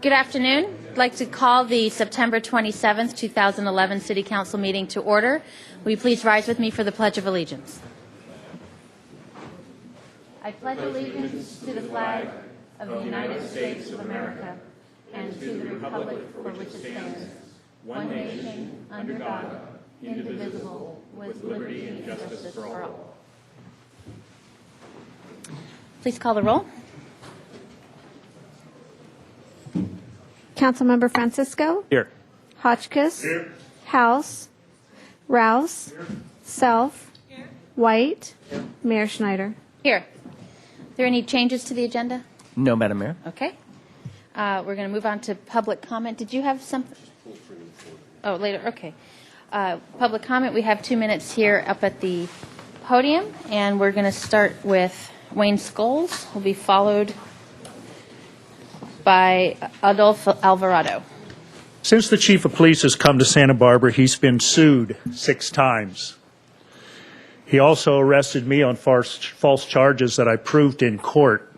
Good afternoon. I'd like to call the September 27th, 2011 City Council meeting to order. Will you please rise with me for the Pledge of Allegiance? I pledge allegiance to the flag of the United States of America and to the republic for which it stands, one nation, under God, indivisible, with liberty and justice for all. Please call the roll. Councilmember Francisco? Here. Hotchkiss? Here. House? Rouse? Here. Self? Here. White? Here. Mayor Schneider? Here. Are there any changes to the agenda? No, Madam Mayor. Okay. We're going to move on to public comment. Did you have something? Oh, later. Okay. Public comment. We have 2 minutes here up at the podium, and we're going to start with Wayne Scholes. Will be followed by Adolfo Alvarado. Since the chief of police has come to Santa Barbara, he's been sued 6 times. He also arrested me on false charges that I proved in court.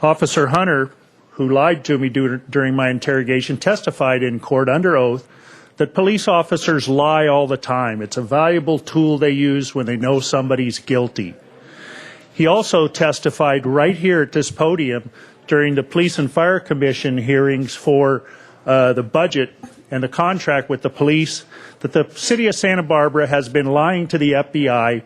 Officer Hunter, who lied to me during my interrogation, testified in court under oath that police officers lie all the time. It's a valuable tool they use when they know somebody's guilty. He also testified right here at this podium during the Police and Fire Commission hearings for the budget and the contract with the police, that the city of Santa Barbara has been lying to the FBI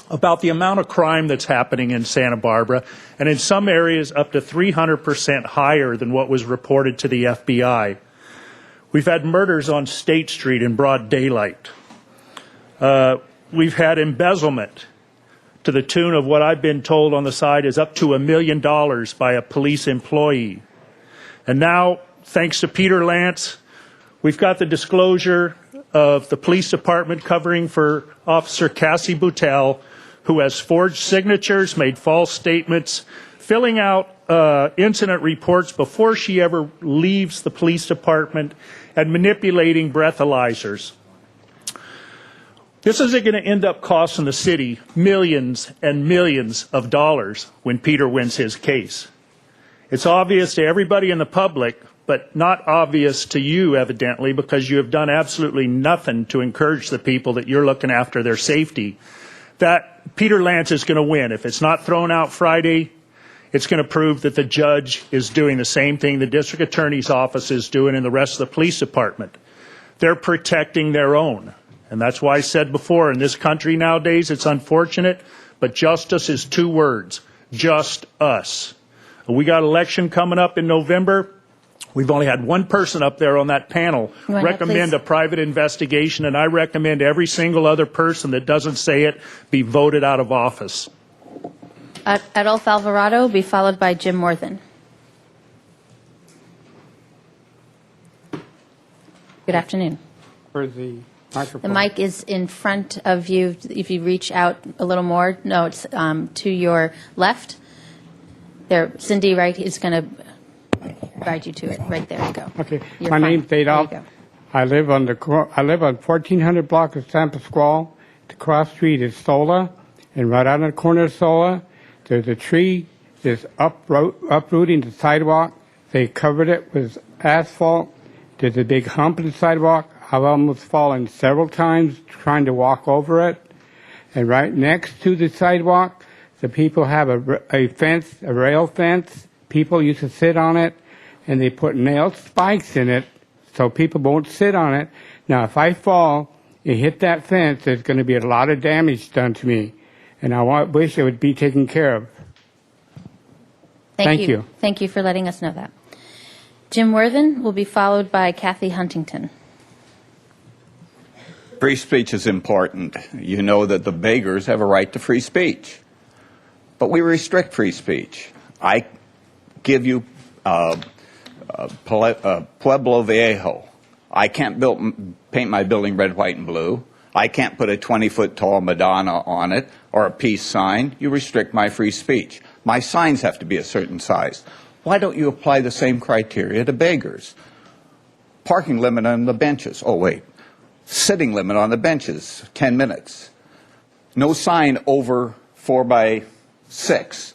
about the amount of crime that's happening in Santa Barbara, and in some areas up to 300% higher than what was reported to the FBI. We've had murders on State Street in broad daylight. We've had embezzlement to the tune of what I've been told on the side is up to $1 million by a police employee. And now, thanks to Peter Lance, we've got the disclosure of the police department covering for Officer Cassie Boutel, who has forged signatures, made false statements, filling out incident reports before she ever leaves the police department, and manipulating breathalyzers. This isn't going to end up costing the city millions and millions of dollars when Peter wins his case. It's obvious to everybody in the public, but not obvious to you, evidently, because you have done absolutely nothing to encourage the people that you're looking after their safety, that Peter Lance is going to win. If it's not thrown out Friday, it's going to prove that the judge is doing the same thing the district attorney's office is doing and the rest of the police department. They're protecting their own. And that's why I said before, in this country nowadays, it's unfortunate, but justice is 2 words, just us. We got election coming up in November. We've only had one person up there on that panel recommend a private investigation, and I recommend every single other person that doesn't say it be voted out of office. Adolph Alvarado will be followed by Jim Worthen. Good afternoon. For the microphone. The mic is in front of you. If you reach out a little more, no, it's to your left. There, Cindy, right, is going to guide you to it. Right there you go. Okay. You're My fine. name's There you Adolph. go. I live on 1400 block of San Pasquale. The cross street is Sola, and right on the corner of Sola, there's a tree that's uprooting the sidewalk. They covered it with asphalt. There's a big hump in the sidewalk. I've almost fallen several times trying to walk over it. And right next to the sidewalk, the people have a fence, a rail fence. People used to sit on it, and they put nail spikes in it so people won't sit on it. Now, if I fall and hit that fence, there's going to be a lot of damage done to me, and I wish it would be taken care of. Thank you. Thank you for letting us know that. Jim Worthen will be followed by Kathy Huntington. Free speech is important. You know that the beggars have a right to free speech. But we restrict free speech. I give you Pueblo Viejo. I can't paint my building red, white, and blue. I can't put a 20-foot tall Madonna on it or a peace sign. You restrict my free speech. My signs have to be a certain size. Why don't you apply the same criteria to beggars? Parking limit on the benches. Oh, wait. Sitting limit on the benches, 10 minutes. No sign over 4 by 6,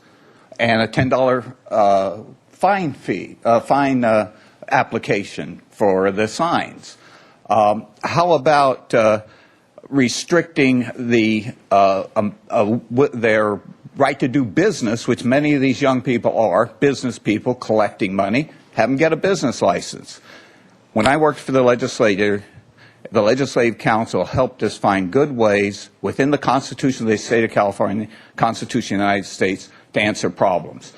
and a $10 fine application for the signs. How about restricting their right to do business, which many of these young people are, business people collecting money, have them get a business license. When I worked for the Legislative Council helped us find good ways within the Constitution of the State of California, Constitution of the United States, to answer problems.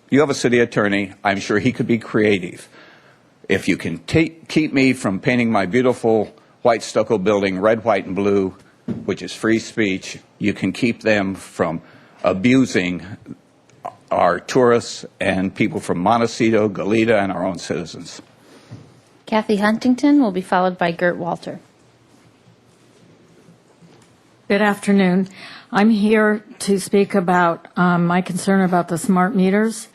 You have a city attorney. I'm sure he could be creative. If you can keep me from painting my beautiful white stucco building red, white, and blue, which is free speech, you can keep them from abusing our tourists and people from Montecito, Goleta, and our own citizens. Kathy Huntington will be followed by Gert Walter. Good afternoon. I'm here to speak about my concern about the smart meters.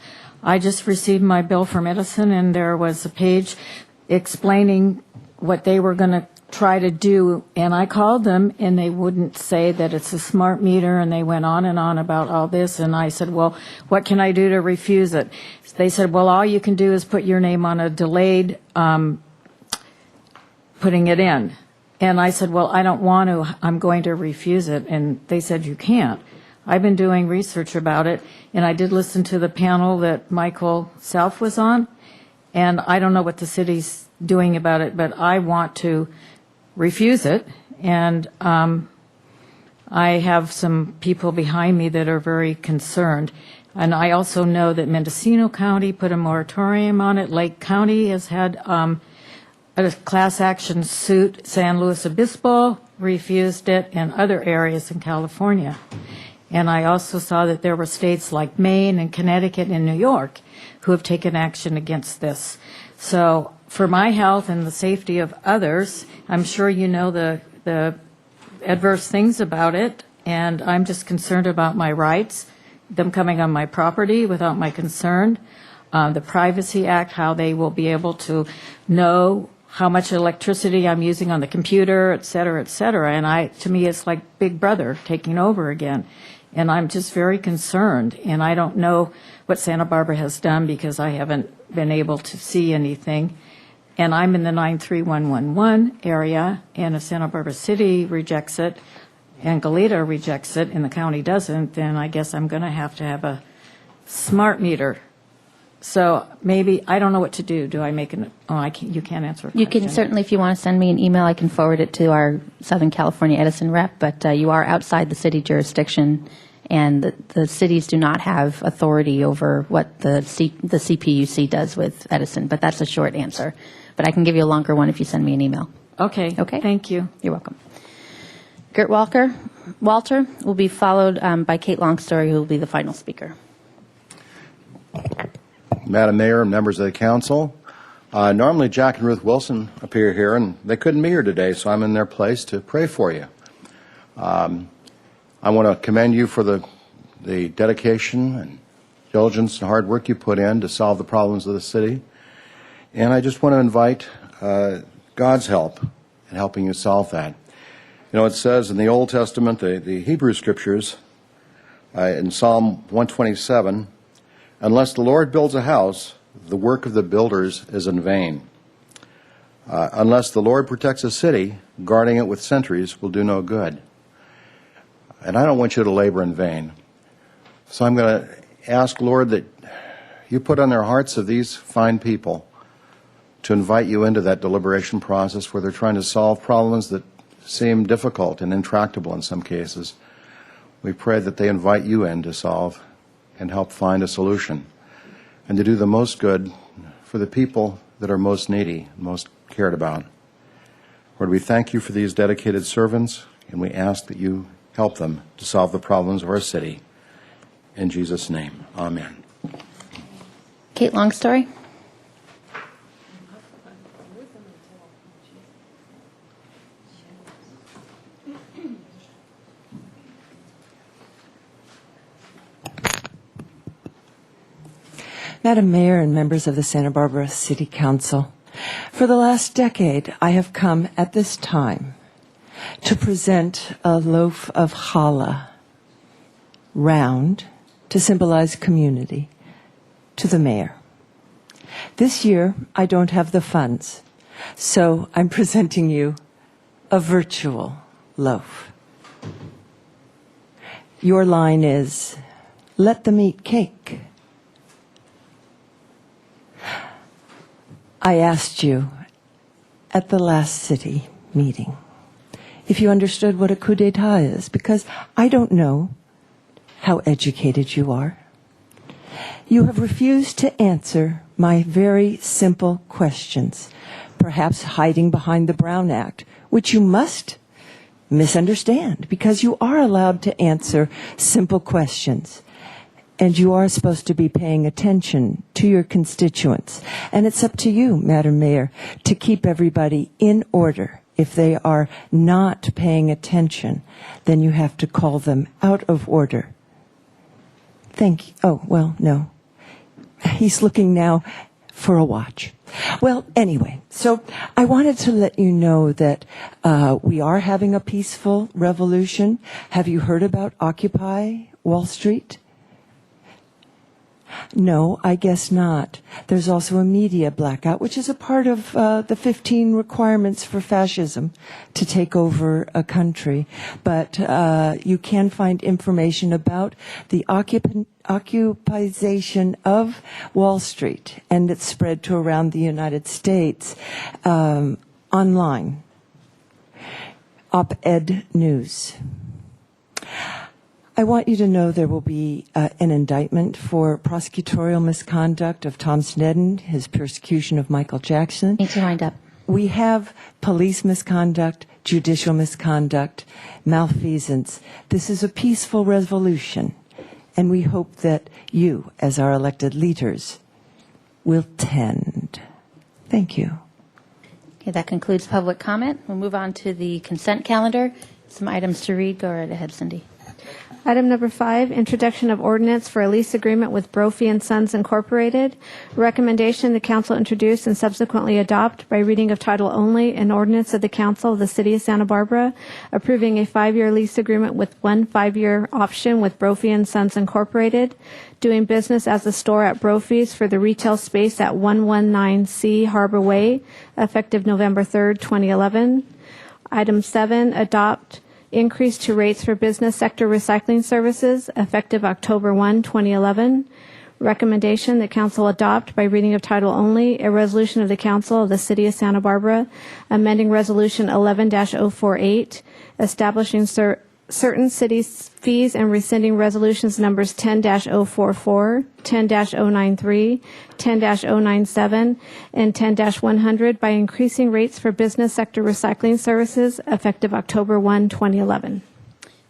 I just received my bill from Edison, and there was a page explaining what they were going to try to do, and I called them, and they wouldn't say that it's a smart meter, and they went on and on about all this, and I said, well, what can I do to refuse it? They said, well, all you can do is put your name on a delayed putting it in. And I said, well, I don't want to. I'm going to refuse it. And they said, you can't. I've been doing research about it, and I did listen to the panel that Michael Self was on, and I don't know what the city's doing about it, but I want to refuse it, and I have some people behind me that are very concerned. And I also know that Mendocino County put a moratorium on it. Lake County has had a class action suit. San Luis Obispo refused it, and other areas in California. And I also saw that there were states like Maine and Connecticut and New York who have taken action against this. So for my health and the safety of others, I'm sure you know the adverse things about it, and I'm just concerned about my rights, them coming on my property without my consent, the Privacy Act, how they will be able to know how much electricity I'm using on the computer, et cetera, et cetera. And to me, it's like Big Brother taking over again. And I'm just very concerned, and I don't know what Santa Barbara has done because I haven't been able to see anything. And I'm in the 93111 area, and if Santa Barbara City rejects it, and Goleta rejects it, and the county doesn't, then I guess I'm going to have a smart meter. So maybe, I don't know what to do. Do I make you can't answer a question. You can certainly, if you want to send me an email, I can forward it to our Southern California Edison rep, but you are outside the city jurisdiction, and the cities do not have authority over what the CPUC does with Edison, but that's a short answer. But I can give you a longer one if you send me an email. Okay. Okay. Thank you. You're welcome. Gert Walter will be followed by Kate Longstory, who will be the final speaker. Madam Mayor and members of the council, normally Jack and Ruth Wilson appear here, and they couldn't be here today, so I'm in their place to pray for you. I want to commend you for the dedication and diligence and hard work you put in to solve the problems of the city. And I just want to invite God's help in helping you solve that. You know, it says in the Old Testament, the Hebrew Scriptures, in Psalm 127, unless the Lord builds a house, the work of the builders is in vain. Unless the Lord protects a city, guarding it with sentries will do no good. And I don't want you to labor in vain. So I'm going to ask, Lord, that you put on their hearts of these fine people to invite you into that deliberation process where they're trying to solve problems that seem difficult and intractable in some cases. We pray that they invite you in to solve and help find a solution and to do the most good for the people that are most needy, most cared about. Lord, we thank you for these dedicated servants, and we ask that you help them to solve the problems of our city. In Jesus' name, amen. Kate Longstory. Madam Mayor and members of the Santa Barbara City Council, for the last decade, I have come at this time to present a loaf of challah, round, to symbolize community, to the mayor. This year, I don't have the funds, so I'm presenting you a virtual loaf. Your line is, let them eat cake. I asked you at the last city meeting if you understood what a coup d'etat is, because I don't know how educated you are. You have refused to answer my very simple questions, perhaps hiding behind the Brown Act, which you must misunderstand, because you are allowed to answer simple questions. And you are supposed to be paying attention to your constituents. And it's up to you, Madam Mayor, to keep everybody in order. If they are not paying attention, then you have to call them out of order. Thank you. Oh, well, no. He's looking now for a watch. Well, anyway, so I wanted to let you know that we are having a peaceful revolution. Have you heard about Occupy Wall Street? No, I guess not. There's also a media blackout, which is a part of the 15 requirements for fascism to take over a country. But you can find information about the occupation of Wall Street, and it's spread to around the United States online. Op-ed News. I want you to know there will be an indictment for prosecutorial misconduct of Tom Sneddon, his persecution of Michael Jackson. Need to wind up. We have police misconduct, judicial misconduct, malfeasance. This is a peaceful revolution, and we hope that you, as our elected leaders, will tend. Thank you. Okay, that concludes public comment. We'll move on to the consent calendar. Some items to read. Go right ahead, Cindy. Item number 5, introduction of ordinance for a lease agreement with Brophy and Sons Incorporated. Recommendation the council introduce and subsequently adopt by reading of title only an ordinance of the council of the city of Santa Barbara approving a 5-year lease agreement with 1 5-year option with Brophy and Sons Incorporated, doing business as a store at Brophy's for the retail space at 119C Harbor Way, effective November 3rd, 2011. Item 7, adopt increase to rates for business sector recycling services effective October 1, 2011. Recommendation that council adopt by reading of title only a resolution of the council of the city of Santa Barbara amending resolution 11-048 establishing certain city fees and rescinding resolutions numbers 10-044, 10-093, 10-097, and 10-100 by increasing rates for business sector recycling services effective October 1, 2011.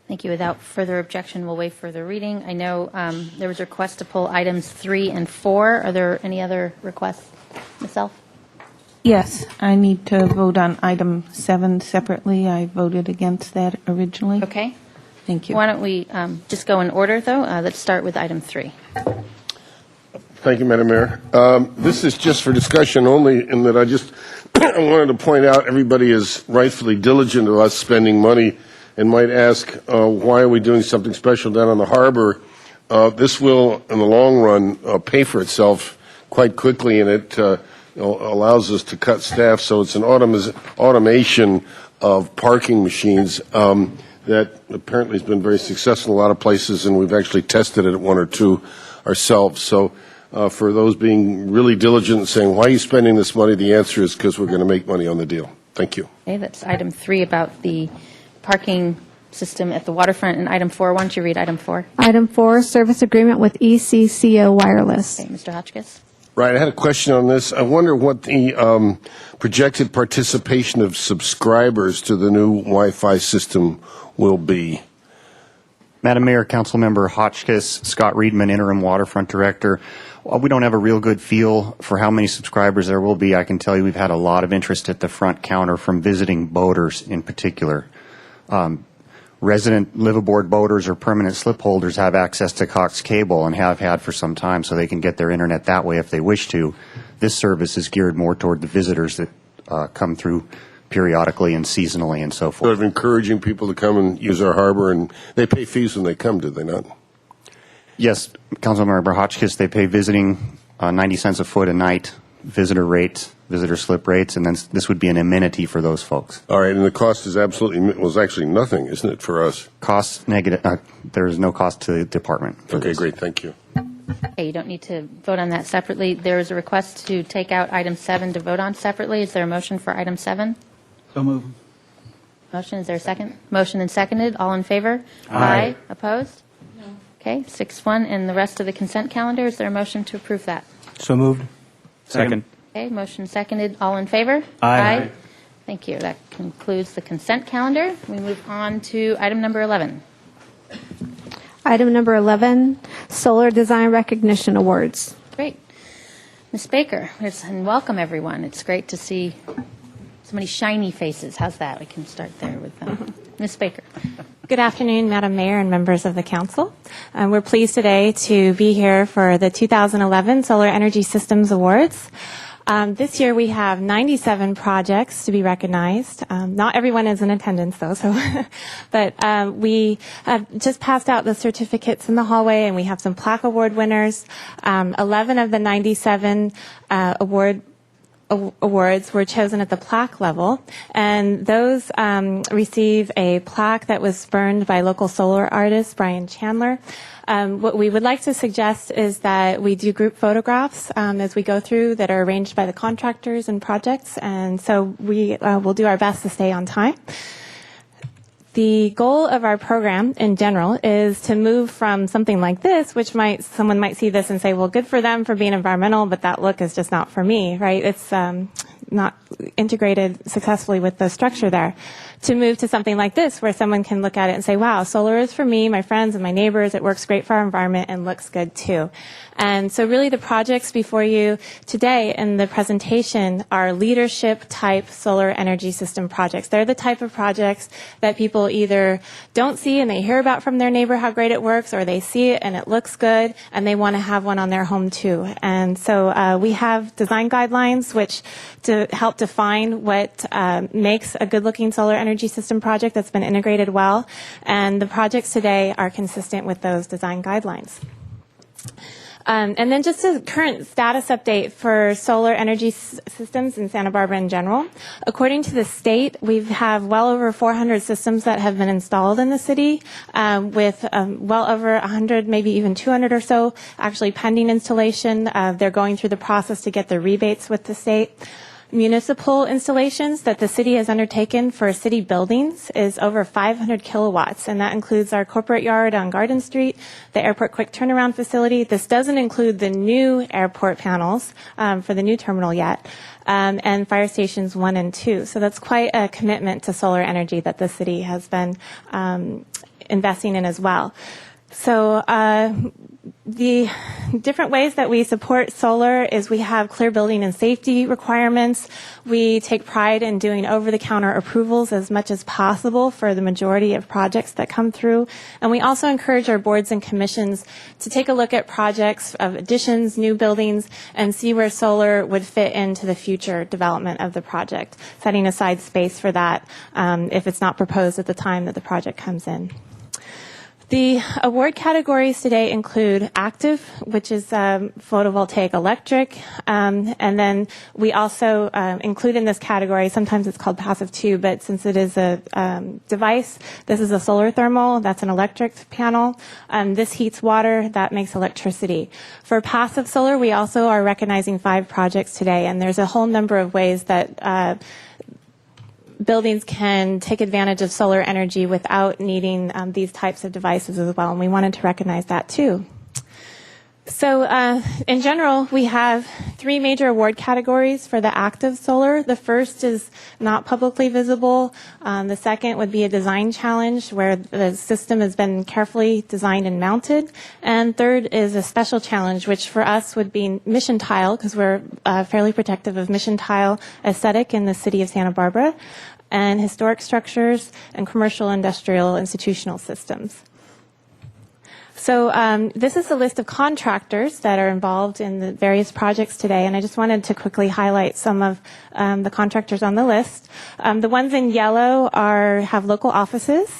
Thank you. Without further objection, we'll waive further reading. I know there was a request to pull items 3 and 4. Are there any other requests? Myself? Yes, I need to vote on item 7 separately. I voted against that originally. Okay. Thank you. Why don't we just go in order, though? Let's start with item 3. Thank you, Madam Mayor. This is just for discussion only, in that I just I wanted to point out everybody is rightfully diligent of us spending money and might ask, why are we doing something special down on the harbor? This will, in the long run, pay for itself quite quickly, and it allows us to cut staff. So it's an automation of parking machines that apparently has been very successful in a lot of places, and we've actually tested it at 1 or 2 ourselves. So for those being really diligent and saying, why are you spending this money, the answer is because we're going to make money on the deal. Thank you. Okay, that's item 3 about the parking system at the waterfront. And item 4, why don't you read item 4? Item 4, service agreement with ECCO Wireless. Okay, Mr. Hotchkiss. Right, I had a question on this. I wonder what the projected participation of subscribers to the new Wi-Fi system will be. Madam Mayor, Councilmember Hotchkiss, Scott Reedman, Interim Waterfront Director. While we don't have a real good feel for how many subscribers there will be, I can tell you we've had a lot of interest at the front counter from visiting boaters in particular. Resident liveaboard boaters or permanent slip holders have access to Cox Cable and have had for some time, so they can get their internet that way if they wish to. This service is geared more toward the visitors that come through periodically and seasonally and so forth. Sort of encouraging people to come and use our harbor, and they pay fees when they come, do they not? Yes, Councilmember Hotchkiss, they pay visiting 90 cents a foot a night, visitor rates, visitor slip rates, and then this would be an amenity for those folks. All right, and the cost is actually nothing, isn't it, for us? Cost negative. There is no cost to the department. Okay, great, thank you. Okay, you don't need to vote on that separately. There is a request to take out item 7 to vote on separately. Is there a motion for item 7? So move. Motion, is there a second? Motion and seconded. All in favor? Aye. Opposed? No. Okay, 6-1. And the rest of the consent calendar, is there a motion to approve that? So moved. Second. Okay, motion seconded. All in favor? Aye. Thank you. That concludes the consent calendar. We move on to item number 11. Item number 11, Solar Design Recognition Awards. Great. Ms. Baker, and welcome everyone. It's great to see so many shiny faces. How's that? We can start there with Ms. Baker. Good afternoon, Madam Mayor and members of the Council. We're pleased today to be here for the 2011 Solar Energy Systems Awards. This year we have 97 projects to be recognized. Not everyone is in attendance though, so but we have just passed out the certificates in the hallway, and we have some plaque award winners. 11 of the 97 awards were chosen at the plaque level, and those receive a plaque that was spurned by local solar artist Brian Chandler. What we would like to suggest is that we do group photographs as we go through that are arranged by the contractors and projects, and so we will do our best to stay on time. The goal of our program in general is to move from something like this, which someone might see this and say, well, good for them for being environmental, but that look is just not for me, right? It's not integrated successfully with the structure there. To move to something like this, where someone can look at it and say, wow, solar is for me, my friends, and my neighbors. It works great for our environment and looks good too. And so really the projects before you today in the presentation are leadership type solar energy system projects. They're the type of projects that people either don't see and they hear about from their neighbor how great it works, or they see it and it looks good and they want to have one on their home too. And so we have design guidelines which to help define what makes a good looking solar energy system project that's been integrated well. And the projects today are consistent with those design guidelines. And then just a current status update for solar energy systems in Santa Barbara in general. According to the state, we have well over 400 systems that have been installed in the city, with well over 100, maybe even 200 or so actually pending installation. They're going through the process to get their rebates with the state. Municipal installations that the city has undertaken for city buildings is over 500 kilowatts, and that includes our corporate yard on Garden Street, the airport quick turnaround facility. This doesn't include the new airport panels for the new terminal yet, and fire stations 1 and 2. So that's quite a commitment to solar energy that the city has been investing in as well. So the different ways that we support solar is we have clear building and safety requirements. We take pride in doing over-the-counter approvals as much as possible for the majority of projects that come through. And we also encourage our boards and commissions to take a look at projects of additions, new buildings, and see where solar would fit into the future development of the project, setting aside space for that if it's not proposed at the time that the project comes in. The award categories today include active, which is photovoltaic electric, and then we also include in this category, sometimes it's called passive too, but since it is a device, this is a solar thermal, that's an electric panel. This heats water, that makes electricity. For passive solar, we also are recognizing 5 projects today, and there's a whole number of ways that buildings can take advantage of solar energy without needing these types of devices as well, and we wanted to recognize that too. So in general, we have 3 major award categories for the active solar. The first is not publicly visible. The second would be a design challenge where the system has been carefully designed and mounted. And third is a special challenge, which for us would be mission tile, because we're fairly protective of mission tile aesthetic in the city of Santa Barbara, and historic structures and commercial, industrial, institutional systems. So this is a list of contractors that are involved in the various projects today, and I just wanted to quickly highlight some of the contractors on the list. The ones in yellow have local offices,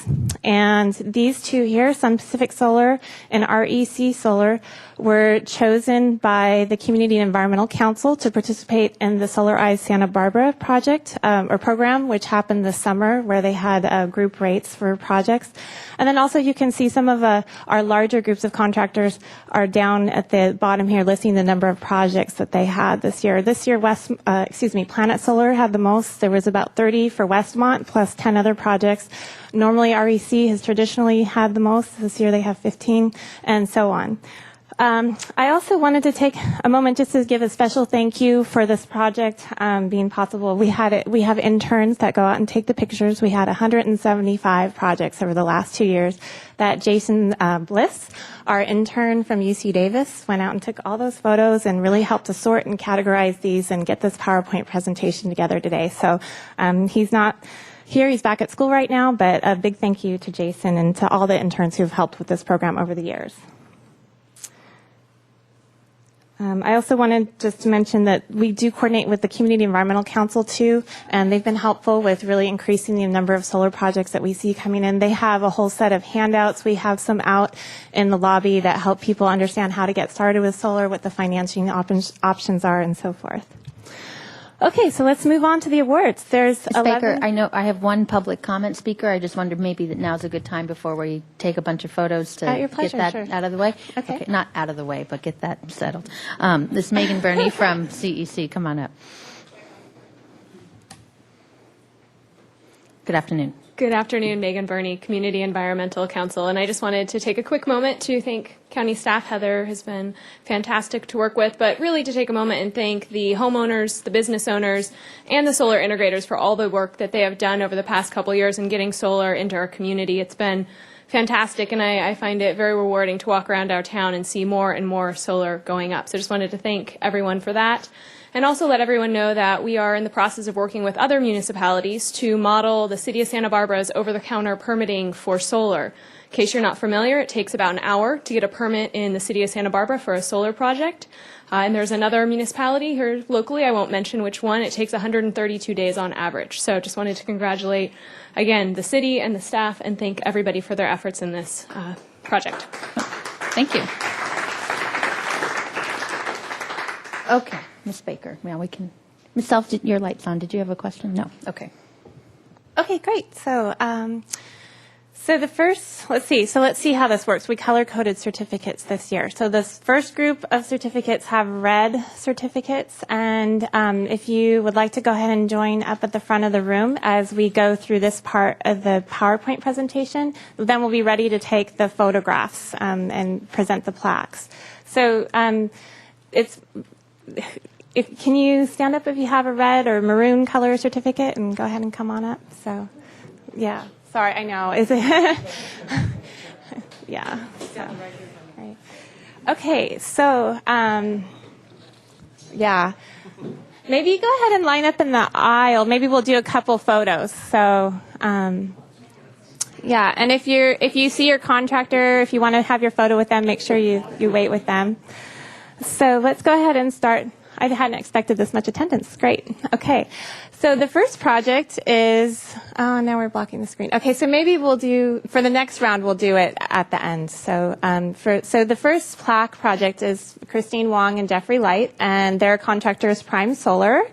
and these 2 here, Sun Pacific Solar and REC Solar, were chosen by the Community and Environmental Council to participate in the Solar Eyes Santa Barbara project or program, which happened this summer, where they had group rates for projects. And then also you can see some of our larger groups of contractors are down at the bottom here listing the number of projects that they had this year. This year, Planet Solar had the most. There was about 30 for Westmont plus 10 other projects. Normally REC has traditionally had the most. This year they have 15 and so on. I also wanted to take a moment just to give a special thank you for this project being possible. We have interns that go out and take the pictures. We had 175 projects over the last 2 years that Jason Bliss, our intern from UC Davis, went out and took all those photos and really helped to sort and categorize these and get this PowerPoint presentation together today. So he's not here, he's back at school right now, but a big thank you to Jason and to all the interns who've helped with this program over the years. I also wanted just to mention that we do coordinate with the Community Environmental Council too, and they've been helpful with really increasing the number of solar projects that we see coming in. They have a whole set of handouts. We have some out in the lobby that help people understand how to get started with solar, what the financing options are, and so forth. Okay, so let's move on to the awards. There's Ms. 11. Baker, I know I have one public comment speaker. I just wondered maybe that now's a good time before we take a bunch of photos to At your get pleasure, that sure. out of the way. Okay. Not out of the way, but get that settled. This is Megan Burney from CEC. Come on up. Good afternoon. Good afternoon, Megan Burney, Community Environmental Council. And I just wanted to take a quick moment to thank county staff. Heather has been fantastic to work with, but really to take a moment and thank the homeowners, the business owners, and the solar integrators for all the work that they have done over the past couple years in getting solar into our community. It's been fantastic, and I find it very rewarding to walk around our town and see more and more solar going up. So I just wanted to thank everyone for that. And also let everyone know that we are in the process of working with other municipalities to model the City of Santa Barbara's over-the-counter permitting for solar. In case you're not familiar, it takes about an hour to get a permit in the City of Santa Barbara for a solar project. And there's another municipality here locally, I won't mention which one, it takes 132 days on average. So just wanted to congratulate, again, the city and the staff and thank everybody for their efforts in this project. Thank you. Okay, Ms. Baker. Now we can. Ms. Self, your light's on. Did you have a question? No. Okay. Okay, great. So the first, let's see how this works. We color-coded certificates this year. So this first group of certificates have red certificates, and if you would like to go ahead and join up at the front of the room as we go through this part of the PowerPoint presentation, then we'll be ready to take the photographs and present the plaques. So can you stand up if you have a red or maroon color certificate and go ahead and come on up? So, yeah. Sorry, I know. Is it? Yeah. So, right. Okay. So, yeah. Maybe go ahead and line up in the aisle. Maybe we'll do a couple photos. So, yeah. And if you see your contractor, if you want to have your photo with them, make sure you wait with them. So let's go ahead and start. I hadn't expected this much attendance. Great. Okay. So the first project is, now we're blocking the screen. Okay, so maybe we'll do, for the next round, we'll do it at the end. So the first plaque project is Christine Wong and Jeffrey Light, and their contractor is Prime Solar.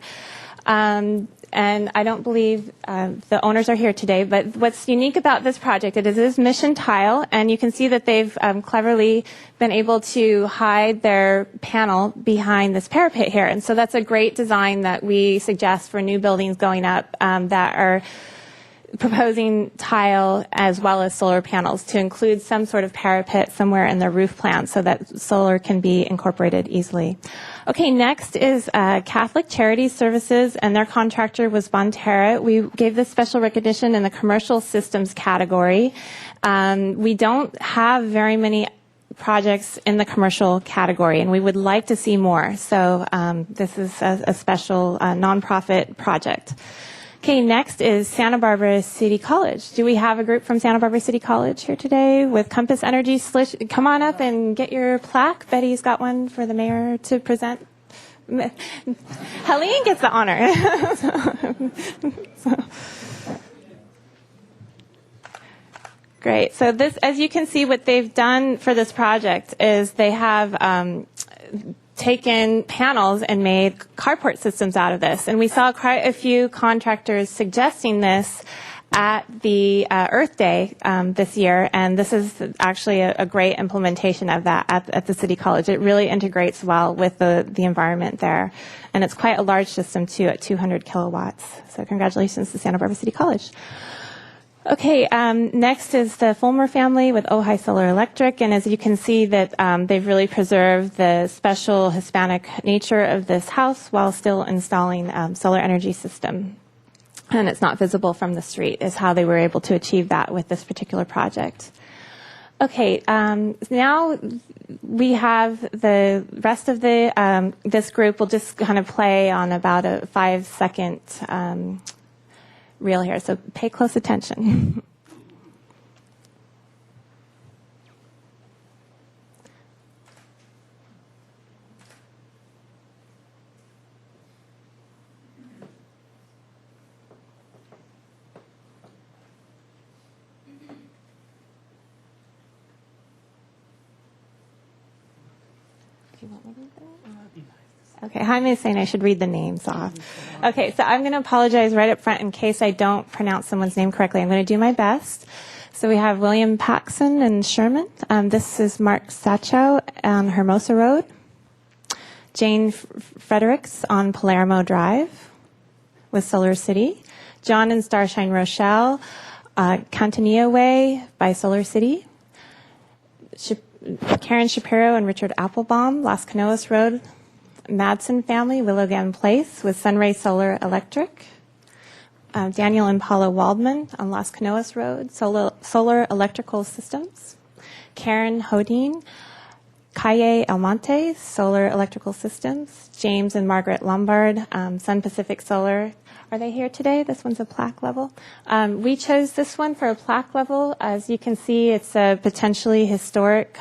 And I don't believe the owners are here today, but what's unique about this project, it is mission tile, and you can see that they've cleverly been able to hide their panel behind this parapet here. And so that's a great design that we suggest for new buildings going up that are proposing tile as well as solar panels to include some sort of parapet somewhere in their roof plan so that solar can be incorporated easily. Okay, next is Catholic Charities Services, and their contractor was Bonterra. We gave this special recognition in the commercial systems category. We don't have very many projects in the commercial category, and we would like to see more. So this is a special nonprofit project. Okay, next is Santa Barbara City College. Do we have a group from Santa Barbara City College here today with Compass Energy? Come on up and get your plaque. Betty's got one for the mayor to present. Helene gets the honor. Great. So this, as you can see, what they've done for this project is they have taken panels and made carport systems out of this. And we saw quite a few contractors suggesting this at the Earth Day this year, and this is actually a great implementation of that at the City College. It really integrates well with the environment there. And it's quite a large system, too, at 200 kilowatts. So congratulations to Santa Barbara City College. Okay, next is the Fulmer family with Ojai Solar Electric, and as you can see that they've really preserved the special Hispanic nature of this house while still installing solar energy system. And it's not visible from the street is how they were able to achieve that with this particular project. Okay, now we have the rest of the this group will just kind of play on about a 5-second reel here, so pay close attention. Do you want me to read the names? Okay, Jaime is saying I should read the names off. Okay, so I'm going to apologize right up front in case I don't pronounce someone's name correctly. I'm going to do my best. So we have William Paxson and Sherman. This is Mark Sacho on Hermosa Road. Jane Fredericks on Palermo Drive with Solar City. John and Starshine Rochelle, Cantanilla Way by Solar City. Karen Shapiro and Richard Applebaum, Las Canoas Road. Madsen family, Willowgan Place with Sunray Solar Electric. Daniel and Paula Waldman on Las Canoas Road, Solar Electrical Systems. Karen Hodine, Calle Almonte, Solar Electrical Systems. James and Margaret Lombard, Sun Pacific Solar. Are they here today? This one's a plaque level. We chose this one for a plaque level. As you can see, it's a potentially historic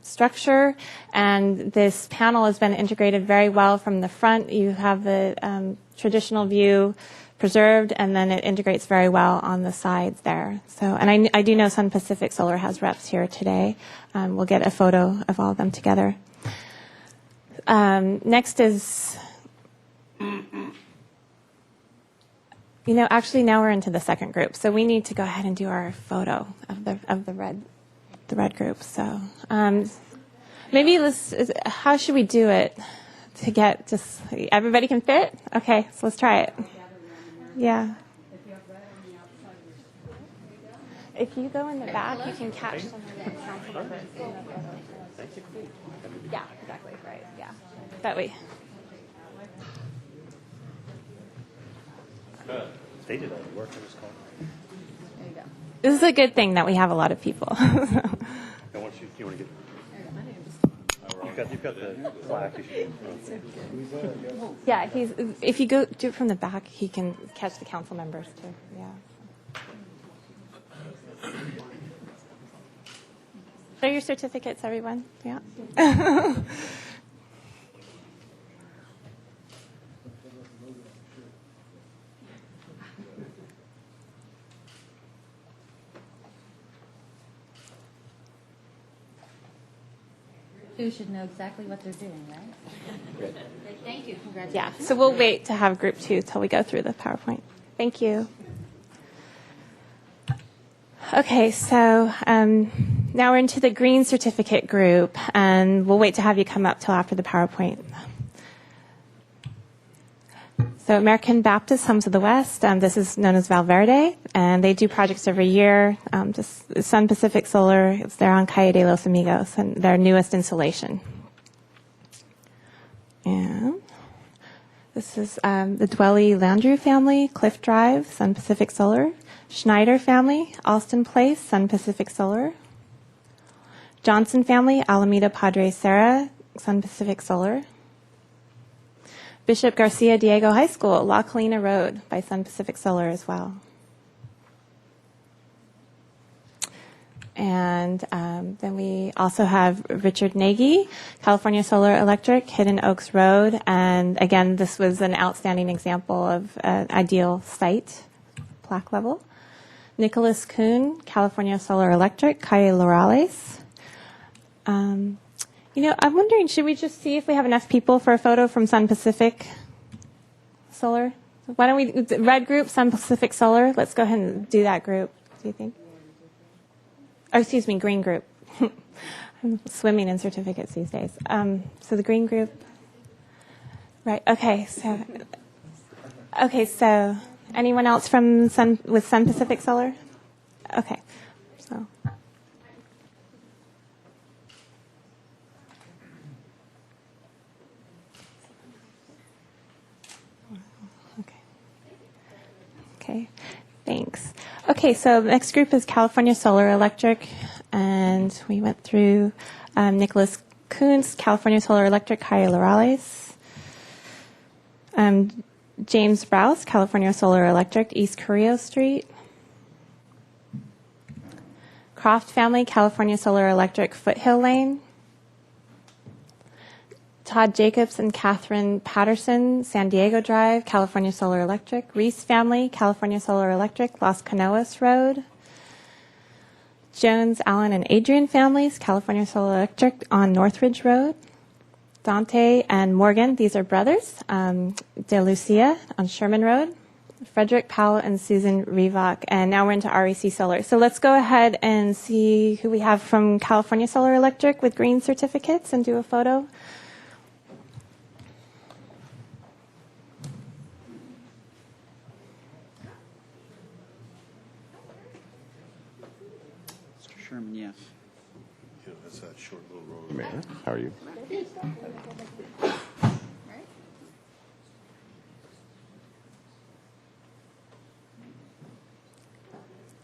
structure, and this panel has been integrated very well from the front. You have the traditional view preserved, and then it integrates very well on the sides there. So, and I do know Sun Pacific Solar has reps here today. We'll get a photo of all of them together. Next is, actually now we're into the second group, so we need to go ahead and do our photo of the red group. So maybe how should we do it to get just everybody can fit? Okay, so let's try it. Yeah. If you go in the back, you can catch some of the council members. Yeah, exactly, right, yeah. That way. They did all the work in this call. There you go. This is a good thing that we have a lot of people. I want you want to get. You've got the plaque. Yeah, if you go do it from the back, he can catch the council members too. Yeah. Show your certificates, everyone. Yeah. Who should know exactly what they're doing, right? Thank you. Congratulations. Yeah, so we'll wait to have group 2 till we go through the PowerPoint. Thank you. Okay, so now we're into the green certificate group, and we'll wait to have you come up till after the PowerPoint. So American Baptist Homes of the West, this is known as Valverde, and they do projects every year. Just Sun Pacific Solar, it's there on Calle de los Amigos, and their newest installation. And this is the Dwelly Landrew family, Cliff Drive, Sun Pacific Solar. Schneider family, Alston Place, Sun Pacific Solar. Johnson family, Alameda Padre Serra, Sun Pacific Solar. Bishop Garcia Diego High School, La Colina Road by Sun Pacific Solar as well. And then we also have Richard Nagy, California Solar Electric, Hidden Oaks Road. And again, this was an outstanding example of an ideal site, plaque level. Nicholas Kuhn, California Solar Electric, Calle Lorales. I'm wondering, should we just see if we have enough people for a photo from Sun Pacific Solar? Why don't we, red group, Sun Pacific Solar, let's go ahead and do that group, do you think? Oh, excuse me, green group. I'm swimming in certificates these days. So the green group, right, okay, so anyone else from Sun Pacific Solar? Okay, so. Okay, thanks. Okay, so the next group is California Solar Electric, and we went through Nicholas Kuhn's California Solar Electric, Calle Lorales. James Rouse, California Solar Electric, East Carrillo Street. Croft family, California Solar Electric, Foothill Lane. Todd Jacobs and Catherine Patterson, San Diego Drive, California Solar Electric. Reese family, California Solar Electric, Las Canoas Road. Jones, Allen, and Adrian families, California Solar Electric on Northridge Road. Dante and Morgan, these are brothers. De Lucia on Sherman Road. Frederick Powell and Susan Revok. And now we're into REC Solar. So let's go ahead and see who we have from California Solar Electric with green certificates and do a photo. Mr. Sherman, yes. Yeah, that's that short little road. Mayor, how are you?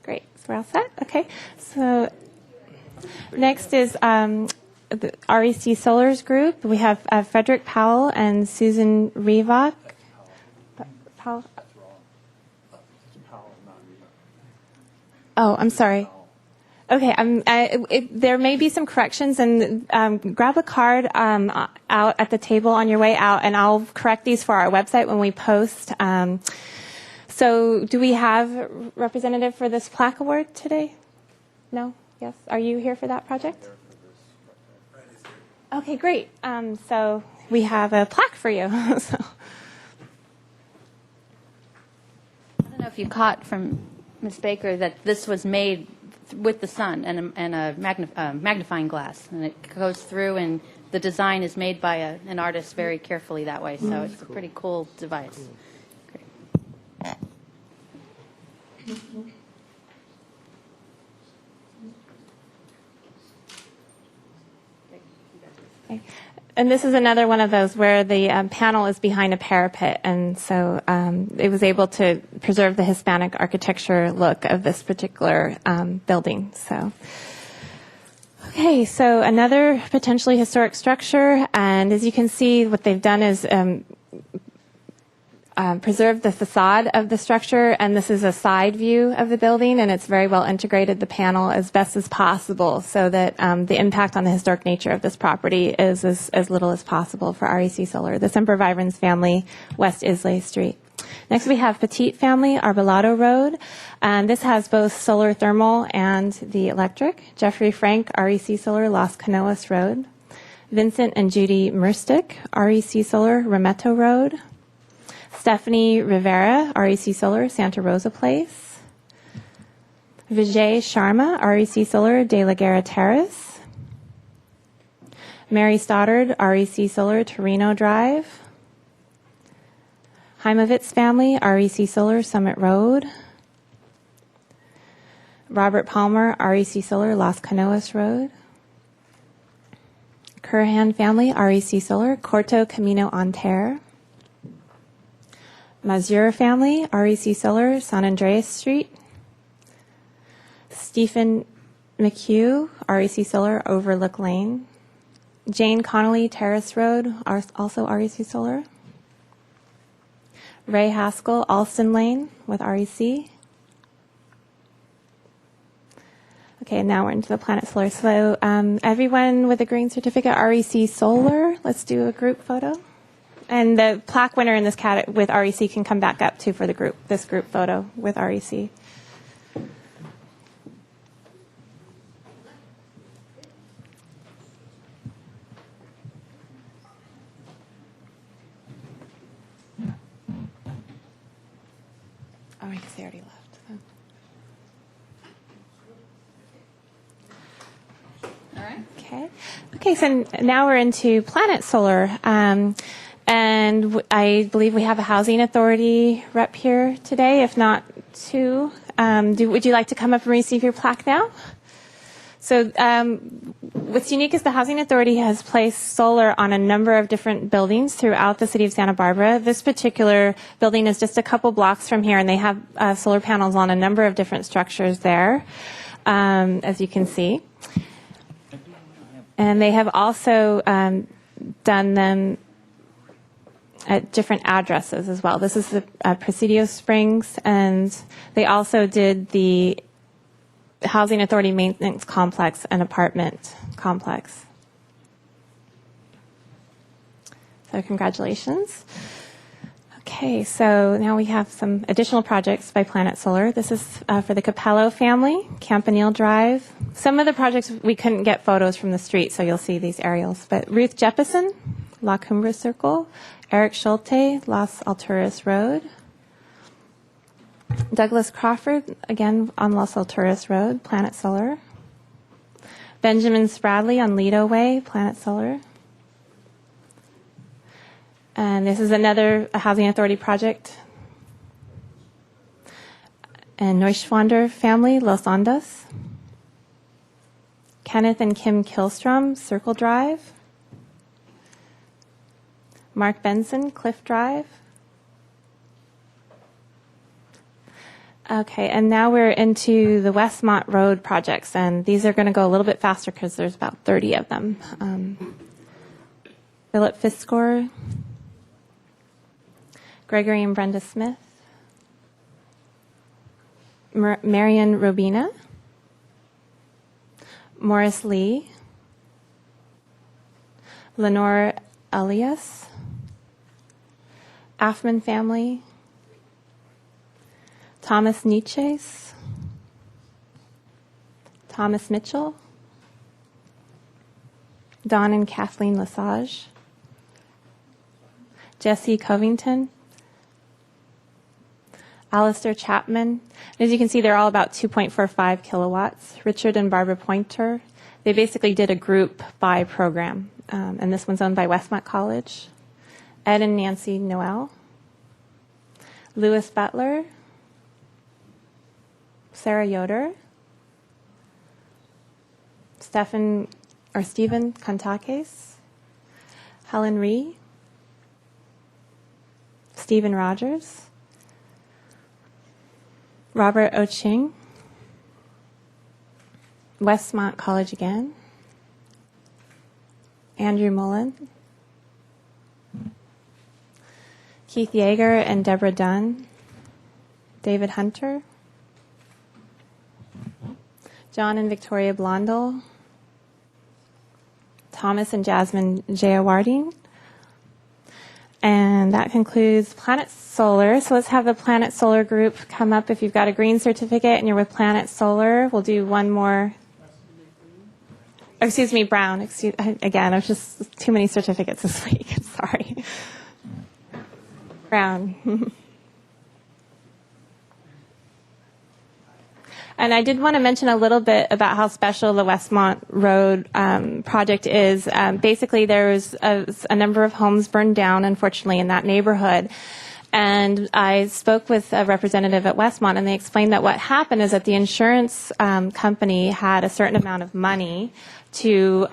Great. So we're all set? Okay. So next is the REC Solar's group. We have Frederick Powell and Susan Revok. Powell. Oh, I'm sorry. Okay, there may be some corrections, and grab a card out at the table on your way out, and I'll correct these for our website when we post. So do we have a representative for this plaque award today? No? Yes? Are you here for that project? Okay, great. So we have a plaque for you. So. I don't know if you caught from Ms. Baker that this was made with the sun and a magnifying glass, and it goes through, and the design is made by an artist very carefully that way, so it's a pretty cool device. Great. Okay. And this is another one of those where the panel is behind a parapet, and so it was able to preserve the Hispanic architecture look of this particular building. So, okay, so another potentially historic structure, and as you can see, what they've done is preserve the facade of the structure, and this is a side view of the building, and it's very well integrated the panel as best as possible so that the impact on the historic nature of this property is as little as possible for REC Solar. The Semper Vivens family, West Islay Street. Next we have Petit family, Arbolado Road, and this has both solar thermal and the electric. Jeffrey Frank, REC Solar, Las Canoas Road. Vincent and Judy Merstick, REC Solar, Rameto Road. Stephanie Rivera, REC Solar, Santa Rosa Place. Vijay Sharma, REC Solar, De La Guerra Terrace. Mary Stoddard, REC Solar, Torino Drive. Heimovitz family, REC Solar, Summit Road. Robert Palmer, REC Solar, Las Canoas Road. Curhan family, REC Solar, Corto Camino Anter. Mazur family, REC Solar, San Andreas Street. Stephen McHugh, REC Solar, Overlook Lane. Jane Connolly, Terrace Road, also REC Solar. Ray Haskell, Alston Lane with REC. Okay, now we're into the Planet Solar. So everyone with a green certificate, REC Solar, let's do a group photo. And the plaque winner in this cat with REC can come back up too for the this group photo with REC. Oh, I guess they already left. All right. Okay. Okay, so now we're into Planet Solar. And I believe we have a housing authority rep here today, if not two. Would you like to come up and receive your plaque now? So what's unique is the housing authority has placed solar on a number of different buildings throughout the city of Santa Barbara. This particular building is just a couple blocks from here, and they have solar panels on a number of different structures there, as you can see. And they have also done them at different addresses as well. This is the Presidio Springs, and they also did the Housing Authority Maintenance Complex and Apartment Complex. So congratulations. Okay, so now we have some additional projects by Planet Solar. This is for the Capello family, Campanile Drive. Some of the projects we couldn't get photos from the street, so you'll see these aerials. But Ruth Jeppesen, La Cumbre Circle. Eric Schulte, Los Alturas Road. Douglas Crawford, again on Los Alturas Road, Planet Solar. Benjamin Spradley on Lido Way, Planet Solar. And this is another Housing Authority project. And Neuschwander family, Los Andes. Kenneth and Kim Kilstrom, Circle Drive. Mark Benson, Cliff Drive. Okay, and now we're into the Westmont Road projects, and these are going to go a little bit faster because there's about 30 of them. Philip Fiskor, Gregory and Brenda Smith, Marion Robina, Morris Lee, Lenore Elias, Affman family, Thomas Nietzsche's, Thomas Mitchell, Don and Kathleen Lesage, Jesse Covington, Alistair Chapman. As you can see, they're all about 2.45 kilowatts. Richard and Barbara Pointer. They basically did a group buy program, and this one's owned by Westmont College. Ed and Nancy Noel, Lewis Butler, Sarah Yoder, Stephen Contakes, Helen Ree, Stephen Rogers, Robert Oching, Westmont College again, Andrew Mullen, Keith Yeager and Deborah Dunn, David Hunter, John and Victoria Blondell, Thomas and Jasmine Jayawardene. And that concludes Planet Solar. So let's have the Planet Solar group come up. If you've got a green certificate and you're with Planet Solar, we'll do one more. Oh, excuse me, brown. Again, I've just too many certificates this week. Sorry. Brown. And I did want to mention a little bit about how special the Westmont Road project is. Basically, there was a number of homes burned down, unfortunately, in that neighborhood. And I spoke with a representative at Westmont, and they explained that what happened is that the insurance company had a certain amount of money to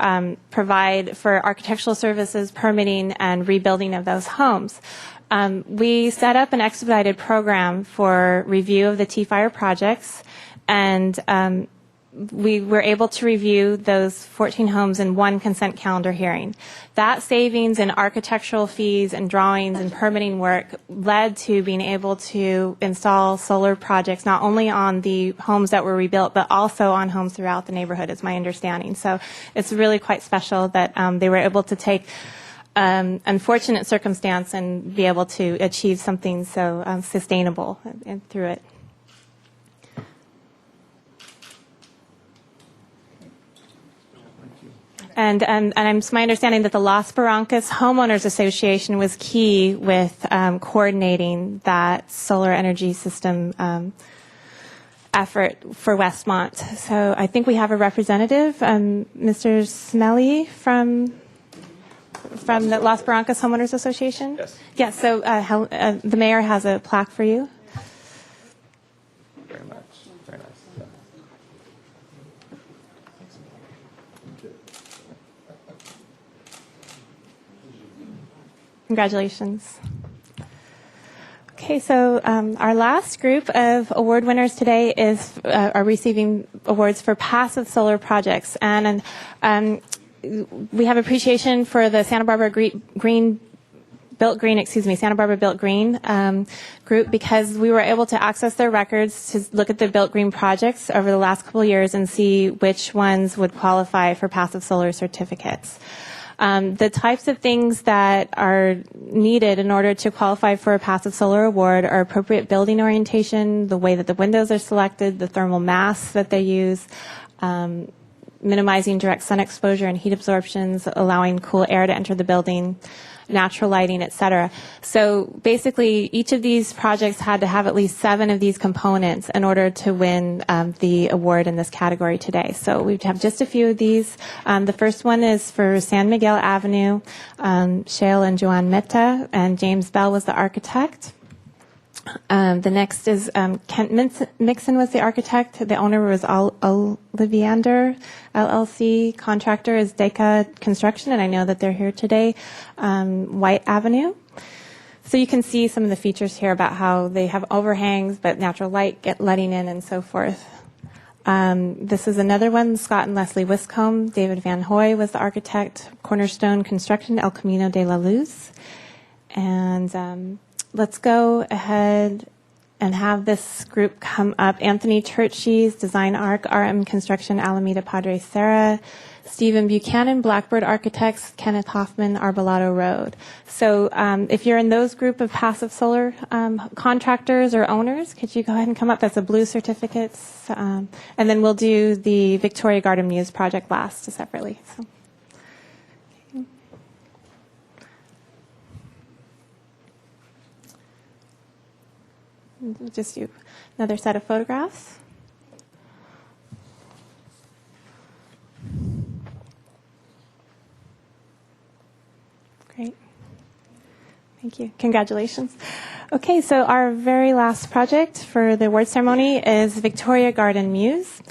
provide for architectural services, permitting, and rebuilding of those homes. We set up an expedited program for review of the T-Fire projects, and we were able to review those 14 homes in one consent calendar hearing. That savings in architectural fees and drawings and permitting work led to being able to install solar projects not only on the homes that were rebuilt, but also on homes throughout the neighborhood, is my understanding. So it's really quite special that they were able to take unfortunate circumstance and be able to achieve something so sustainable through it. And it's my understanding that the Las Barrancas Homeowners Association was key with coordinating that solar energy system effort for Westmont. So I think we have a representative, Mr. Smelly from the Las Barrancas Homeowners Association. Yes. Yes. So the mayor has a plaque for you. Very much. Very nice. Congratulations. Okay, so our last group of award winners today are receiving awards for passive solar projects, and we have appreciation for the Santa Barbara Santa Barbara Built Green group, because we were able to access their records to look at the Built Green projects over the last couple of years and see which ones would qualify for passive solar certificates. The types of things that are needed in order to qualify for a passive solar award are appropriate building orientation, the way that the windows are selected, the thermal mass that they use, minimizing direct sun exposure and heat absorptions, allowing cool air to enter the building, natural lighting, et cetera. So basically, each of these projects had to have at least 7 of these components in order to win the award in this category today. So we have just a few of these. The first one is for San Miguel Avenue. Shale and Joan Meta, and James Bell was the architect. The next is Kent Mixon was the architect. The owner was Olivander LLC. Contractor is Deca Construction, and I know that they're here today. White Avenue. So you can see some of the features here about how they have overhangs, but natural light letting in and so forth. This is another one, Scott and Leslie Wiscombe. David Van Hoy was the architect. Cornerstone Construction, El Camino de la Luz. And let's go ahead and have this group come up. Anthony Turchie's Design Arc, RM Construction, Alameda Padre Serra. Stephen Buchanan, Blackbird Architects, Kenneth Hoffman, Arbolado Road. So if you're in those group of passive solar contractors or owners, could you go ahead and come up? That's a blue certificates. And then we'll do the Victoria Garden Muse project last separately. So. We'll just do another set of photographs. Great. Thank you. Congratulations. Okay, so our very last project for the award ceremony is Victoria Garden Muse.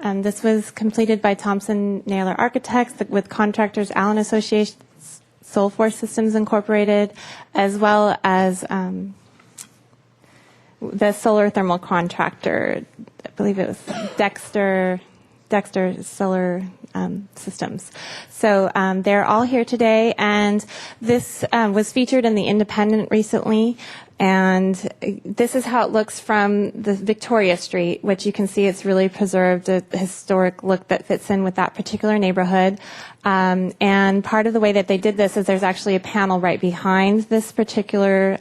This was completed by Thompson Naylor Architects with contractors Allen Associates, Soulforce Systems Incorporated, as well as the solar thermal contractor. I believe it was Dexter Solar Systems. So they're all here today, and this was featured in The Independent recently. And this is how it looks from the Victoria Street, which you can see it's really preserved a historic look that fits in with that particular neighborhood. And part of the way that they did this is there's actually a panel right behind this particular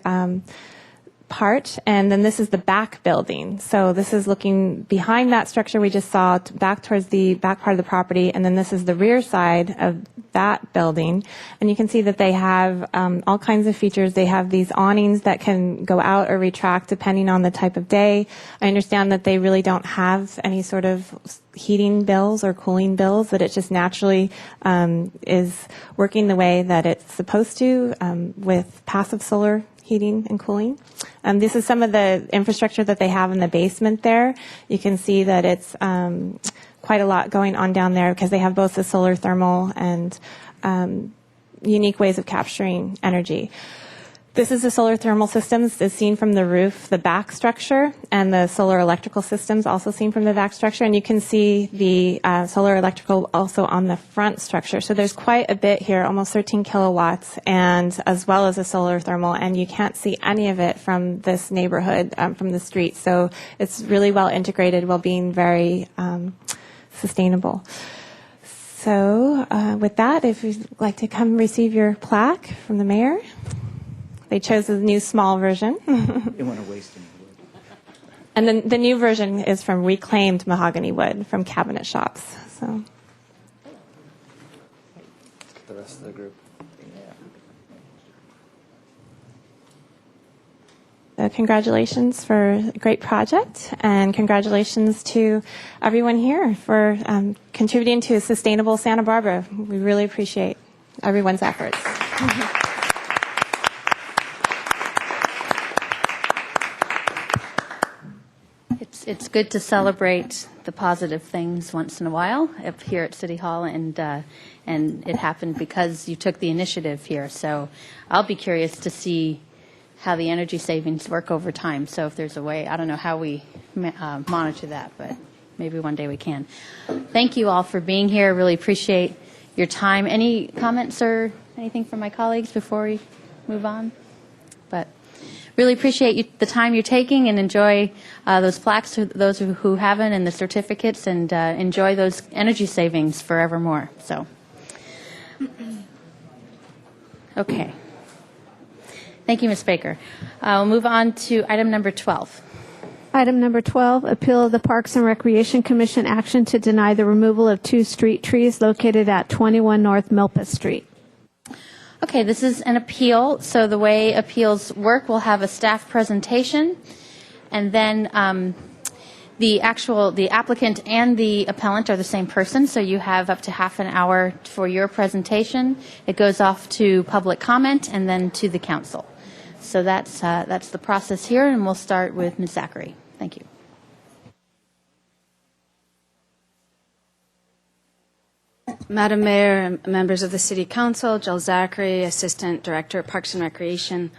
part, and then this is the back building. So this is looking behind that structure we just saw, back towards the back part of the property, and then this is the rear side of that building. And you can see that they have all kinds of features. They have these awnings that can go out or retract depending on the type of day. I understand that they really don't have any sort of heating bills or cooling bills, that it just naturally is working the way that it's supposed to with passive solar heating and cooling. This is some of the infrastructure that they have in the basement there. You can see that it's quite a lot going on down there because they have both the solar thermal and unique ways of capturing energy. This is the solar thermal systems as seen from the roof, the back structure, and the solar electrical systems also seen from the back structure. And you can see the solar electrical also on the front structure. So there's quite a bit here, almost 13 kilowatts, and as well as a solar thermal. And you can't see any of it from this neighborhood, from the street. So it's really well integrated while being very sustainable. So with that, if you'd like to come receive your plaque from the mayor. They chose the new small version. Didn't want to waste any wood. And then the new version is from reclaimed mahogany wood from cabinet shops. So The rest of the group. congratulations for a great project, and congratulations to everyone here for contributing to a sustainable Santa Barbara. We really appreciate everyone's efforts. It's good to celebrate the positive things once in a while up here at City Hall, and it happened because you took the initiative here. So I'll be curious to see how the energy savings work over time. So if there's a way, I don't know how we monitor that, but maybe one day we can. Thank you all for being here. Really appreciate your time. Any comments or anything from my colleagues before we move on? But really appreciate the time you're taking, and enjoy those plaques to those who haven't, and the certificates, and enjoy those energy savings forevermore. So, okay. Thank you, Ms. Baker. We'll move on to item number 12. Item number 12, appeal of the Parks and Recreation Commission action to deny the removal of 2 street trees located at 21 North Milpas Street. Okay, this is an appeal. So the way appeals work, we'll have a staff presentation, and then the applicant and the appellant are the same person, so you have up to half an hour for your presentation. It goes off to public comment and then to the council. So that's the process here, and we'll start with Ms. Zachary. Thank you. Madam Mayor and members of the City Council, Jill Zachary, Assistant Director at Parks and Recreation.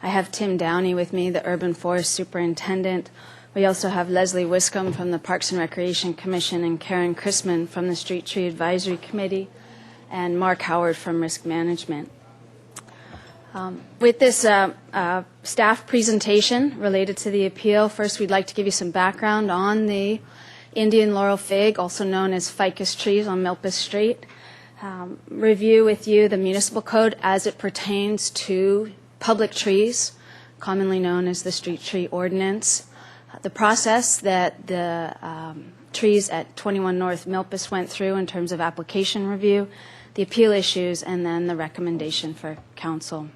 I have Tim Downey with me, the Urban Forest Superintendent. We also have Leslie Wiscombe from the Parks and Recreation Commission and Karen Chrisman from the Street Tree Advisory Committee and Mark Howard from Risk Management. With this staff presentation related to the appeal, first we'd like to give you some background on the Indian laurel fig, also known as ficus trees on Milpas Street. Review with you the municipal code as it pertains to public trees, commonly known as the street tree ordinance. The process that the trees at 21 North Milpas went through in terms of application review, the appeal issues, and then the recommendation for council.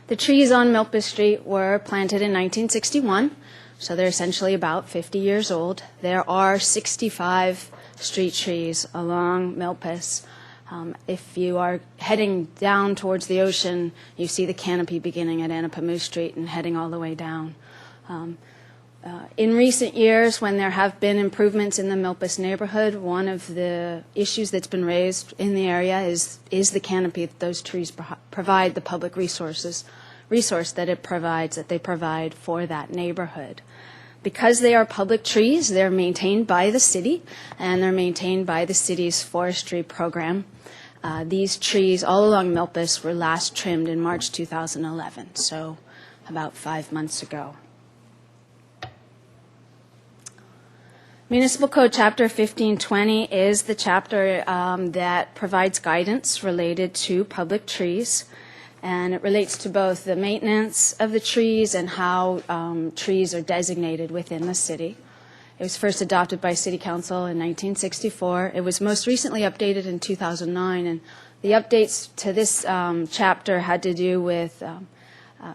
The trees on Milpas Street were planted in 1961, so they're essentially about 50 years old. There are 65 street trees along Milpas. If you are heading down towards the ocean, you see the canopy beginning at Anapamu Street and heading all the way down. In recent years, when there have been improvements in the Milpas neighborhood, one of the issues that's been raised in the area is the canopy that those trees provide, the public resource that they provide for that neighborhood. Because they are public trees, they're maintained by the city, and they're maintained by the city's forestry program. These trees all along Milpas were last trimmed in March 2011, so about 5 months ago. Municipal Code Chapter 1520 is the chapter that provides guidance related to public trees, and it relates to both the maintenance of the trees and how trees are designated within the city. It was first adopted by City Council in 1964. It was most recently updated in 2009, and the updates to this chapter had to do with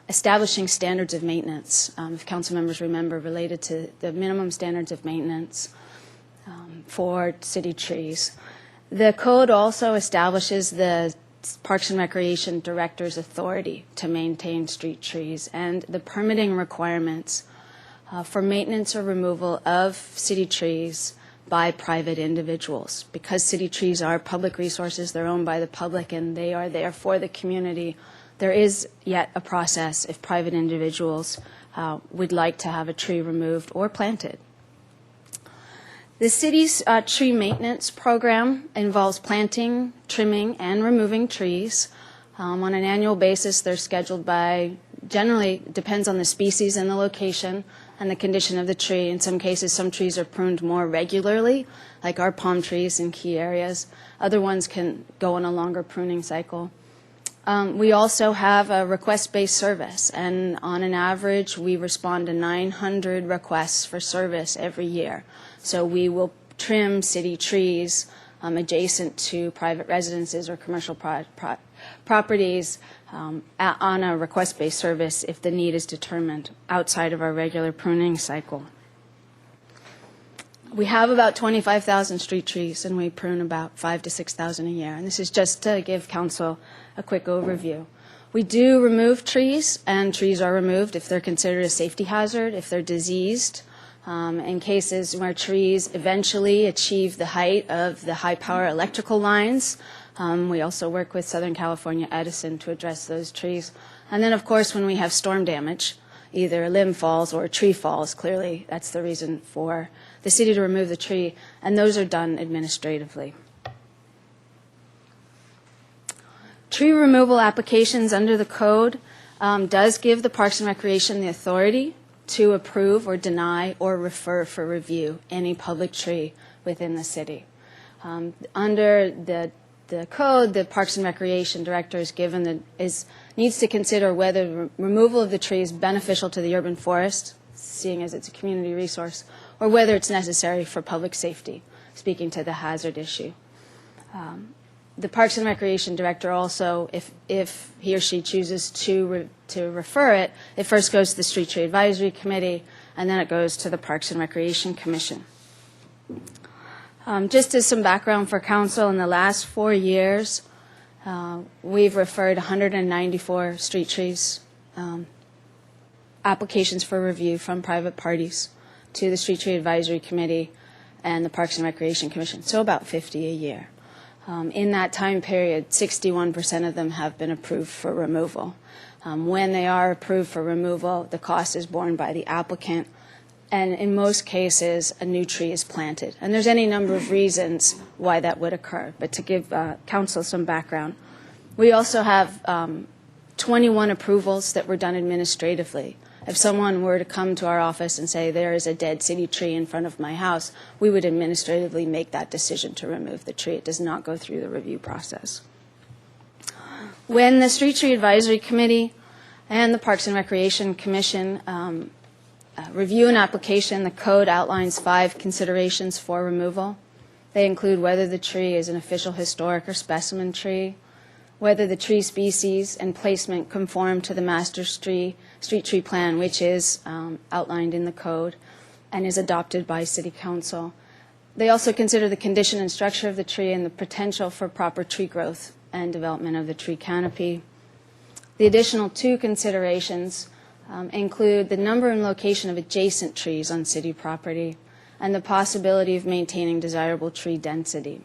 establishing standards of maintenance, if council members remember, related to the minimum standards of maintenance for city trees. The code also establishes the Parks and Recreation Director's authority to maintain street trees and the permitting requirements for maintenance or removal of city trees by private individuals. Because city trees are public resources, they're owned by the public, and they are there for the community. There is yet a process if private individuals would like to have a tree removed or planted. The city's tree maintenance program involves planting, trimming, and removing trees. On an annual basis, they're scheduled by, generally depends on the species and the location and the condition of the tree. In some cases, some trees are pruned more regularly, like our palm trees in key areas. Other ones can go on a longer pruning cycle. We also have a request-based service, and on an average, we respond to 900 requests for service every year. So we will trim city trees adjacent to private residences or commercial properties on a request-based service if the need is determined outside of our regular pruning cycle. We have about 25,000 street trees, and we prune about 5,000 to 6,000 a year. And this is just to give council a quick overview. We do remove trees, and trees are removed if they're considered a safety hazard, if they're diseased, in cases where trees eventually achieve the height of the high-power electrical lines. We also work with Southern California Edison to address those trees. And then, of course, when we have storm damage, either a limb falls or a tree falls, clearly that's the reason for the city to remove the tree, and those are done administratively. Tree removal applications under the code does give the Parks and Recreation the authority to approve or deny or refer for review any public tree within the city. Under the code, the Parks and Recreation Director is given needs to consider whether removal of the tree is beneficial to the urban forest, seeing as it's a community resource, or whether it's necessary for public safety, speaking to the hazard issue. The Parks and Recreation Director also, if he or she chooses to refer it, it first goes to the Street Tree Advisory Committee, and then it goes to the Parks and Recreation Commission. Just as some background for council, in the last 4 years, we've referred 194 street trees applications for review from private parties to the Street Tree Advisory Committee and the Parks and Recreation Commission, so about 50 a year. In that time period, 61% of them have been approved for removal. When they are approved for removal, the cost is borne by the applicant, and in most cases, a new tree is planted. And there's any number of reasons why that would occur, but to give council some background, we also have 21 approvals that were done administratively. If someone were to come to our office and say, there is a dead city tree in front of my house, we would administratively make that decision to remove the tree. It does not go through the review process. When the Street Tree Advisory Committee and the Parks and Recreation Commission review an application, the code outlines 5 considerations for removal. They include whether the tree is an official historic or specimen tree, whether the tree species and placement conform to the master street tree plan, which is outlined in the code and is adopted by City Council. They also consider the condition and structure of the tree and the potential for proper tree growth and development of the tree canopy. The additional 2 considerations include the number and location of adjacent trees on city property and the possibility of maintaining desirable tree density.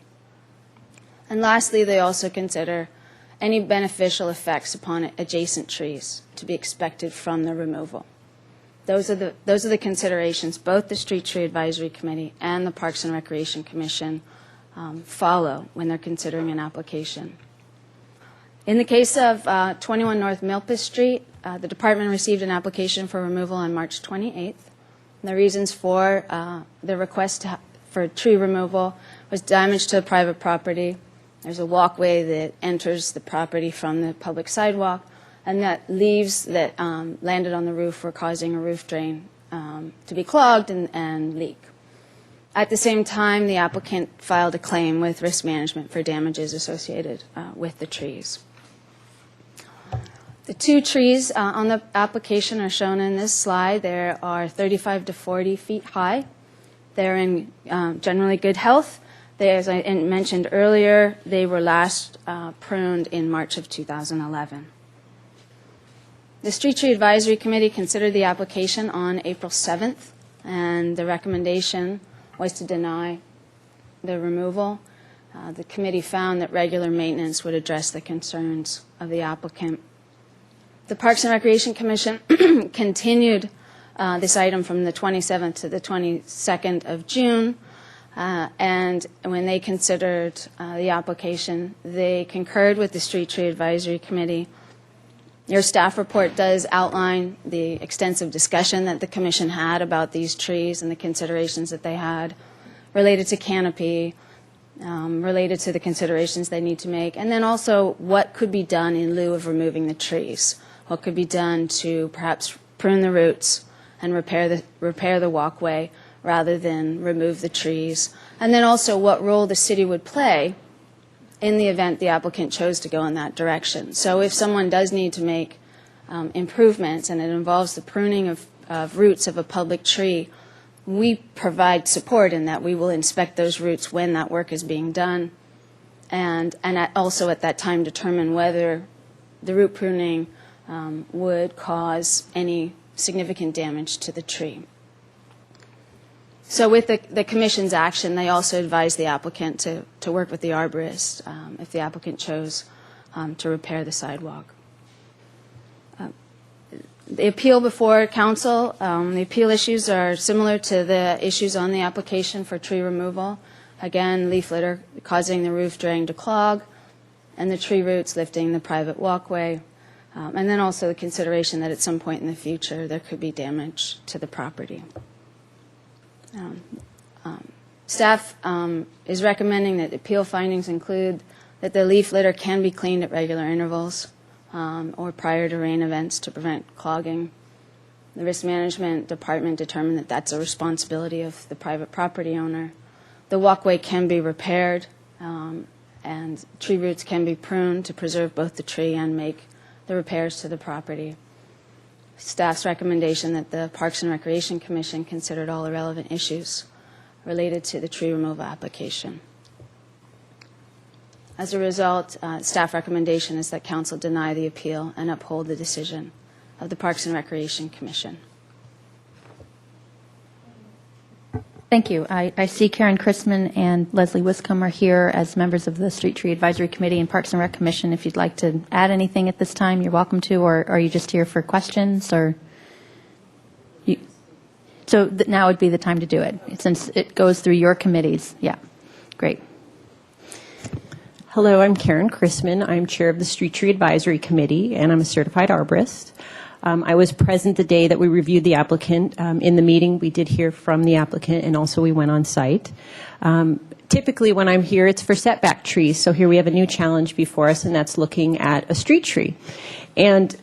And lastly, they also consider any beneficial effects upon adjacent trees to be expected from the removal. Those are the considerations both the Street Tree Advisory Committee and the Parks and Recreation Commission follow when they're considering an application. In the case of 21 North Milpas Street, the department received an application for removal on March 28th. The reasons for the request for tree removal was damage to private property. There's a walkway that enters the property from the public sidewalk, and that leaves that landed on the roof were causing a roof drain to be clogged and leak. At the same time, the applicant filed a claim with risk management for damages associated with the trees. The 2 trees on the application are shown in this slide. They are 35 to 40 feet high. They're in generally good health. As I mentioned earlier, they were last pruned in March of 2011. The Street Tree Advisory Committee considered the application on April 7th, and the recommendation was to deny the removal. The committee found that regular maintenance would address the concerns of the applicant. The Parks and Recreation Commission continued this item from the 27th to the 22nd of June. And when they considered the application, they concurred with the Street Tree Advisory Committee. Your staff report does outline the extensive discussion that the Commission had about these trees and the considerations that they had related to canopy, related to the considerations they need to make, and then also what could be done in lieu of removing the trees. What could be done to perhaps prune the roots and repair the walkway rather than remove the trees, and then also what role the city would play in the event the applicant chose to go in that direction. So if someone does need to make improvements and it involves the pruning of roots of a public tree, we provide support in that we will inspect those roots when that work is being done, and also at that time determine whether the root pruning would cause any significant damage to the tree. So with the Commission's action, they also advised the applicant to work with the arborist if the applicant chose to repair the sidewalk. The appeal before council, the appeal issues are similar to the issues on the application for tree removal. Again, leaf litter causing the roof drain to clog, and the tree roots lifting the private walkway, and then also the consideration that at some point in the future there could be damage to the property. Staff is recommending that appeal findings include that the leaf litter can be cleaned at regular intervals or prior to rain events to prevent clogging, The risk management department determined that that's a responsibility of the private property owner. The walkway can be repaired, and tree roots can be pruned to preserve both the tree and make the repairs to the property. Staff's recommendation that the Parks and Recreation Commission considered all the relevant issues related to the tree removal application. As a result, staff recommendation is that council deny the appeal and uphold the decision of the Parks and Recreation Commission. Thank you. I see Karen Chrisman and Leslie Wiscombe are here as members of the Street Tree Advisory Committee and Parks and Rec Commission. If you'd like to add anything at this time, you're welcome to, or are you just here for questions? Now would be the time to do it, since it goes through your committees. Yeah, great. Hello, I'm Karen Chrisman. I'm chair of the Street Tree Advisory Committee, and I'm a certified arborist. I was present the day that we reviewed the applicant. In the meeting, we did hear from the applicant, and also we went on site. Typically, when I'm here, it's for setback trees. So here we have a new challenge before us, and that's looking at a street tree. And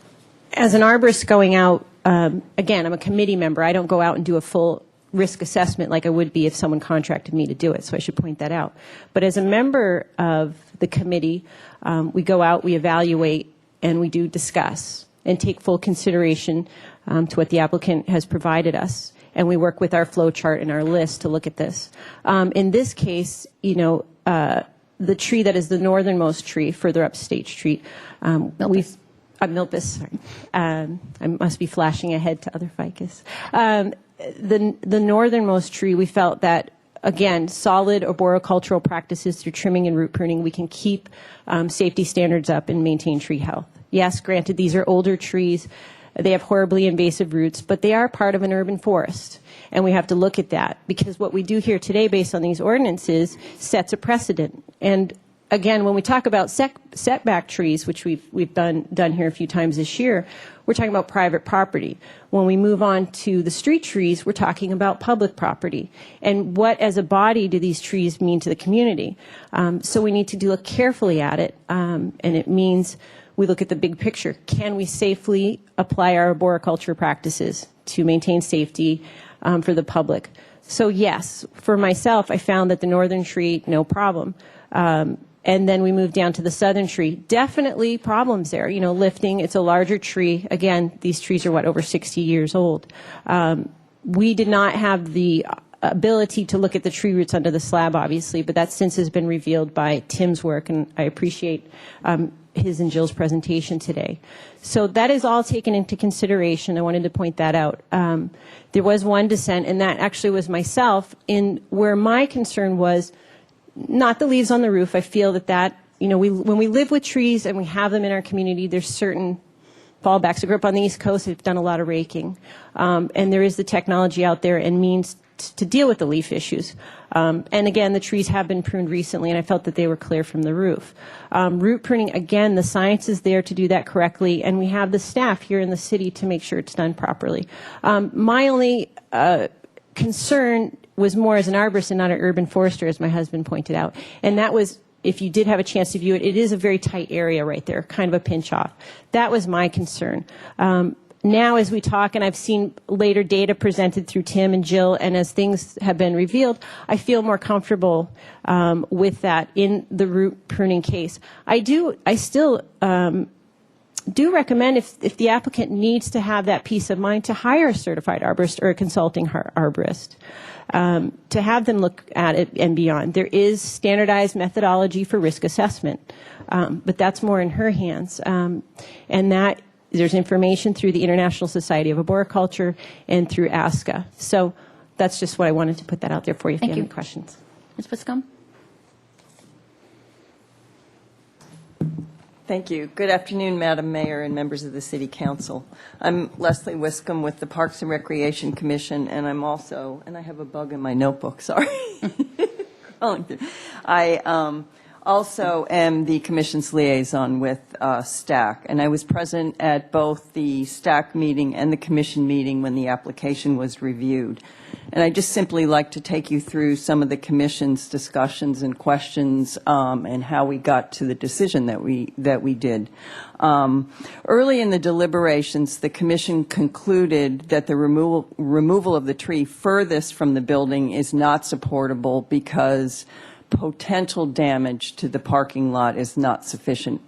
as an arborist going out, again, I'm a committee member. I don't go out and do a full risk assessment like I would be if someone contracted me to do it, so I should point that out. But as a member of the committee, we go out, we evaluate, and we do discuss and take full consideration to what the applicant has provided us. And we work with our flow chart and our list to look at this. In this case, the tree that is the northernmost tree further up State Street, Milpas, sorry. I must be flashing ahead to other ficus. The northernmost tree, we felt that, again, solid arboricultural practices through trimming and root pruning, we can keep safety standards up and maintain tree health. Yes, granted, these are older trees. They have horribly invasive roots, but they are part of an urban forest. And we have to look at that, because what we do here today based on these ordinances sets a precedent. And again, when we talk about setback trees, which we've done here a few times this year, we're talking about private property. When we move on to the street trees, we're talking about public property. And what, as a body, do these trees mean to the community? So we need to look carefully at it, and it means we look at the big picture. Can we safely apply our arboriculture practices to maintain safety for the public? So yes, for myself, I found that the northern tree, no problem. And then we moved down to the southern tree. Definitely problems there. Lifting, it's a larger tree. Again, these trees are, over 60 years old. We did not have the ability to look at the tree roots under the slab, obviously, but that since has been revealed by Tim's work, and I appreciate his and Jill's presentation today. So that is all taken into consideration. I wanted to point that out. There was one dissent, and that actually was myself, in where my concern was not the leaves on the roof. I feel that when we live with trees and we have them in our community, there's certain fallbacks. I grew up on the East Coast. I've done a lot of raking. And there is the technology out there and means to deal with the leaf issues. And again, the trees have been pruned recently, and I felt that they were clear from the roof. Root pruning, again, the science is there to do that correctly, and we have the staff here in the city to make sure it's done properly. My only concern was more as an arborist and not an urban forester, as my husband pointed out. And that was, if you did have a chance to view it, it is a very tight area right there, kind of a pinch off. That was my concern. Now, as we talk, and I've seen later data presented through Tim and Jill, and as things have been revealed, I feel more comfortable with that in the root pruning case. I still do recommend, if the applicant needs to have that peace of mind, to hire a certified arborist or a consulting arborist, to have them look at it and beyond. There is standardized methodology for risk assessment, but that's more in her hands. And that there's information through the International Society of Arboriculture and through ASCA. So that's just what I wanted to put that out there for you if you have any questions. Ms. Wiscombe? Thank you. Good afternoon, Madam Mayor and members of the City Council. I'm Leslie Wiscombe with the Parks and Recreation Commission, and I'm also, and I have a bug in my notebook, sorry. I also am the Commission's liaison with STAC, and I was present at both the STAC meeting and the Commission meeting when the application was reviewed. And I just simply like to take you through some of the Commission's discussions and questions and how we got to the decision that we did. Early in the deliberations, the Commission concluded that the removal of the tree furthest from the building is not supportable because potential damage to the parking lot is not sufficient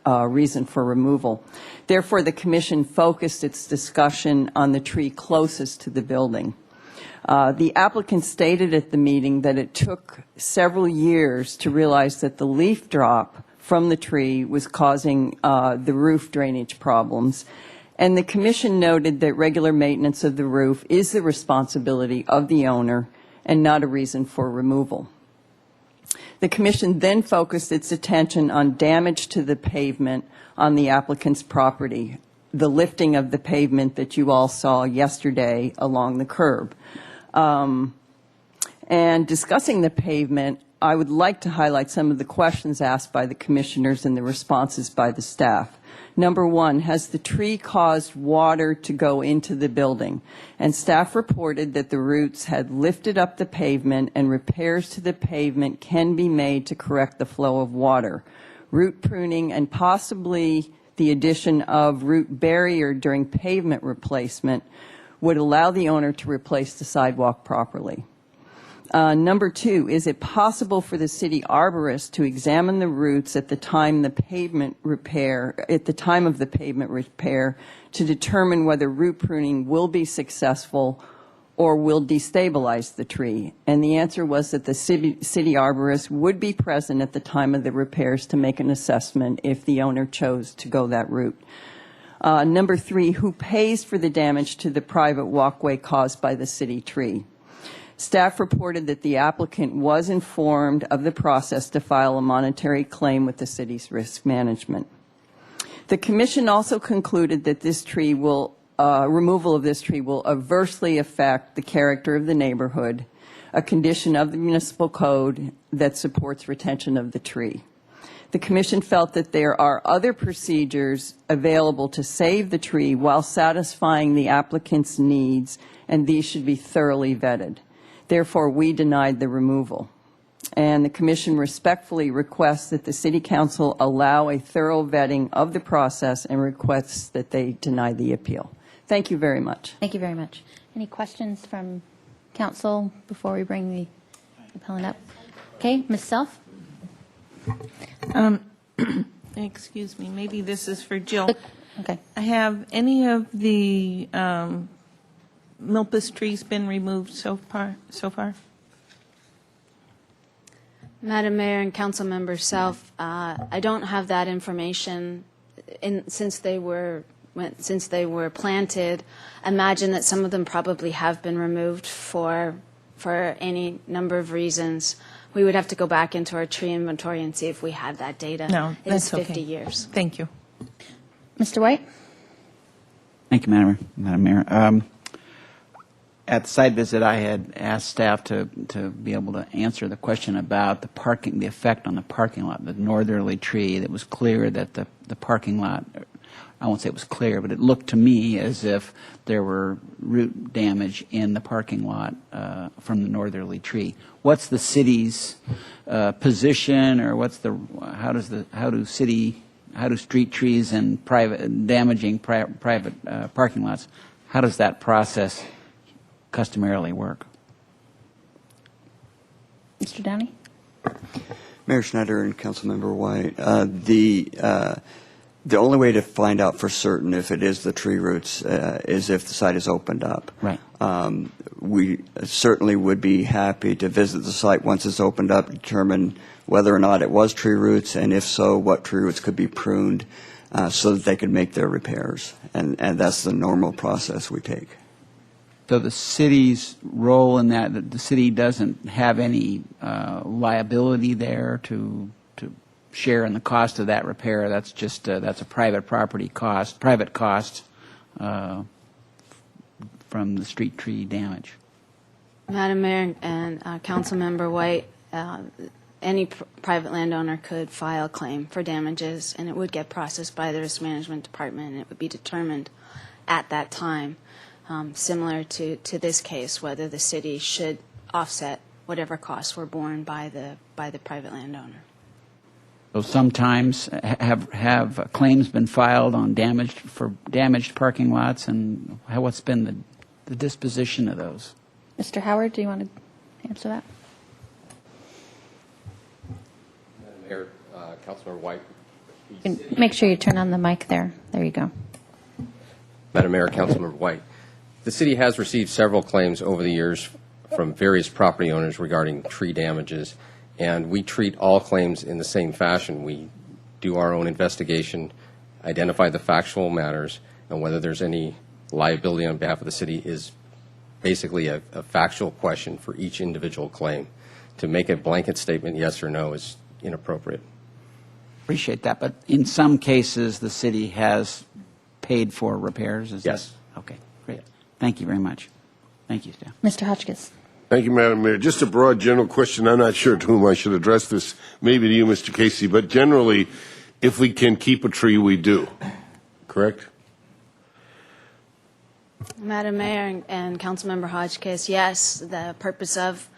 reason for removal. Therefore, the Commission focused its discussion on the tree closest to the building. The applicant stated at the meeting that it took several years to realize that the leaf drop from the tree was causing the roof drainage problems, and the Commission noted that regular maintenance of the roof is the responsibility of the owner and not a reason for removal. The Commission then focused its attention on damage to the pavement on the applicant's property, the lifting of the pavement that you all saw yesterday along the curb. And discussing the pavement, I would like to highlight some of the questions asked by the commissioners and the responses by the staff. Number one, has the tree caused water to go into the building? And staff reported that the roots had lifted up the pavement and repairs to the pavement can be made to correct the flow of water. Root pruning and possibly the addition of root barrier during pavement replacement would allow the owner to replace the sidewalk properly. Number two, is it possible for the city arborist to examine the roots at the time of the pavement repair to determine whether root pruning will be successful or will destabilize the tree? And the answer was that the city arborist would be present at the time of the repairs to make an assessment if the owner chose to go that route. Number three, who pays for the damage to the private walkway caused by the city tree? Staff reported that the applicant was informed of the process to file a monetary claim with the city's risk management. The Commission also concluded that this tree will, removal of this tree will adversely affect the character of the neighborhood, a condition of the municipal code that supports retention of the tree. The Commission felt that there are other procedures available to save the tree while satisfying the applicant's needs, and these should be thoroughly vetted. Therefore, we denied the removal. And the Commission respectfully requests that the City Council allow a thorough vetting of the process and requests that they deny the appeal. Thank you very much. Thank you very much. Any questions from council before we bring the appellant up? Okay, Ms. Self? Excuse me, maybe this is for Jill. Okay. Have any of the milpas trees been removed so far? Madam Mayor and Council Member Self, I don't have that information since they were planted. Imagine that some of them probably have been removed for any number of reasons. We would have to go back into our tree inventory and see if we had that data. No, it is that's 50 okay. years. Thank you. Mr. White? Thank you, Madam Mayor. At the site visit, I had asked staff to be able to answer the question about the effect on the parking lot, the northerly tree. It was clear that the parking lot, I won't say it was clear, but it looked to me as if there were root damage in the parking lot from the northerly tree. What's the city's position, or how do street trees and damaging private parking lots, how does that process customarily work? Mr. Downey? Mayor Schneider and Councilmember White, the only way to find out for certain if it is the tree roots is if the site is opened up. Right. We certainly would be happy to visit the site once it's opened up, determine whether or not it was tree roots, and if so, what tree roots could be pruned so that they could make their repairs. And that's the normal process we take. So the city's role in that the city doesn't have any liability there to share in the cost of that repair. That's just that's a private property cost, private cost from the street tree damage. Madam Mayor and Councilmember White, any private landowner could file a claim for damages, and it would get processed by the Risk Management Department, and it would be determined at that time. similar to this case, whether the city should offset whatever costs were borne by the private landowner. So sometimes have claims been filed on damaged parking lots, and what's been the disposition of those? Mr. Howard, do you want to answer that? Madam Mayor, Councilmember White. Make sure you turn on the mic there. There you go. Madam Mayor, Councilmember White. The city has received several claims over the years from various property owners regarding tree damages, and we treat all claims in the same fashion. We do our own investigation, identify the factual matters, and whether there's any liability on behalf of the city is basically a factual question for each individual claim. To make a blanket statement, yes or no, is inappropriate. Appreciate that, but in some cases, the city has paid for repairs? Yes. Okay, great. Thank you very much. Thank you, Staff. Mr. Hotchkiss. Thank you, Madam Mayor. Just a broad general question. I'm not sure to whom I should address this, maybe to you, Mr. Casey, but generally, if we can keep a tree, we do. Correct? Madam Mayor and Councilmember Hodgkiss, yes, the purpose of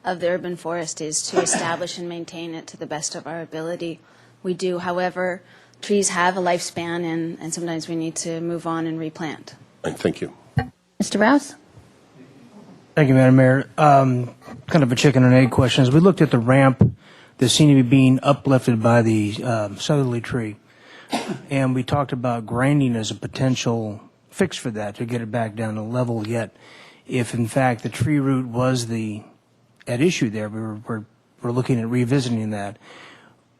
the urban forest is to establish and maintain it to the best of our ability. We do, however, trees have a lifespan, and sometimes we need to move on and replant. Thank you. Mr. Rouse? Thank you, Madam Mayor. Kind of a chicken and egg question. As we looked at the ramp that seemed to be being uplifted by the southerly tree, and we talked about grinding as a potential fix for that to get it back down to level, yet if in fact the tree root was at issue there, we're looking at revisiting that.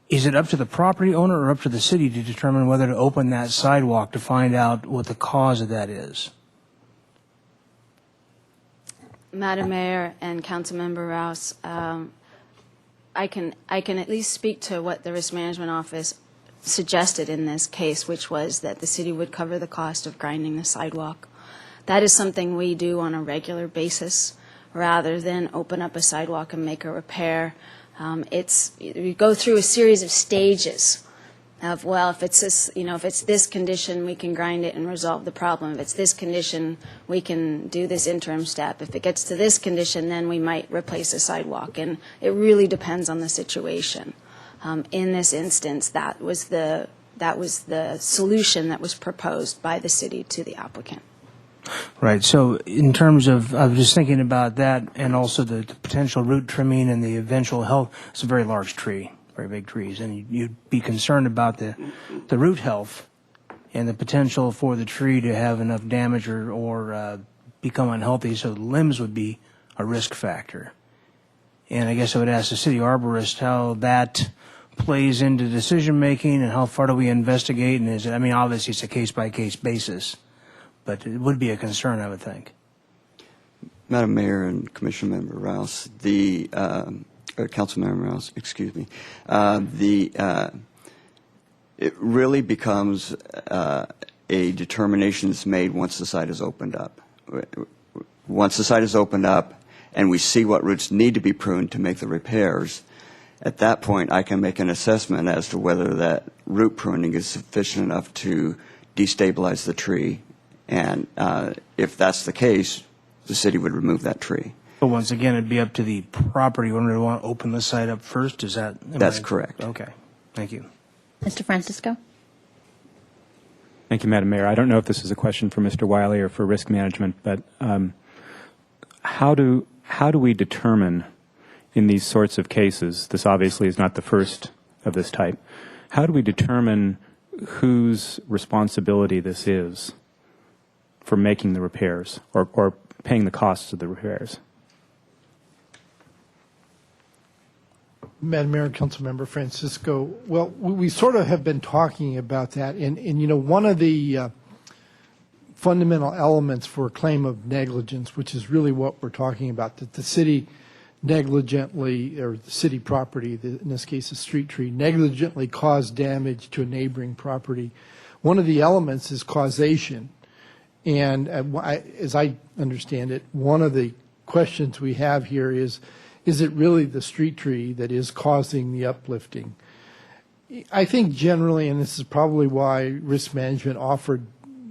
Is it up to the property owner or up to the city to determine whether to open that sidewalk to find out what the cause of that is? Madam Mayor and Councilmember Rouse, I can at least speak to what the Risk Management Office suggested in this case, which was that the city would cover the cost of grinding the sidewalk. That is something we do on a regular basis rather than open up a sidewalk and make a repair. We go through a series of stages of, well, if it's this condition, we can grind it and resolve the problem. If it's this condition, we can do this interim step. If it gets to this condition, then we might replace a sidewalk. And it really depends on the situation. In this instance, that was the solution that was proposed by the city to the applicant. Right. So in terms of, I was just thinking about that and also the potential root trimming and the eventual health. It's a very large tree, very big trees, and you'd be concerned about the root health and the potential for the tree to have enough damage or become unhealthy, so the limbs would be a risk factor. And I guess I would ask the city arborist how that plays into decision making and how far do we investigate, and obviously it's a case-by-case basis, but it would be a concern, I would think. Madam Mayor and Commissioner Member Rouse, Council Member Rouse, excuse me, it really becomes a determination that's made once the site is opened up. Once the site is opened up and we see what roots need to be pruned to make the repairs, at that point I can make an assessment as to whether that root pruning is sufficient enough to destabilize the tree. And if that's the case, the city would remove that tree. But once again, it'd be up to the property owner to want to open the site up first? Is that? That's correct. Okay. Thank you. Mr. Francisco? Thank you, Madam Mayor. I don't know if this is a question for Mr. Wiley or for risk management, but how do we determine in these sorts of cases, this obviously is not the first of this type, how do we determine whose responsibility this is for making the repairs or paying the costs of the repairs? Madam Mayor, Councilmember Francisco, well, we sort of have been talking about that, and one of the fundamental elements for a claim of negligence, which is really what we're talking about, that the city negligently, or the city property, in this case a street tree, negligently caused damage to a neighboring property. One of the elements is causation. And as I understand it, one of the questions we have here is it really the street tree that is causing the uplifting? I think generally, and this is probably why risk management offered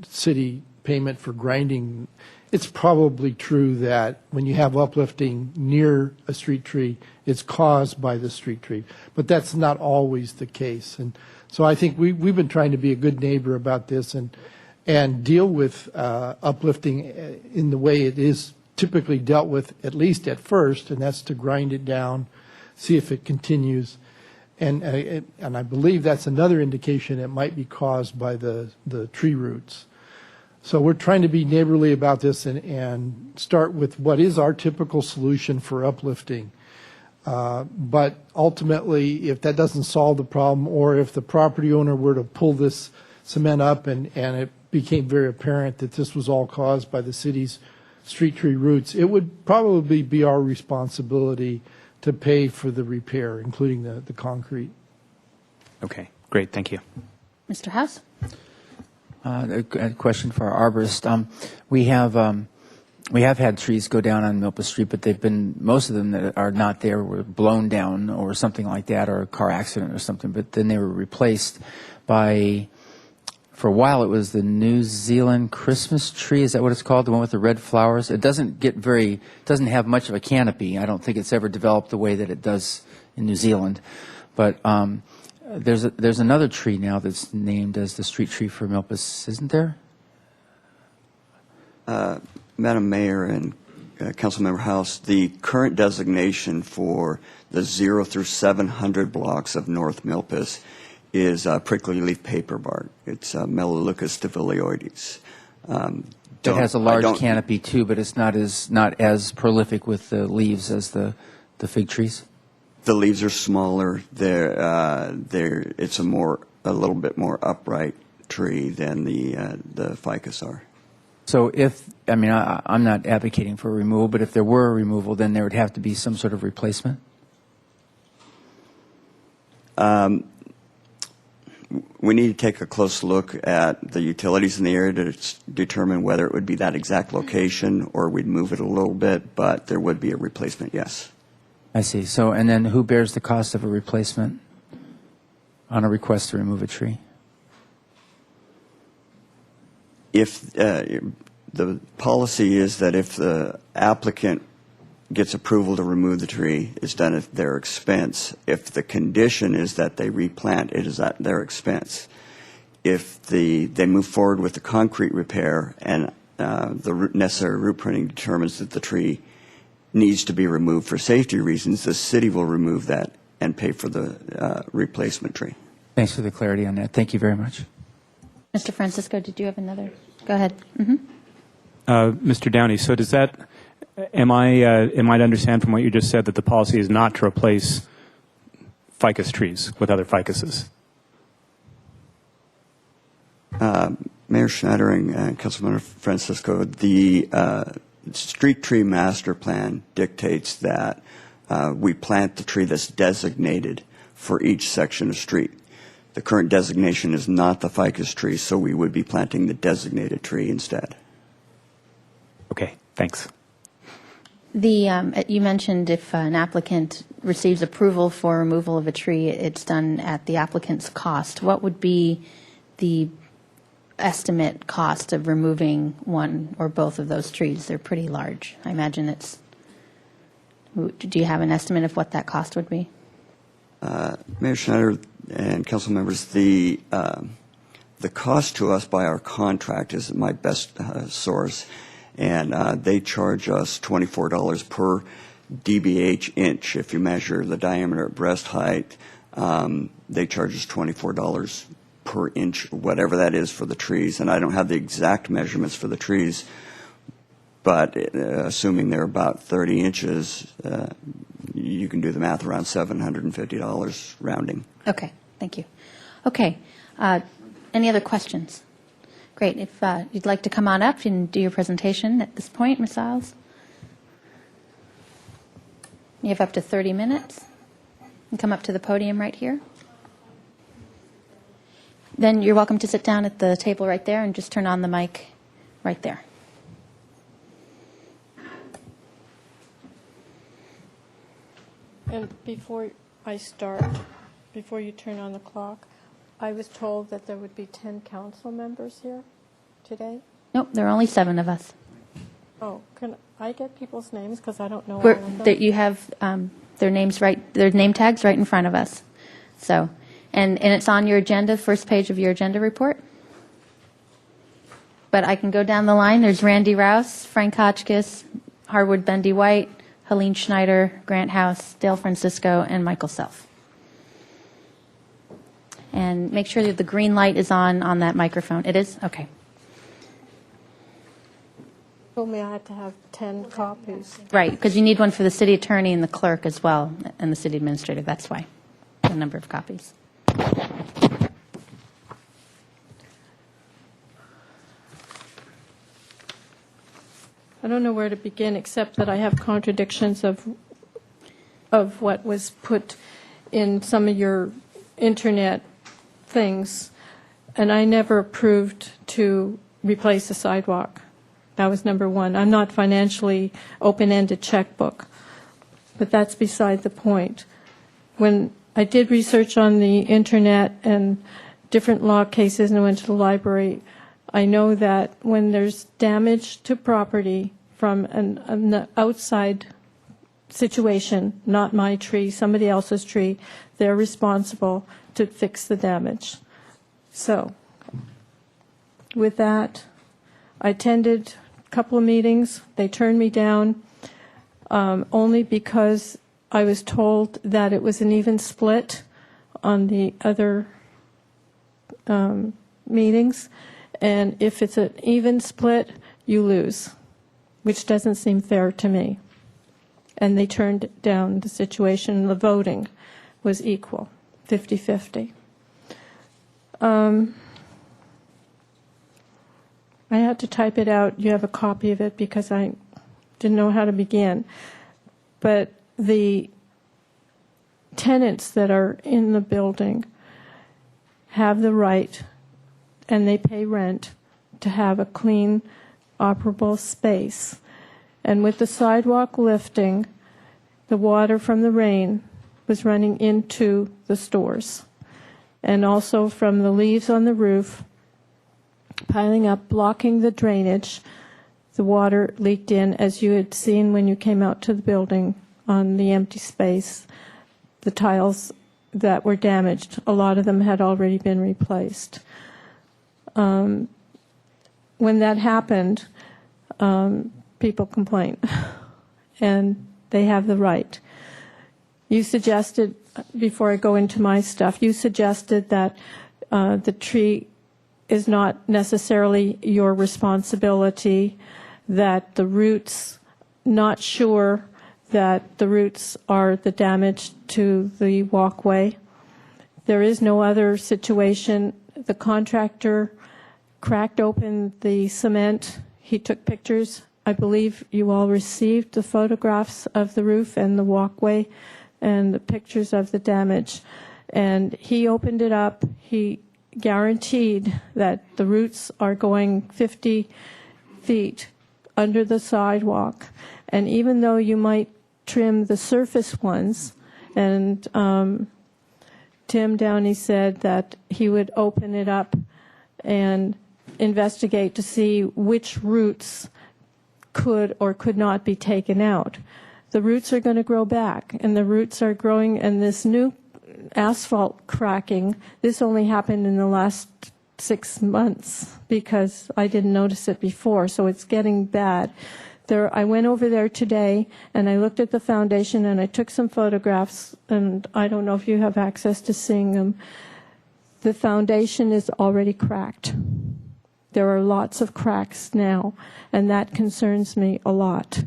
city payment for grinding, it's probably true that when you have uplifting near a street tree, it's caused by the street tree. But that's not always the case. And so I think we've been trying to be a good neighbor about this and deal with uplifting in the way it is typically dealt with, at least at first, and that's to grind it down, see if it continues. And I believe that's another indication it might be caused by the tree roots. So we're trying to be neighborly about this and start with what is our typical solution for uplifting. But ultimately, if that doesn't solve the problem, or if the property owner were to pull this cement up and it became very apparent that this was all caused by the city's street tree roots, it would probably be our responsibility to pay for the repair, including the concrete. Okay, great, thank you. Mr. House? A question for our arborist. We have had trees go down on Milpa Street, but most of them that are not there were blown down or something like that, or a car accident or something, but then they were replaced by, for a while it was the New Zealand Christmas tree. Is that what it's called? The one with the red flowers? It doesn't have much of a canopy. I don't think it's ever developed the way that it does in New Zealand. But there's another tree now that's named as the street tree for Milpas, isn't there? Madam Mayor and Councilmember House, the current designation for the 0 through 700 blocks of North Milpas is prickly leaf paper bark. It's Melaleucas staphyloides. It has a large canopy too, but it's not as prolific with the leaves as the fig trees. The leaves are smaller. It's a little bit more upright tree than the ficus are. So I'm not advocating for a removal, but if there were a removal, then there would have to be some sort of replacement? We need to take a close look at the utilities in the area to determine whether it would be that exact location or we'd move it a little bit, but there would be a replacement, yes. I see. So, and then who bears the cost of a replacement on a request to remove a tree? If the policy is that if the applicant gets approval to remove the tree, it's done at their expense. If the condition is that they replant, it is at their expense. If they move forward with the concrete repair and the necessary root pruning determines that the tree needs to be removed for safety reasons, the city will remove that and pay for the replacement tree. Thanks for the clarity on that. Thank you very much. Mr. Francisco, did you have another? Go ahead. Mr. Downey, so does that, am I to understand from what you just said that the policy is not to replace ficus trees with other ficuses? Mayor Schneider and Councilmember Francisco, the street tree master plan dictates that we plant the tree that's designated for each section of street. The current designation is not the ficus tree, so we would be planting the designated tree instead. Okay, thanks. You mentioned if an applicant receives approval for removal of a tree, it's done at the applicant's cost. What would be the estimate cost of removing one or both of those trees? They're pretty large. I imagine do you have an estimate of what that cost would be? Mayor Schneider and council members, the cost to us by our contract is my best source, and they charge us $24 per DBH inch. If you measure the diameter at breast height, they charge us $24 per inch, whatever that is for the trees. And I don't have the exact measurements for the trees, but assuming they're about 30 inches, you can do the math, around $750 rounding. Okay, thank you. Okay, any other questions? Great. If you'd like to come on up and do your presentation at this point, Ms. Isles. You have up to 30 minutes. And come up to the podium right here. Then you're welcome to sit down at the table right there and just turn on the mic right there. And before I start, before you turn on the clock, I was told that there would be 10 council members here today. Nope, there are only 7 of us. Oh, can I get people's names? Because I don't know all We're, of them. that you have their names right, their name tags right in front of us. So, and it's on your agenda, first page of your agenda report. But I can go down the line. There's Randy Rouse, Frank Hotchkiss, Harwood Bendy White, Helene Schneider, Grant House, Dale Francisco, and Michael Self. And make sure that the green light is on that microphone. It is? Okay. Told me I had to have 10 copies. Right, because you need one for the city attorney and the clerk as well, and the city administrator. That's why, the number of copies. I don't know where to begin, except that I have contradictions of what was put in some of your internet things, and I never approved to replace the sidewalk. That was number one. I'm not financially open-ended checkbook, but that's beside the point. When I did research on the internet and different law cases and went to the library, I know that when there's damage to property from an outside situation, not my tree, somebody else's tree, they're responsible to fix the damage. So, with that, I attended a couple of meetings. They turned me down only because I was told that it was an even split on the other meetings. And if it's an even split, you lose, which doesn't seem fair to me. And they turned down the situation. The voting was equal, 50-50. I had to type it out. You have a copy of it because I didn't know how to begin. But the tenants that are in the building have the right, and they pay rent, to have a clean, operable space. And with the sidewalk lifting, the water from the rain was running into the stores. And also from the leaves on the roof, piling up, blocking the drainage, the water leaked in, as you had seen when you came out to the building on the empty space. The tiles that were damaged, a lot of them had already been replaced. When that happened, people complain, and they have the right. You suggested, before I go into my stuff, you suggested that the tree is not necessarily your responsibility, that the roots, not sure that the roots are the damage to the walkway. There is no other situation. The contractor cracked open the cement. He took pictures. I believe you all received the photographs of the roof and the walkway and the pictures of the damage. And he opened it up. He guaranteed that the roots are going 50 feet under the sidewalk. And even though you might trim the surface ones, and Tim Downey said that he would open it up and investigate to see which roots could or could not be taken out. The roots are going to grow back, and the roots are growing, and this new asphalt cracking, this only happened in the last 6 months because I didn't notice it before, so it's getting bad. I went over there today, and I looked at the foundation, and I took some photographs, and I don't know if you have access to seeing them. The foundation is already cracked. There are lots of cracks now, and that concerns me a lot.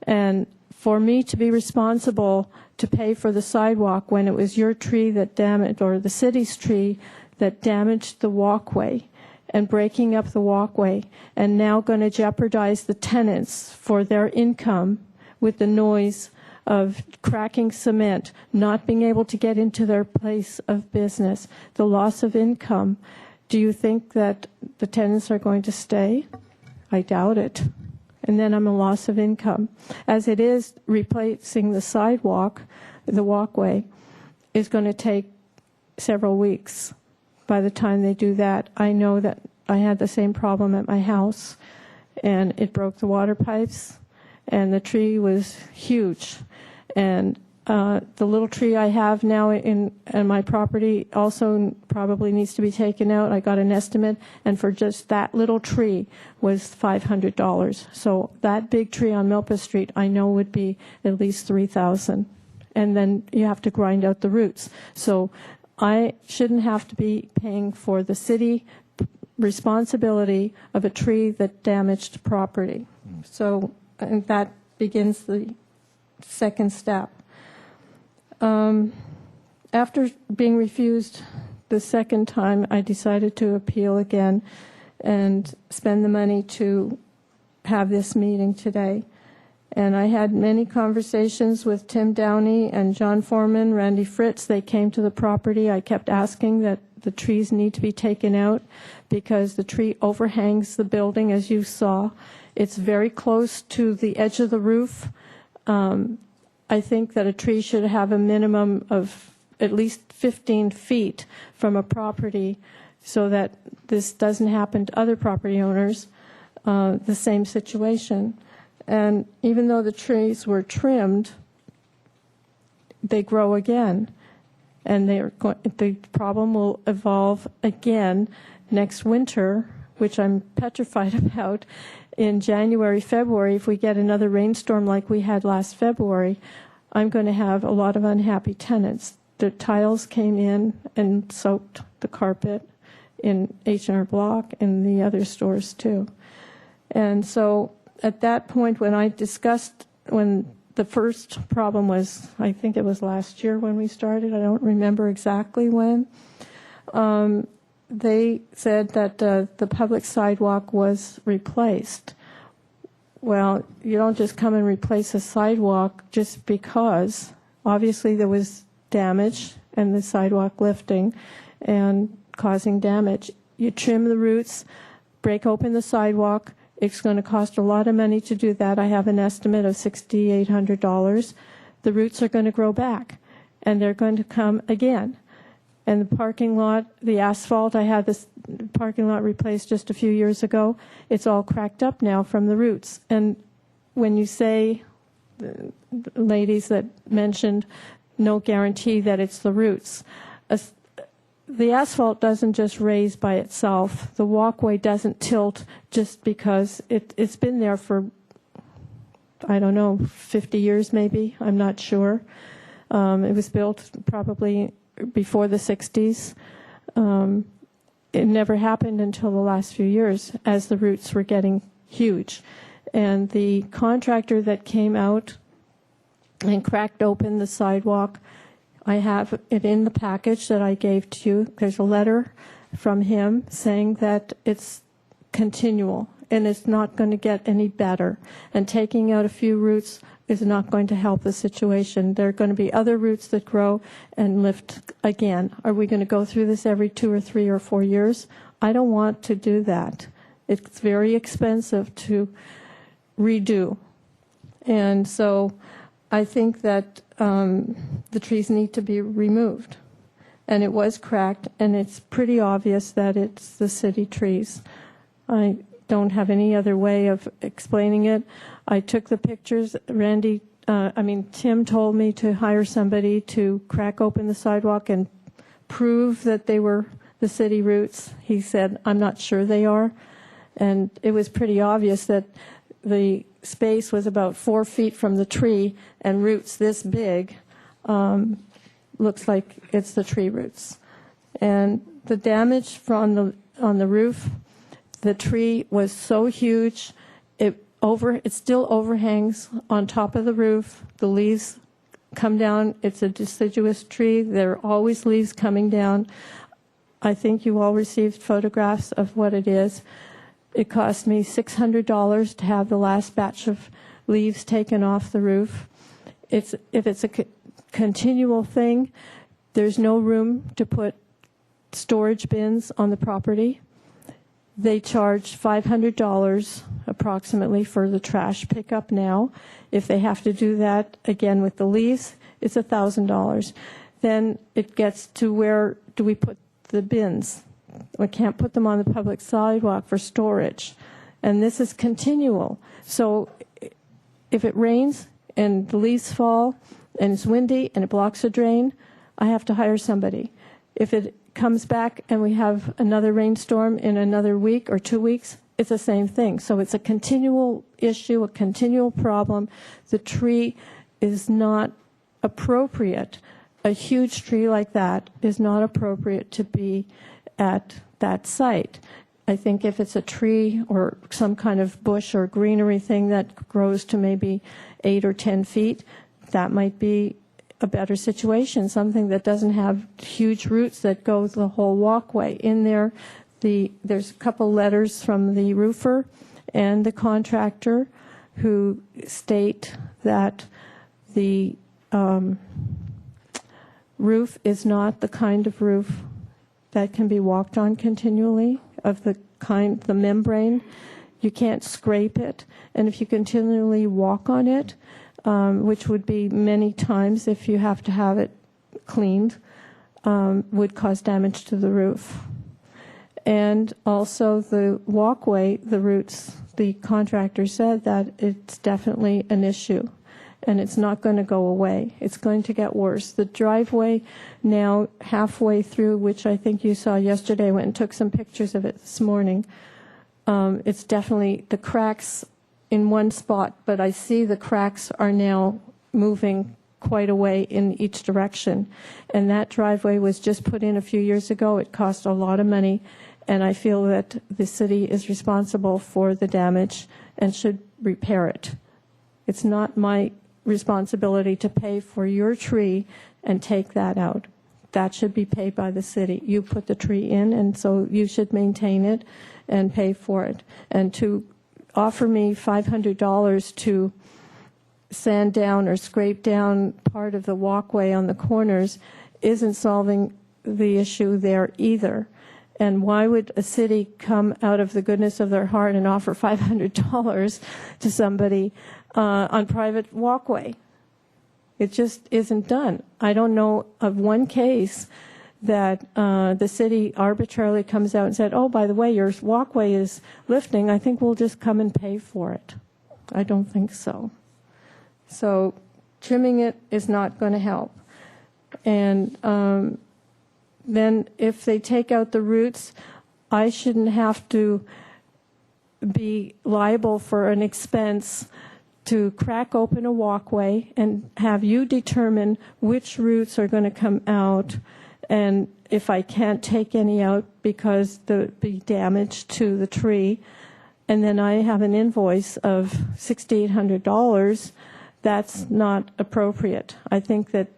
And for me to be responsible to pay for the sidewalk when it was your tree that damaged, or the city's tree that damaged the walkway, and breaking up the walkway, and now going to jeopardize the tenants for their income with the noise of cracking cement, not being able to get into their place of business, the loss of income. Do you think that the tenants are going to stay? I doubt it. And then I'm a loss of income. As it is, replacing the sidewalk, the walkway, is going to take several weeks. By the time they do that, I know that I had the same problem at my house, and it broke the water pipes, and the tree was huge. And the little tree I have now in my property also probably needs to be taken out. I got an estimate, and for just that little tree was $500. So that big tree on Milpas Street I know would be at least $3,000. And then you have to grind out the roots. So I shouldn't have to be paying for the city responsibility of a tree that damaged property. So and that begins the second step. After being refused the second time, I decided to appeal again and spend the money to have this meeting today. And I had many conversations with Tim Downey and John Foreman, Randy Fritz. They came to the property. I kept asking that the trees need to be taken out because the tree overhangs the building, as you saw. It's very close to the edge of the roof. I think that a tree should have a minimum of at least 15 feet from a property so that this doesn't happen to other property owners, the same situation. And even though the trees were trimmed, they grow again. And the problem will evolve again next winter, which I'm petrified about. In January, February, if we get another rainstorm like we had last February, I'm going to have a lot of unhappy tenants. The tiles came in and soaked the carpet in H&R Block and the other stores too. And so at that point when I discussed, when the first problem was, I think it was last year when we started, I don't remember exactly when, they said that the public sidewalk was replaced. Well, you don't just come and replace a sidewalk just because. Obviously, there was damage and the sidewalk lifting and causing damage. You trim the roots, break open the sidewalk. It's going to cost a lot of money to do that. I have an estimate of $6,800. The roots are going to grow back, and they're going to come again. And the parking lot, the asphalt, I had this parking lot replaced just a few years ago. It's all cracked up now from the roots. And when you say, the ladies that mentioned, no guarantee that it's the roots, the asphalt doesn't just raise by itself. The walkway doesn't tilt just because it's been there for, I don't know, 50 years maybe. I'm not sure. It was built probably before the 60s. It never happened until the last few years as the roots were getting huge. And the contractor that came out and cracked open the sidewalk, I have it in the package that I gave to you. There's a letter from him saying that it's continual and it's not going to get any better. And taking out a few roots is not going to help the situation. There are going to be other roots that grow and lift again. Are we going to go through this every 2 or 3 or 4 years? I don't want to do that. It's very expensive to redo. And so I think that the trees need to be removed. And it was cracked, and it's pretty obvious that it's the city trees. I don't have any other way of explaining it. I took the pictures. Tim told me to hire somebody to crack open the sidewalk and prove that they were the city roots. He said, I'm not sure they are. And it was pretty obvious that the space was about 4 feet from the tree and roots this big. Looks like it's the tree roots. And the damage on the roof, the tree was so huge, it still overhangs on top of the roof. The leaves come down. It's a deciduous tree. There are always leaves coming down. I think you all received photographs of what it is. It cost me $600 to have the last batch of leaves taken off the roof. If it's a continual thing, there's no room to put storage bins on the property. They charge $500 approximately for the trash pickup now. If they have to do that again with the leaves, it's $1,000. Then it gets to where do we put the bins? We can't put them on the public sidewalk for storage. And this is continual. So if it rains and the leaves fall and it's windy and it blocks a drain, I have to hire somebody. If it comes back and we have another rainstorm in another week or 2 weeks, it's the same thing. So it's a continual issue, a continual problem. The tree is not appropriate. A huge tree like that is not appropriate to be at that site. I think if it's a tree or some kind of bush or greenery thing that grows to maybe 8 or 10 feet, that might be a better situation, something that doesn't have huge roots that go the whole walkway. In there, there's a couple letters from the roofer and the contractor who state that the roof is not the kind of roof that can be walked on continually, of the membrane. You can't scrape it, and if you continually walk on it, which would be many times if you have to have it cleaned, would cause damage to the roof. And also the walkway, the roots, the contractor said that it's definitely an issue. And it's not going to go away. It's going to get worse. The driveway now, halfway through, which I think you saw yesterday, I went and took some pictures of it this morning. It's definitely the cracks in one spot, but I see the cracks are now moving quite a way in each direction. And that driveway was just put in a few years ago. It cost a lot of money, and I feel that the city is responsible for the damage and should repair it. It's not my responsibility to pay for your tree and take that out. That should be paid by the city. You put the tree in, and so you should maintain it and pay for it. And to offer me $500 to sand down or scrape down part of the walkway on the corners isn't solving the issue there either. And why would a city come out of the goodness of their heart and offer $500 to somebody on private walkway? It just isn't done. I don't know of one case that the city arbitrarily comes out and said, oh, by the way, your walkway is lifting. I think we'll just come and pay for it. I don't think so. So trimming it is not going to help. And then if they take out the roots, I shouldn't have to be liable for an expense to crack open a walkway and have you determine which roots are going to come out, and if I can't take any out because there'll be damage to the tree, and then I have an invoice of $6,800, that's not appropriate. I think that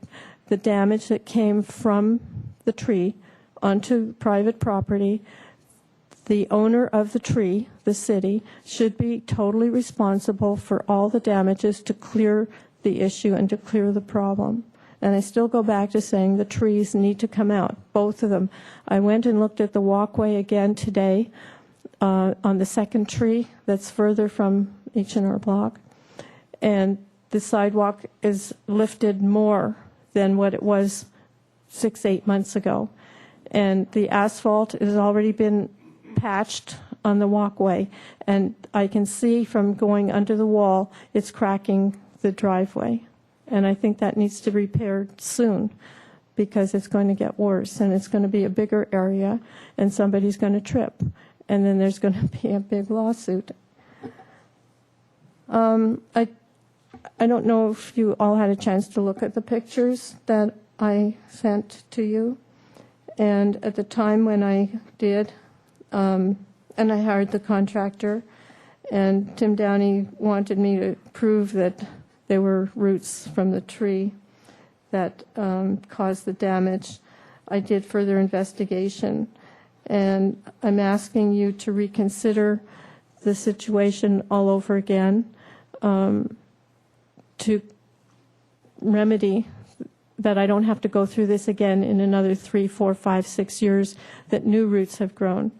the damage that came from the tree onto private property, the owner of the tree, the city, should be totally responsible for all the damages to clear the issue and to clear the problem. And I still go back to saying the trees need to come out, both of them. I went and looked at the walkway again today on the second tree that's further from H&R Block, and the sidewalk is lifted more than what it was 6-8 months ago. And the asphalt has already been patched on the walkway, and I can see from going under the wall, it's cracking the driveway. And I think that needs to be repaired soon because it's going to get worse, and it's going to be a bigger area, and somebody's going to trip, and then there's going to be a big lawsuit. I don't know if you all had a chance to look at the pictures that I sent to you. And at the time when I did, and I hired the contractor, and Tim Downey wanted me to prove that there were roots from the tree that caused the damage. I did further investigation, and I'm asking you to reconsider the situation all over again, to remedy that I don't have to go through this again in another 3, 4, 5, 6 years, that new roots have grown.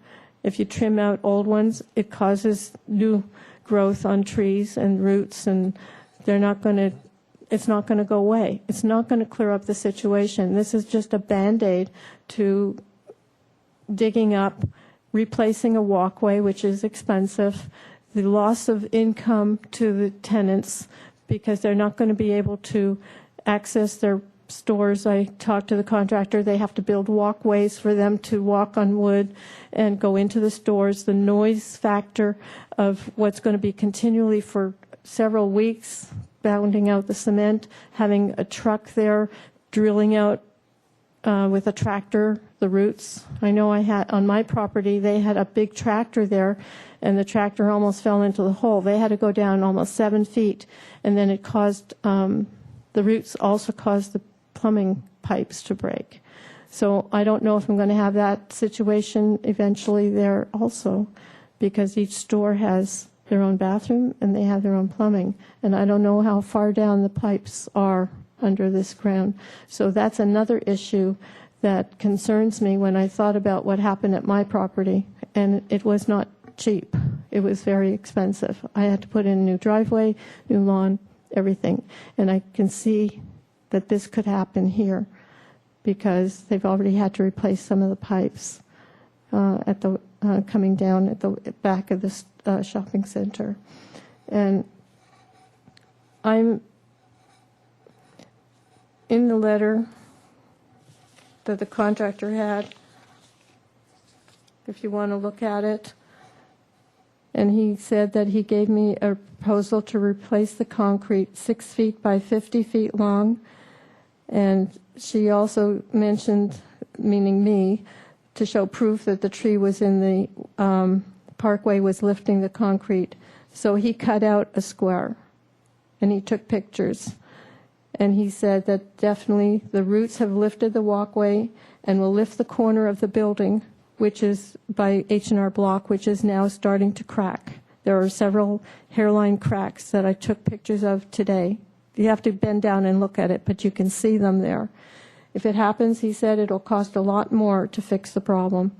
If you trim out old ones, it causes new growth on trees and roots, and it's not going to go away. It's not going to clear up the situation. This is just a Band-Aid to digging up replacing a walkway, which is expensive, the loss of income to the tenants because they're not going to be able to access their stores. I talked to the contractor. They have to build walkways for them to walk on wood and go into the stores. The noise factor of what's going to be continually for several weeks, bounding out the cement, having a truck there, drilling out with a tractor the roots. I know I had on my property, they had a big tractor there, and the tractor almost fell into the hole. They had to go down almost 7 feet, and then it caused, the roots also caused the plumbing pipes to break. So I don't know if I'm going to have that situation eventually there also, because each store has their own bathroom and they have their own plumbing, and I don't know how far down the pipes are under this ground. So that's another issue that concerns me when I thought about what happened at my property, and it was not cheap. It was very expensive. I had to put in a new driveway, new lawn, everything, and I can see that this could happen here because they've already had to replace some of the pipes at the coming down at the back of the shopping center. And I'm in the letter that the contractor had, if you want to look at it, and he said that he gave me a proposal to replace the concrete 6 feet by 50 feet long. And she also mentioned, meaning me, to show proof that the tree was in the parkway was lifting the concrete. So he cut out a square and he took pictures. And he said that definitely the roots have lifted the walkway and will lift the corner of the building, which is by H&R Block, which is now starting to crack. There are several hairline cracks that I took pictures of today. You have to bend down and look at it, but you can see them there. If it happens, he said, it'll cost a lot more to fix the problem,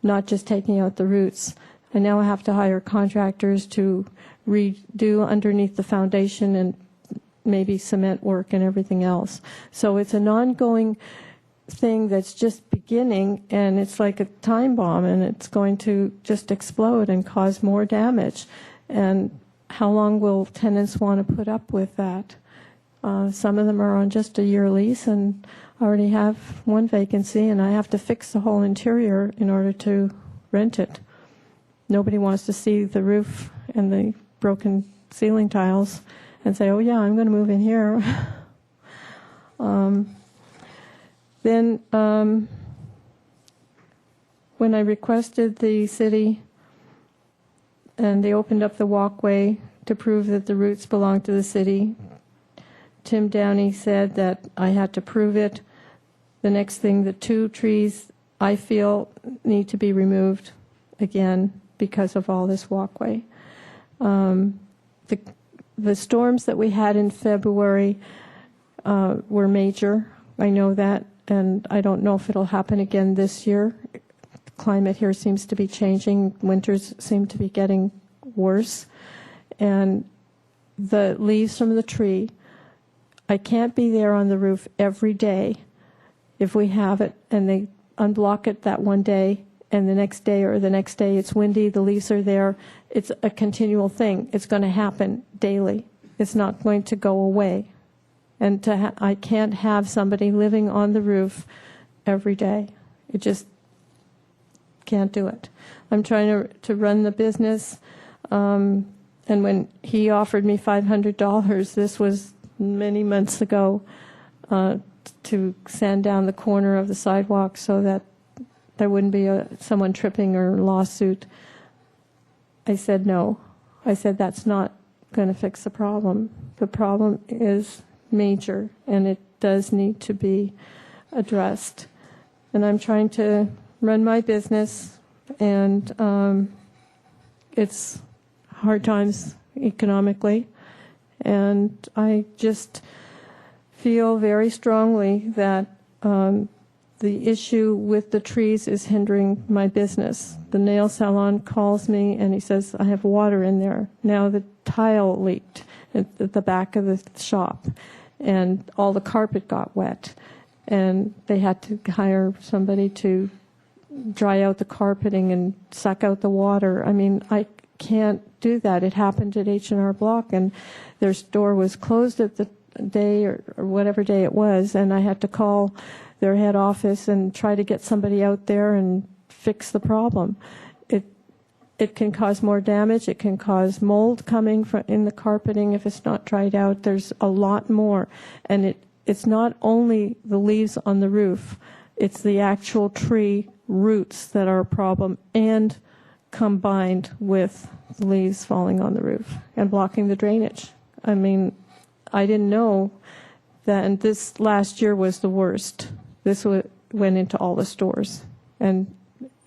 not just taking out the roots. I now have to hire contractors to redo underneath the foundation and maybe cement work and everything else. So it's an ongoing thing that's just beginning, and it's like a time bomb, and it's going to just explode and cause more damage. And how long will tenants want to put up with that? Some of them are on just a year lease, and I already have one vacancy, and I have to fix the whole interior in order to rent it. Nobody wants to see the roof and the broken ceiling tiles and say, oh yeah, I'm going to move in here. Then when I requested the city and they opened up the walkway to prove that the roots belong to the city, Tim Downey said that I had to prove it. The next thing, the 2 trees I feel need to be removed again because of all this walkway. The storms that we had in February were major. I know that, and I don't know if it'll happen again this year. The climate here seems to be changing. Winters seem to be getting worse. And the leaves from the tree, I can't be there on the roof every day if we have it and they unblock it that one day and the next day or the next day it's windy, the leaves are there. It's a continual thing. It's going to happen daily. It's not going to go away. And I can't have somebody living on the roof every day. It just can't do it. I'm trying to run the business. And when he offered me $500, this was many months ago, to sand down the corner of the sidewalk so that there wouldn't be someone tripping or lawsuit. I said no. I said that's not going to fix the problem. The problem is major, and it does need to be addressed. And I'm trying to run my business, and it's hard times economically. And I just feel very strongly that the issue with the trees is hindering my business. The nail salon calls me and he says, I have water in there. Now the tile leaked at the back of the shop and all the carpet got wet. And they had to hire somebody to dry out the carpeting and suck out the water. I mean, I can't do that. It happened at H&R Block, and their store was closed at the day or whatever day it was, and I had to call their head office and try to get somebody out there and fix the problem. It can cause more damage. It can cause mold coming in the carpeting if it's not dried out. There's a lot more, and it's not only the leaves on the roof. It's the actual tree roots that are a problem, and combined with the leaves falling on the roof and blocking the drainage. I mean, I didn't know that, and this last year was the worst. This went into all the stores, and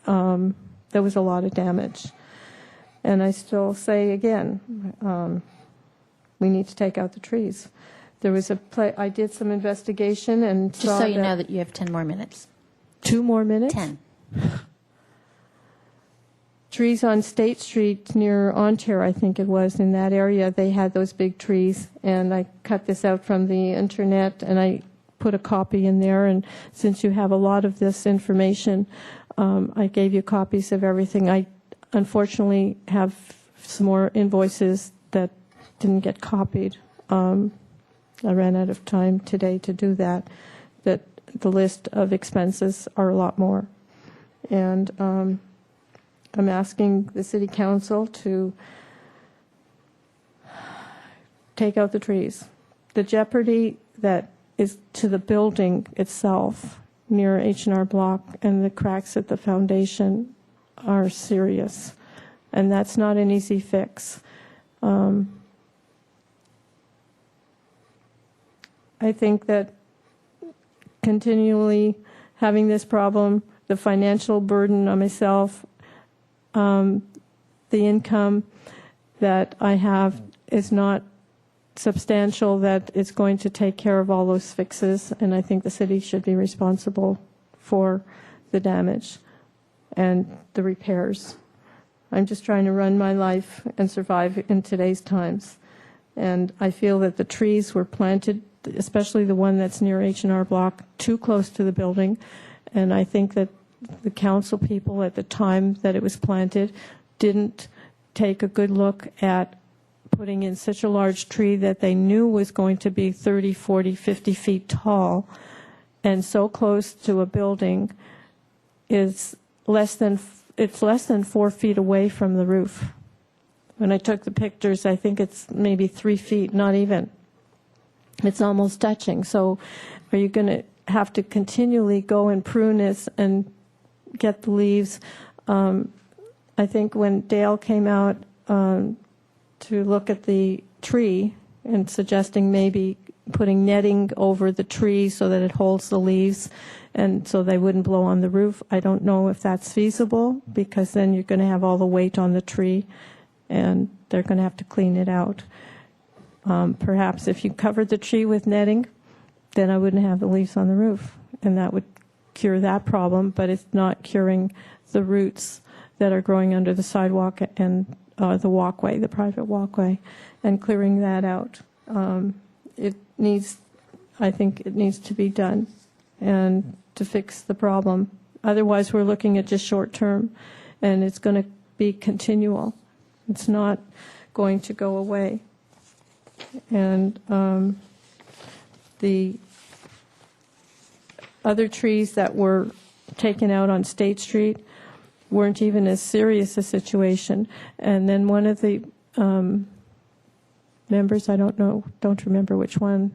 there was a lot of damage. And I still say again, we need to take out the trees. There was I did some investigation and Just so you know that you have 10 more minutes. 2 more minutes? 10. Trees on State Street near Ontario, I think it was, in that area, they had those big trees, and I cut this out from the internet, and I put a copy in there, and since you have a lot of this information, I gave you copies of everything. I unfortunately have some more invoices that didn't get copied. I ran out of time today to do that, that the list of expenses are a lot more. And I'm asking the City Council to take out the trees. The jeopardy that is to the building itself near H&R Block and the cracks at the foundation are serious, and that's not an easy fix. I think that continually having this problem, the financial burden on myself, the income that I have is not substantial that it's going to take care of all those fixes, and I think the city should be responsible for the damage and the repairs. I'm just trying to run my life and survive in today's times. And I feel that the trees were planted, especially the one that's near H&R Block, too close to the building. And I think that the council people at the time that it was planted didn't take a good look at putting in such a large tree that they knew was going to be 30, 40, 50 feet tall and so close to a building is less than 4 feet away from the roof. When I took the pictures, I think it's maybe 3 feet, not even. It's almost touching. So are you going to have to continually go and prune this and get the leaves? I think when Dale came out to look at the tree and suggesting maybe putting netting over the tree so that it holds the leaves and so they wouldn't blow on the roof. I don't know if that's feasible, because then you're going to have all the weight on the tree and they're going to have to clean it out. Perhaps if you covered the tree with netting, then I wouldn't have the leaves on the roof, and that would cure that problem, but it's not curing the roots that are growing under the sidewalk and the walkway, the private walkway, and clearing that out. I think it needs to be done and to fix the problem. Otherwise, we're looking at just short term, and it's going to be continual. It's not going to go away. And the other trees that were taken out on State Street weren't even as serious a situation. And then one of the members, I don't remember which one,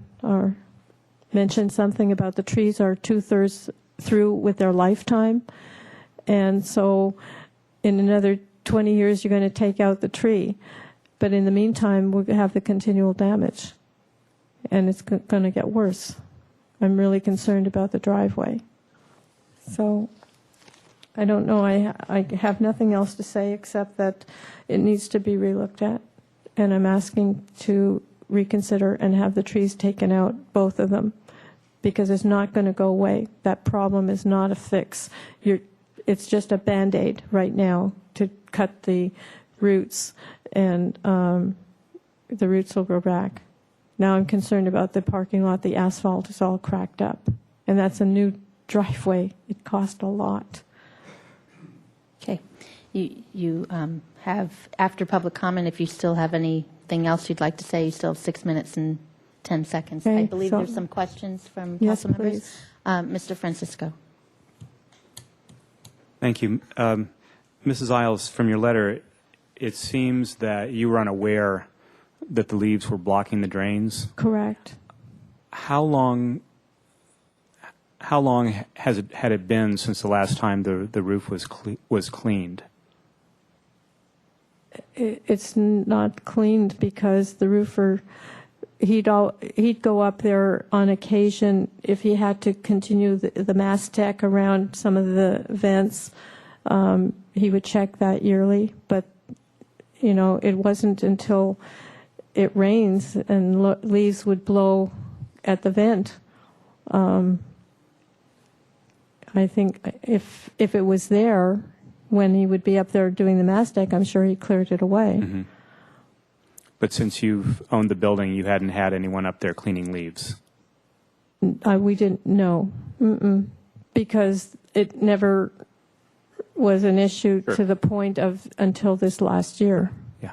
mentioned something about the trees are 2/3 through with their lifetime. And so in another 20 years, you're going to take out the tree. But in the meantime, we'll have the continual damage. And it's going to get worse. I'm really concerned about the driveway. So I don't know. I have nothing else to say except that it needs to be relooked at. And I'm asking to reconsider and have the trees taken out, both of them, because it's not going to go away. That problem is not a fix. It's just a Band-Aid right now to cut the roots, and the roots will grow back. Now I'm concerned about the parking lot. The asphalt is all cracked up, and that's a new driveway. It cost a lot. Okay. You have, after public comment, if you still have anything else you'd like to say, you still have 6 minutes and 10 seconds. Okay, I believe so- there's some questions from Yes, council members. please. Mr. Francisco. Thank you. Mrs. Isles, from your letter, it seems that you were unaware that the leaves were blocking the drains. Correct. How long had it been since the last time the roof was cleaned? It's not cleaned because the roofer, he'd go up there on occasion if he had to continue the mass tech around some of the vents. He would check that yearly, but it wasn't until it rains and leaves would blow at the vent. I think if it was there when he would be up there doing the mass deck, I'm sure he cleared it away. Mm-hmm. But since you've owned the building, you hadn't had anyone up there cleaning leaves? We didn't know. Because it never was an issue Sure. to the point of until this last year. Yeah.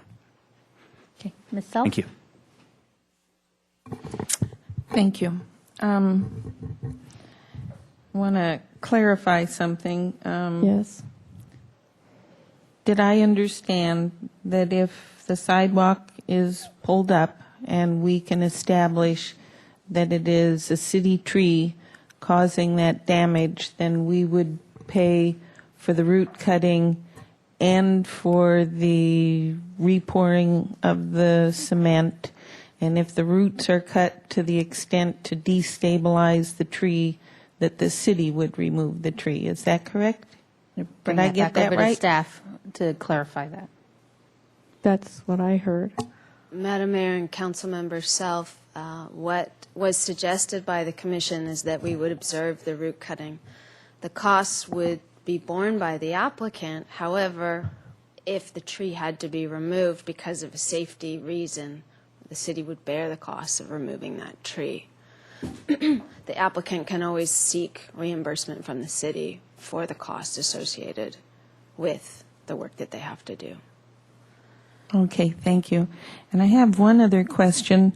Okay. Ms. Self? Thank you. Thank you. Want to clarify something. Yes. Did I understand that if the sidewalk is pulled up and we can establish that it is a city tree causing that damage, then we would pay for the root cutting and for the repouring of the cement? And if the roots are cut to the extent to destabilize the tree, that the city would remove the tree. Is that correct? Bring Did I that get back that over to right? staff to clarify that. That's what I heard. Madam Mayor and Council Member Self, what was suggested by the Commission is that we would observe the root cutting. The costs would be borne by the applicant. However, if the tree had to be removed because of a safety reason, the city would bear the costs of removing that tree. The applicant can always seek reimbursement from the city for the cost associated with the work that they have to do. Okay, thank you. And I have one other question.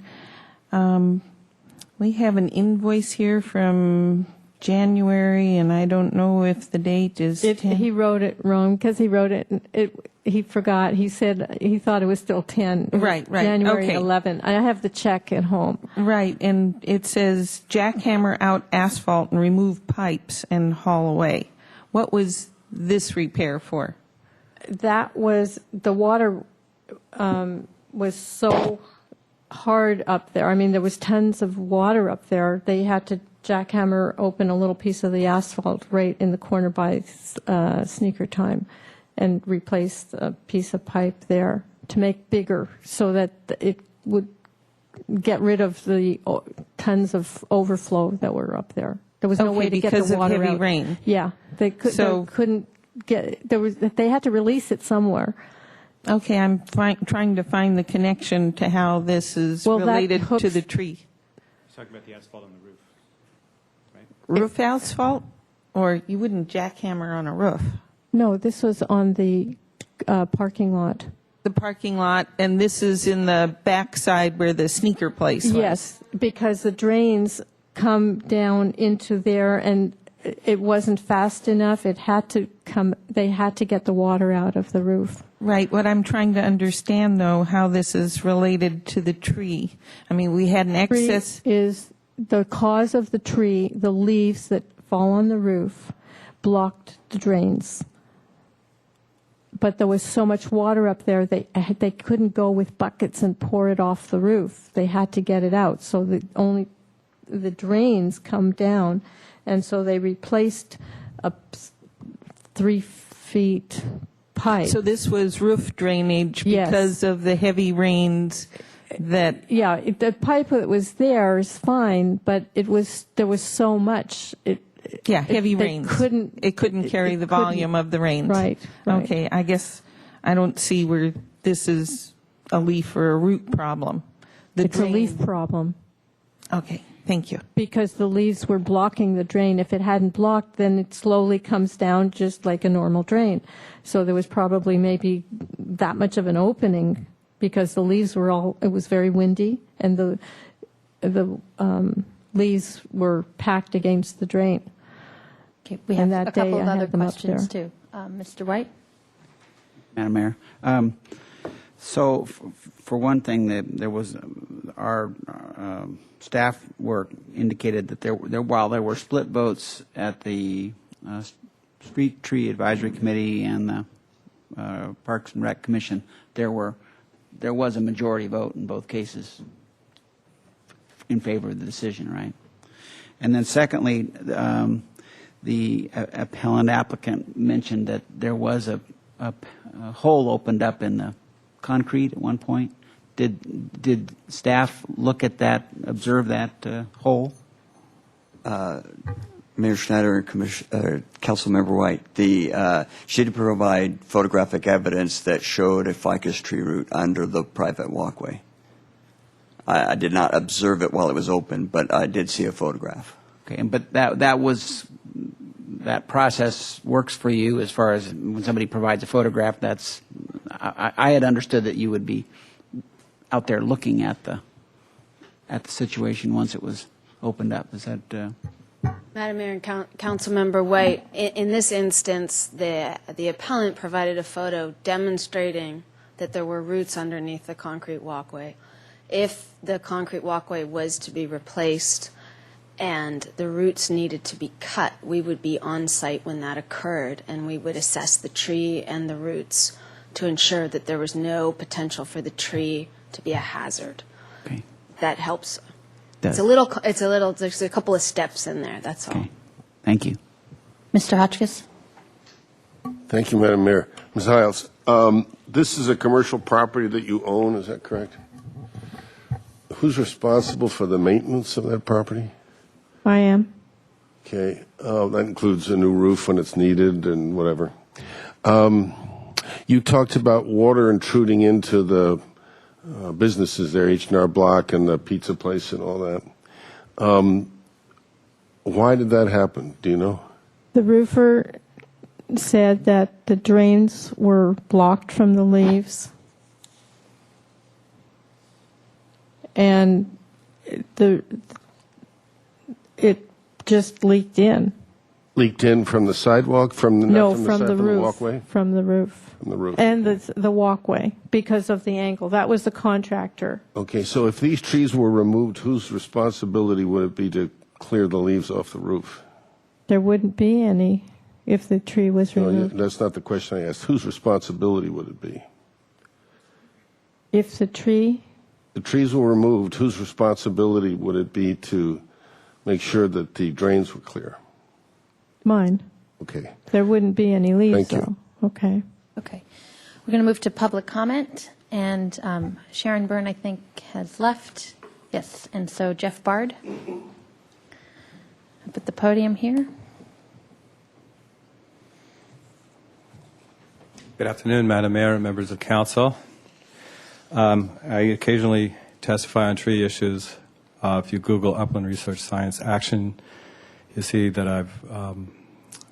We have an invoice here from January, and I don't know if the date is... He wrote it wrong because he wrote it, he forgot. He said he thought it was still 10. It was Right, January okay. 11. I have the check at home. Right, and it says jackhammer out asphalt and remove pipes and haul away. What was this repair for? That was, the water was so hard up there. I mean, there was tons of water up there. They had to jackhammer open a little piece of the asphalt right in the corner by sneaker time and replace a piece of pipe there to make bigger so that it would get rid of the tons of overflow that were up there. There was no Okay, way to get because the of water heavy out. rain. Yeah, they couldn't get. They had to release it somewhere. Okay, I'm trying to find the connection to how this is Well, that related hooks- to the tree. He's talking about the asphalt on the roof, right? Roof asphalt? Or you wouldn't jackhammer on a roof? No, this was on the parking lot. The parking lot, and this is in the backside where the sneaker place was? Yes, because the drains come down into there, and it wasn't fast enough. It had to come. They had to get the water out of the roof. Right. What I'm trying to understand, though, how this is related to the tree. I mean, we had an excess. Tree is the cause of the tree. The leaves that fall on the roof blocked the drains. But there was so much water up there, they couldn't go with buckets and pour it off the roof. They had to get it out. So the drains come down, and so they replaced a 3 feet pipe. So this was roof drainage Yes. because of the heavy rains that. Yeah, the pipe that was there is fine, but there was so much. Heavy they rains. Couldn't, it couldn't carry the volume of the rains. Right. Okay, I guess I don't see where this is a leaf or a root problem. It's a leaf problem. Okay, thank you. Because the leaves were blocking the drain. If it hadn't blocked, then it slowly comes down just like a normal drain. So there was probably maybe that much of an opening because the leaves were it was very windy, and the leaves were packed against the drain. Okay, we have And that a couple day of I other had them up questions there. too. Mr. White? Madam Mayor. So, for one thing, there was our staff work indicated that while there were split votes at the Street Tree Advisory Committee and the Parks and Rec Commission, there was a majority vote in both cases in favor of the decision, right? And then, secondly, the appellant applicant mentioned that there was a hole opened up in the concrete at one point. Did staff look at that, observe that hole? Mayor Schneider and Councilmember White, she did provide photographic evidence that showed a ficus tree root under the private walkway. I did not observe it while it was open, but I did see a photograph. Okay, but that process works for you as far as when somebody provides a photograph. I had understood that you would be out there looking at the situation once it was opened up. Is that? Madam Mayor and Councilmember White, in this instance, the appellant provided a photo demonstrating that there were roots underneath the concrete walkway. If the concrete walkway was to be replaced and the roots needed to be cut, we would be on site when that occurred, and we would assess the tree and the roots to ensure that there was no potential for the tree to be a hazard. Okay. That helps. Does. There's a couple of steps in there, that's all. Okay. Thank you. Mr. Hotchkiss? Thank you, Madam Mayor. Ms. Hiles, this is a commercial property that you own, is that correct? Who's responsible for the maintenance of that property? I am. Okay, that includes a new roof when it's needed and whatever. You talked about water intruding into the businesses there, H&R Block and the pizza place and all that. Why did that happen? Do you know? The roofer said that the drains were blocked from the leaves. And it just leaked in. Leaked in from the sidewalk, from the roof. walkway? From the roof. From the roof. And the walkway, because of the angle. That was the contractor. Okay, so if these trees were removed, whose responsibility would it be to clear the leaves off the roof? There wouldn't be any if the tree was removed. No, that's not the question I asked. Whose responsibility would it be? If the trees were removed, whose responsibility would it be to make sure that the drains were clear? Mine. Okay. There wouldn't be any leaves, Thank you. though. Okay. Okay. We're going to move to public comment, and Sharon Byrne, I think, has left. Yes, and so Jeff Bard up at the podium here. Good afternoon, Madam Mayor and members of council. I occasionally testify on tree issues. If you Google Upland Research Science Action, you see that I'm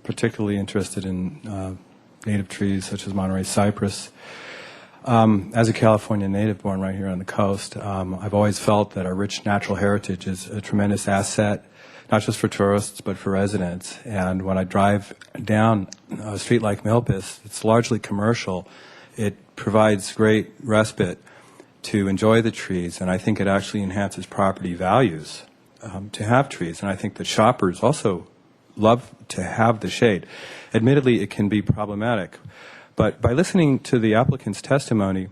particularly interested in native trees such as Monterey cypress. As a California native born right here on the coast, I've always felt that our rich natural heritage is a tremendous asset, not just for tourists, but for residents. And when I drive down a street like Milpas, it's largely commercial. It provides great respite to enjoy the trees, and I think it actually enhances property values to have trees. And I think that shoppers also love to have the shade. Admittedly, it can be problematic. But by listening to the applicant's testimony,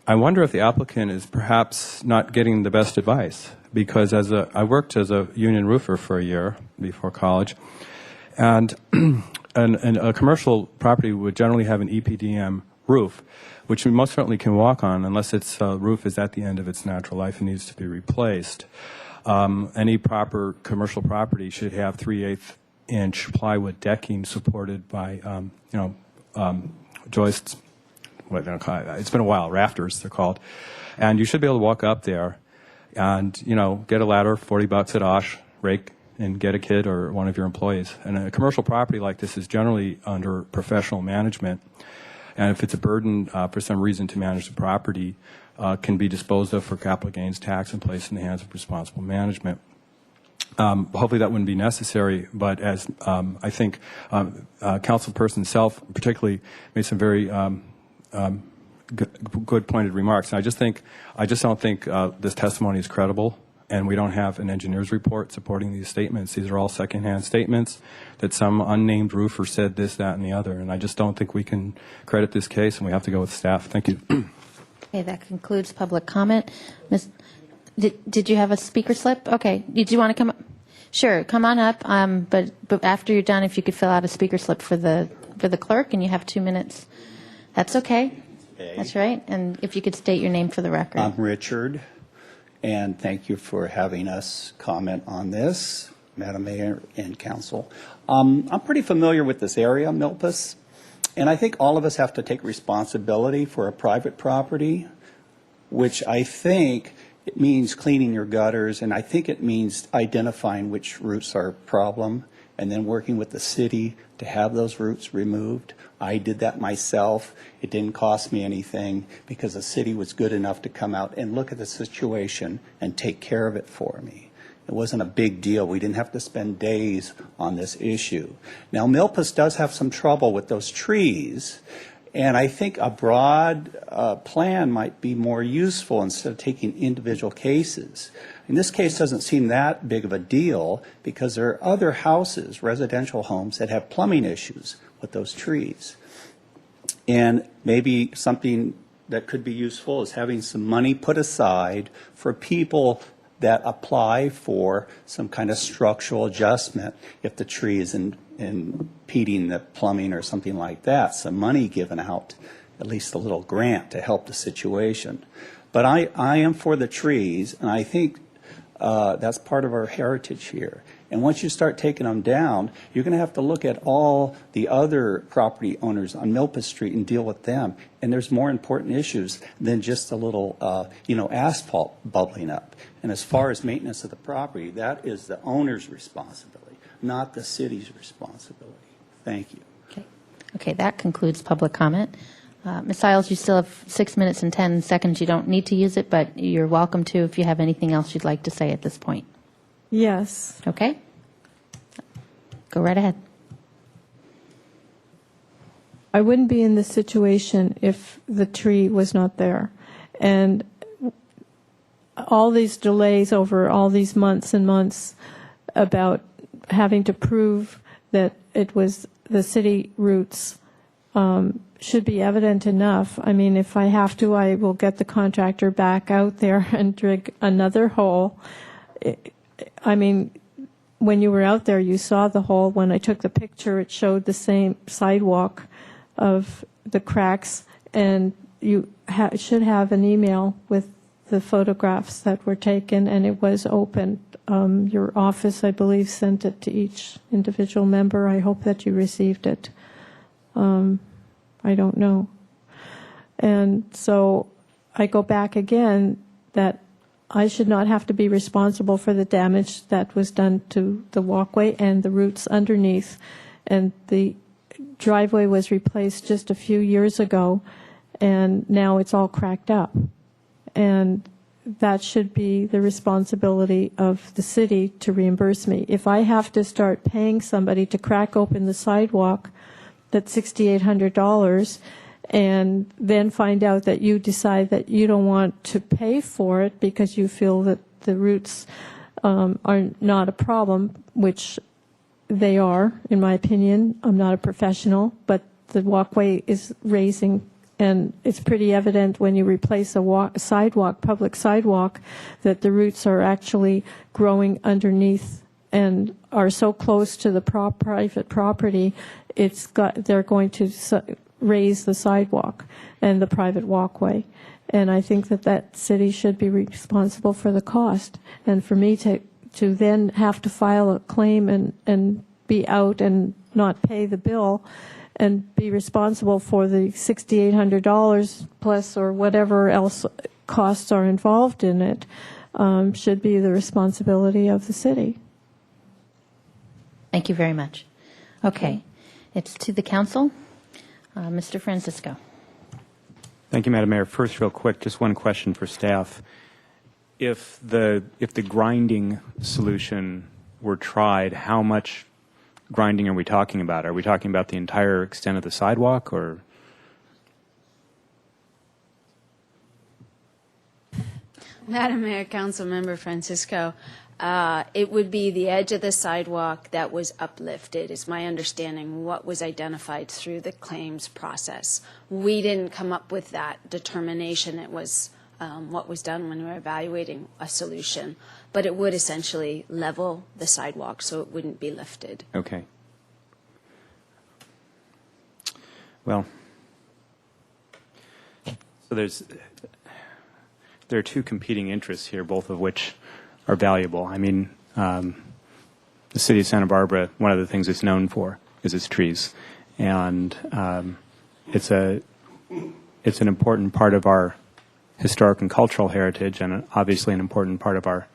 I wonder if the applicant is perhaps not getting the best advice. Because I worked as a union roofer for a year before college, and a commercial property would generally have an EPDM roof, which we most certainly can walk on unless its roof is at the end of its natural life and needs to be replaced. Any proper commercial property should have 3/8-inch plywood decking supported by joists. It's been a while, rafters they're called, and you should be able to walk up there and, get a ladder, $40 at Osh, rake, and get a kid or one of your employees. And a commercial property like this is generally under professional management. And if it's a burden for some reason to manage the property, can be disposed of for capital gains tax and placed in the hands of responsible management. Hopefully that wouldn't be necessary, but as I think councilperson Self particularly made some very good pointed remarks. And I just don't think this testimony is credible, and we don't have an engineer's report supporting these statements. These are all secondhand statements that some unnamed roofer said this, that, and the other, and I just don't think we can credit this case, and we have to go with staff. Thank you. Okay, that concludes public comment. Did you have a speaker slip? Okay. Did you want to come up? Sure, come on up. But after you're done, if you could fill out a speaker slip for the clerk, and you have 2 minutes. That's okay. That's right. And if you could state your name for the record. I'm Richard, and thank you for having us comment on this, Madam Mayor and Council. I'm pretty familiar with this area, Milpas, and I think all of us have to take responsibility for a private property, which I think it means cleaning your gutters, and I think it means identifying which roots are a problem and then working with the city to have those roots removed. I did that myself. It didn't cost me anything because the city was good enough to come out and look at the situation and take care of it for me. It wasn't a big deal. We didn't have to spend days on this issue. Now, Milpas does have some trouble with those trees, and I think a broad plan might be more useful instead of taking individual cases. And this case doesn't seem that big of a deal because there are other houses, residential homes, that have plumbing issues with those trees. And maybe something that could be useful is having some money put aside for people that apply for some kind of structural adjustment if the tree is impeding the plumbing or something like that. Some money given out, at least a little grant to help the situation. But I am for the trees, and I think that's part of our heritage here. And once you start taking them down, you're going to have to look at all the other property owners on Milpas Street and deal with them. And there's more important issues than just a little, asphalt bubbling up. And as far as maintenance of the property, that is the owner's responsibility, not the city's responsibility. Thank you. Okay, that concludes public comment. Ms. Siles, you still have 6 minutes and 10 seconds. You don't need to use it, but you're welcome to if you have anything else you'd like to say at this point. Yes. Okay. Go right ahead. I wouldn't be in this situation if the tree was not there. And all these delays over all these months and months about having to prove that it was the city roots should be evident enough. I mean, if I have to, I will get the contractor back out there and dig another hole. I mean, when you were out there, you saw the hole. When I took the picture, it showed the same sidewalk of the cracks, and you should have an email with the photographs that were taken, and it was open. Your office, I believe, sent it to each individual member. I hope that you received it. I don't know. And so I go back again that I should not have to be responsible for the damage that was done to the walkway and the roots underneath. And the driveway was replaced just a few years ago, and now it's all cracked up. And that should be the responsibility of the city to reimburse me. If I have to start paying somebody to crack open the sidewalk, that's $6,800, and then find out that you decide that you don't want to pay for it because you feel that the roots are not a problem, which they are, in my opinion. I'm not a professional, but the walkway is raising, and it's pretty evident when you replace a sidewalk, public sidewalk, that the roots are actually growing underneath and are so close to the private property, they're going to raise the sidewalk and the private walkway. And I think that city should be responsible for the cost. And for me to then have to file a claim and be out and not pay the bill and be responsible for the $6,800 plus or whatever else costs are involved in it, should be the responsibility of the city. Thank you very much. Okay. It's to the council. Mr. Francisco. Thank you, Madam Mayor. First, real quick, just one question for staff. If the grinding solution were tried, how much grinding are we talking about? Are we talking about the entire extent of the sidewalk, or? Madam Mayor, Councilmember Francisco, it would be the edge of the sidewalk that was uplifted, is my understanding, what was identified through the claims process. We didn't come up with that determination. It was what was done when we were evaluating a solution. But it would essentially level the sidewalk so it wouldn't be lifted. Okay. Well, so there are two competing interests here, both of which are valuable. I mean, the city of Santa Barbara, one of the things it's known for is its trees, and it's an important part of our historic and cultural heritage, and obviously an important part of our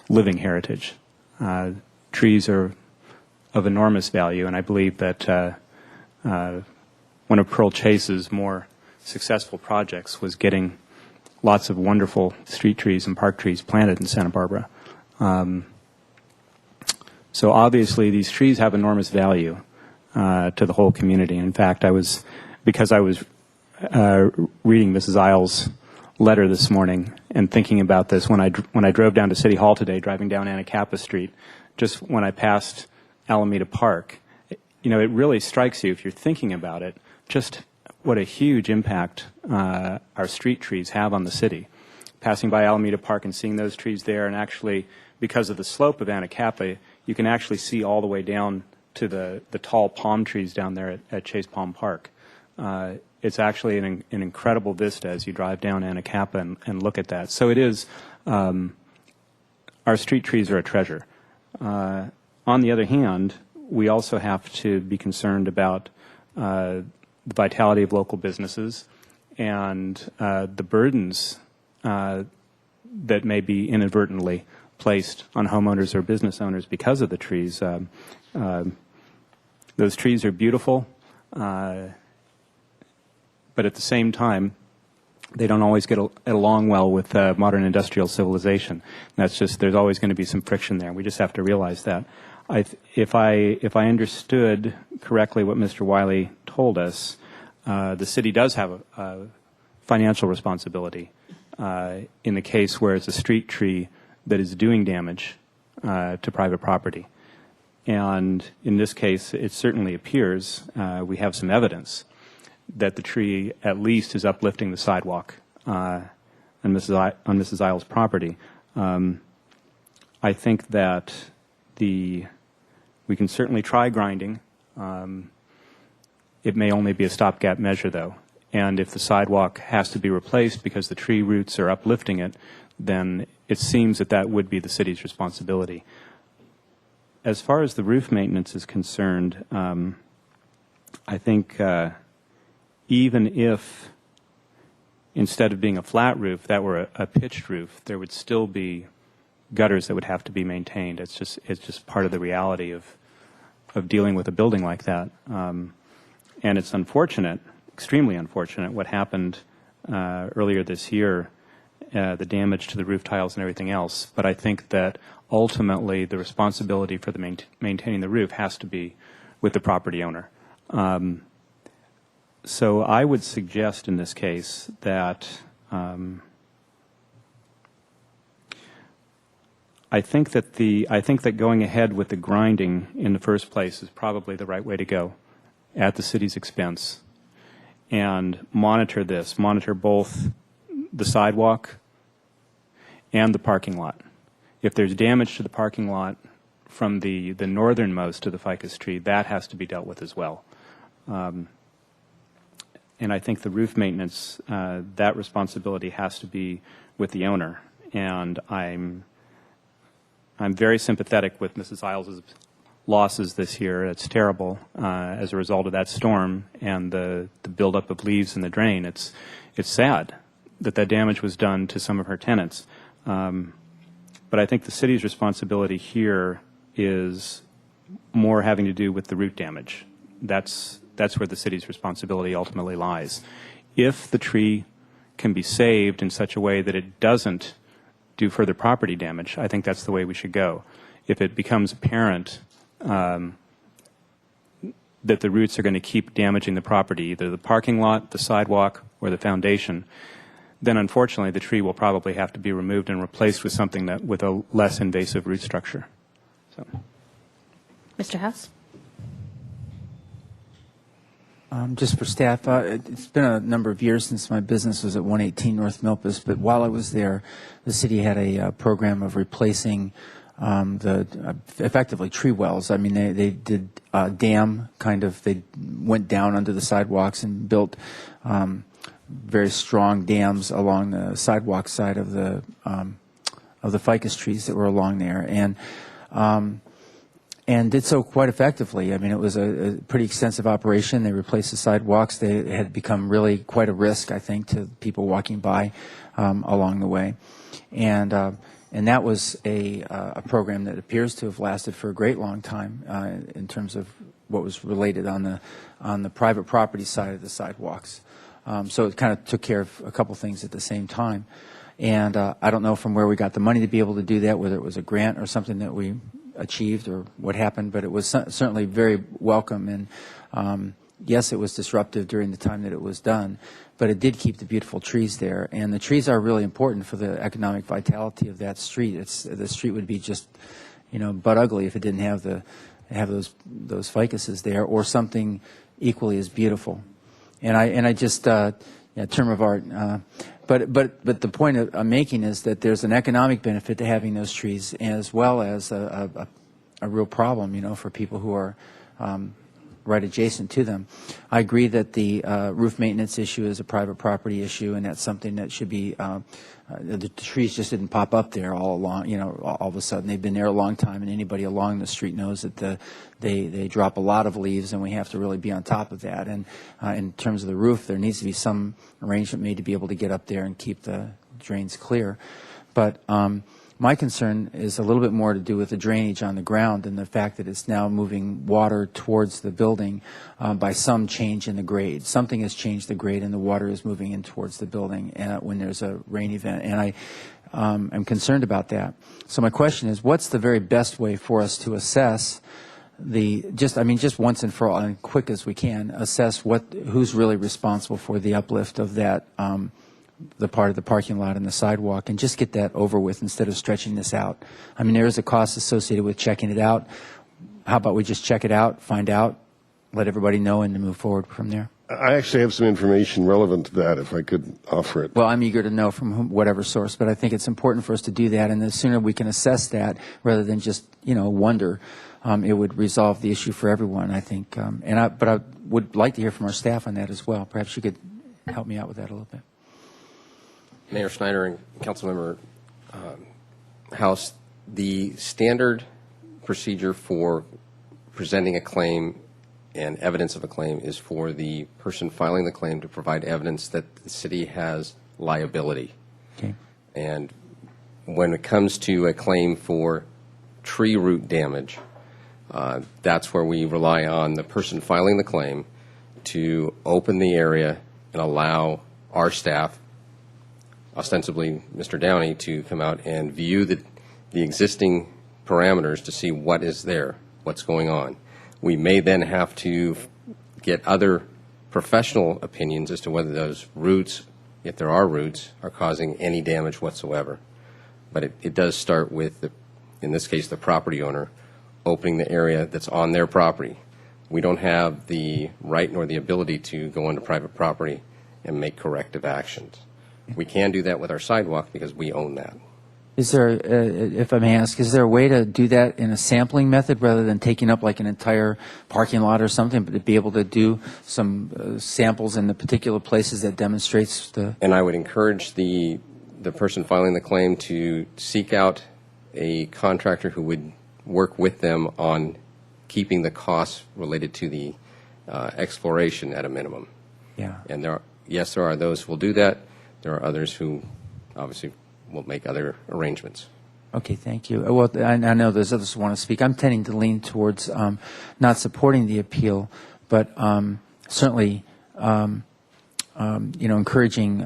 living heritage. Trees are of enormous value, and I believe that one of Pearl Chase's more successful projects was getting lots of wonderful street trees and park trees planted in Santa Barbara. So obviously these trees have enormous value to the whole community. In fact, because I was reading Mrs. Isles' letter this morning and thinking about this when I drove down to City Hall today, driving down Anacapa Street, just when I passed Alameda Park, it really strikes you, if you're thinking about it, just what a huge impact our street trees have on the city. Passing by Alameda Park and seeing those trees there, and actually, because of the slope of Anacapa, you can actually see all the way down to the tall palm trees down there at Chase Palm Park. It's actually an incredible vista as you drive down Anacapa and look at that. So it is, our street trees are a treasure. On the other hand, we also have to be concerned about the vitality of local businesses and the burdens that may be inadvertently placed on homeowners or business owners because of the trees. Those trees are beautiful, but at the same time, they don't always get along well with modern industrial civilization. That's just, there's always going to be some friction there. We just have to realize that. If I understood correctly what Mr. Wiley told us, the city does have a financial responsibility in the case where it's a street tree that is doing damage to private property. And in this case, it certainly appears we have some evidence that the tree at least is uplifting the sidewalk on Mrs. Isles' property. I think that we can certainly try grinding. It may only be a stopgap measure, though. And if the sidewalk has to be replaced because the tree roots are uplifting it, then it seems that would be the city's responsibility. As far as the roof maintenance is concerned, I think even if instead of being a flat roof, that were a pitched roof, there would still be gutters that would have to be maintained. It's just part of the reality of dealing with a building like that. And it's unfortunate, extremely unfortunate, what happened earlier this year, the damage to the roof tiles and everything else. But I think that ultimately the responsibility for the maintaining the roof has to be with the property owner. So I would suggest in this case that I think that going ahead with the grinding in the first place is probably the right way to go at the city's expense, and monitor both the sidewalk and the parking lot. If there's damage to the parking lot from the northernmost of the ficus tree, that has to be dealt with as well. And I think the roof maintenance, that responsibility has to be with the owner. And I'm very sympathetic with Mrs. Isles' losses this year. It's terrible as a result of that storm and the buildup of leaves in the drain. It's sad that damage was done to some of her tenants. But I think the city's responsibility here is more having to do with the root damage. That's where the city's responsibility ultimately lies. If the tree can be saved in such a way that it doesn't do further property damage, I think that's the way we should go. If it becomes apparent that the roots are going to keep damaging the property, either the parking lot, the sidewalk, or the foundation, then unfortunately the tree will probably have to be removed and replaced with something that with a less invasive root structure. So. Mr. House? Just for staff, it's been a number of years since my business was at 118 North Milpas, but while I was there, the city had a program of replacing effectively tree wells. I mean, they did dam kind of, they went down under the sidewalks and built very strong dams along the sidewalk side of the ficus trees that were along there, and did so quite effectively. I mean, it was a pretty extensive operation. They replaced the sidewalks. They had become really quite a risk, I think, to people walking by along the way, and that was a program that appears to have lasted for a great long time in terms of what was related on the private property side of the sidewalks. So it kind of took care of a couple things at the same time. And I don't know from where we got the money to be able to do that, whether it was a grant or something that we achieved or what happened, but it was certainly very welcome. And yes, it was disruptive during the time that it was done, but it did keep the beautiful trees there. And the trees are really important for the economic vitality of that street. The street would be just, butt ugly if it didn't have those ficuses there, or something equally as beautiful. And I just term of art. But the point I'm making is that there's an economic benefit to having those trees, as well as a real problem, for people who are right adjacent to them. I agree that the roof maintenance issue is a private property issue, and that's something that should be. The trees just didn't pop up there all along, all of a sudden. They've been there a long time, and anybody along the street knows that they drop a lot of leaves, and we have to really be on top of that. And in terms of the roof, there needs to be some arrangement made to be able to get up there and keep the drains clear. But my concern is a little bit more to do with the drainage on the ground and the fact that it's now moving water towards the building by some change in the grade. Something has changed the grade, and the water is moving in towards the building when there's a rain event. And I am concerned about that. So my question is, what's the very best way for us to assess just once and for all, and quick as we can, assess who's really responsible for the uplift of that the part of the parking lot and the sidewalk, and just get that over with instead of stretching this out. I mean, there is a cost associated with checking it out. How about we just check it out, find out, let everybody know, and to move forward from there? I actually have some information relevant to that, if I could offer it. Well, I'm eager to know from whatever source, but I think it's important for us to do that, and the sooner we can assess that, rather than just, wonder, it would resolve the issue for everyone, I think. But I would like to hear from our staff on that as well. Perhaps you could help me out with that a little bit. Mayor Schneider and Councilmember House, the standard procedure for presenting a claim and evidence of a claim is for the person filing the claim to provide evidence that the city has liability. Okay. And when it comes to a claim for tree root damage, that's where we rely on the person filing the claim to open the area and allow our staff, ostensibly Mr. Downey, to come out and view the existing parameters to see what is there, what's going on. We may then have to get other professional opinions as to whether those roots, if there are roots, are causing any damage whatsoever. But it does start with, in this case, the property owner opening the area that's on their property. We don't have the right nor the ability to go onto private property and make corrective actions. We can do that with our sidewalk because we own that. Is there, if I may ask, is there a way to do that in a sampling method rather than taking up like an entire parking lot or something, but to be able to do some samples in the particular places that demonstrates the... And I would encourage the person filing the claim to seek out a contractor who would work with them on keeping the costs related to the exploration at a minimum. Yeah. And there are those who will do that. there are others who obviously will make other arrangements. Okay, thank you. Well, I know there's others who want to speak. I'm tending to lean towards not supporting the appeal, but certainly, encouraging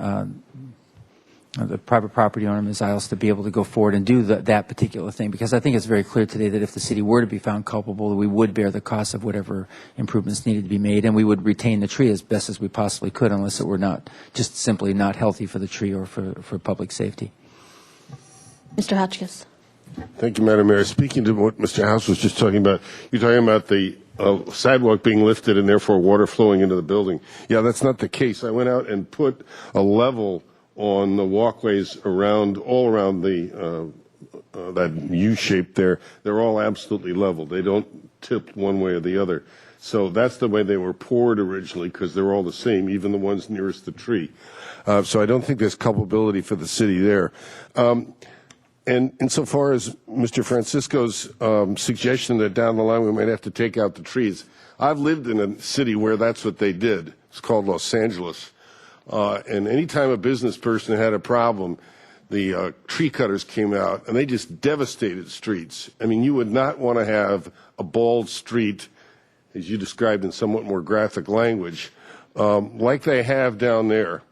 the private property owner, Ms. Isles, to be able to go forward and do that particular thing, because I think it's very clear today that if the city were to be found culpable, we would bear the cost of whatever improvements needed to be made, and we would retain the tree as best as we possibly could, unless it were not just simply not healthy for the tree or for public safety. Mr. Hotchkiss. Thank you, Madam Mayor. Speaking to what Mr. House was just talking about, you're talking about the sidewalk being lifted and therefore water flowing into the building. Yeah, that's not the case. I went out and put a level on the walkways all around the that U shape there. They're all absolutely level. They don't tip one way or the other. So that's the way they were poured originally, because they're all the same, even the ones nearest the tree. So I don't think there's culpability for the city there. And insofar as Mr. Francisco's suggestion that down the line we might have to take out the trees, I've lived in a city where that's what they did. It's called Los Angeles. And any time a business person had a problem, the tree cutters came out and they just devastated streets. I mean, you would not want to have a bald street, as you described in somewhat more graphic language, like they have down there.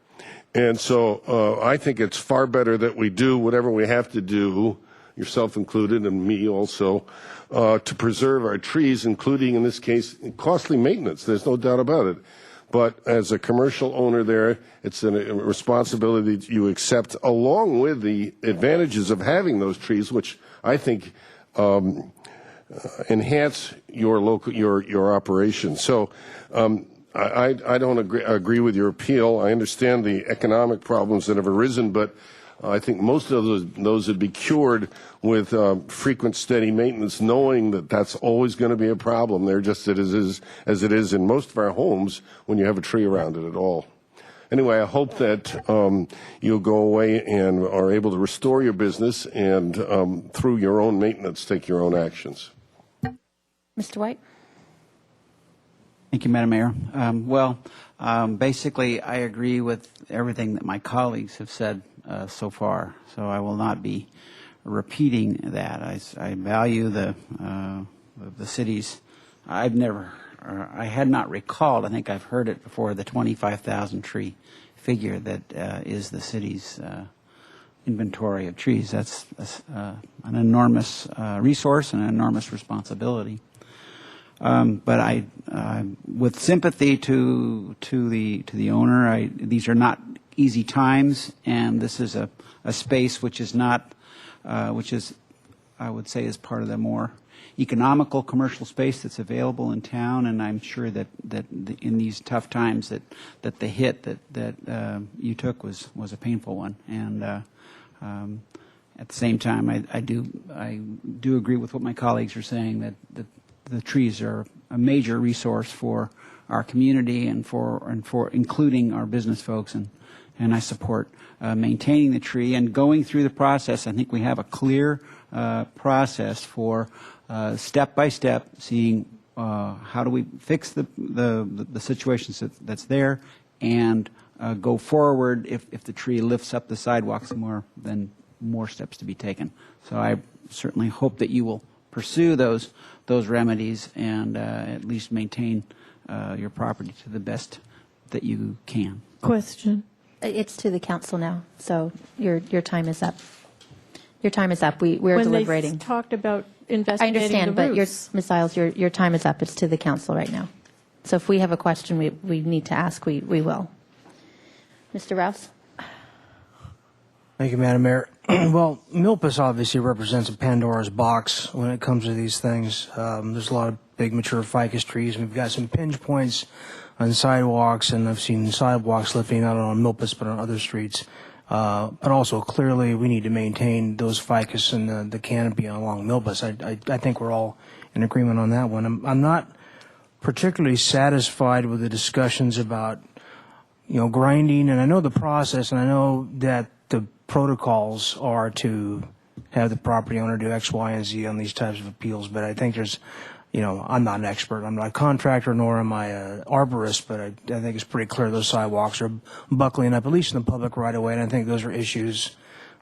And so I think it's far better that we do whatever we have to do, yourself included and me also, to preserve our trees, including, in this case, costly maintenance. There's no doubt about it. But as a commercial owner there, it's a responsibility that you accept, along with the advantages of having those trees, which I think enhance your operation. So I don't agree with your appeal. I understand the economic problems that have arisen, but I think most of those would be cured with frequent, steady maintenance, knowing that that's always going to be a problem there, just as it is in most of our homes when you have a tree around it at all. Anyway, I hope that you'll go away and are able to restore your business and, through your own maintenance, take your own actions. Mr. White? Thank you, Madam Mayor. Basically, I agree with everything that my colleagues have said so far, so I will not be repeating that. I value the city's. I had not recalled. I think I've heard it before. The 25,000 tree figure that is the city's inventory of trees. That's an enormous resource and an enormous responsibility. But I, with sympathy to the owner, these are not easy times, and this is a space which is not, which is, I would say, is part of the more economical commercial space that's available in town. And I'm sure that in these tough times that the hit that you took was a painful one. And at the same time, I do agree with what my colleagues are saying, that the trees are a major resource for our community and for including our business folks, and I support maintaining the tree and going through the process. I think we have a clear process for step by step, seeing how do we fix the situations that's there, and go forward if the tree lifts up the sidewalks more, then more steps to be taken. So I certainly hope that you will pursue those remedies and at least maintain your property to the best that you can. Question. It's to the council now, so your time is up. Your time is up. We're deliberating. When they talked about I investigating understand, the but roots. Ms. Isles, your time is up. It's to the council right now. So if we have a question we need to ask, we will. Mr. Rouse? Thank you, Madam Mayor. Well, Milpas obviously represents a Pandora's box when it comes to these things. There's a lot of big mature ficus trees. We've got some pinch points on sidewalks, and I've seen sidewalks lifting not only on Milpas but on other streets. But also, clearly, we need to maintain those ficus and the canopy along Milpas. I think we're all in agreement on that one. I'm not particularly satisfied with the discussions about, grinding, and I know the process, and I know that the protocols are to have the property owner do X, Y, and Z on these types of appeals, but I think there's I'm not an expert. I'm not a contractor, nor am I an arborist, but I think it's pretty clear those sidewalks are buckling up, at least in the public right of way, and I think those are issues,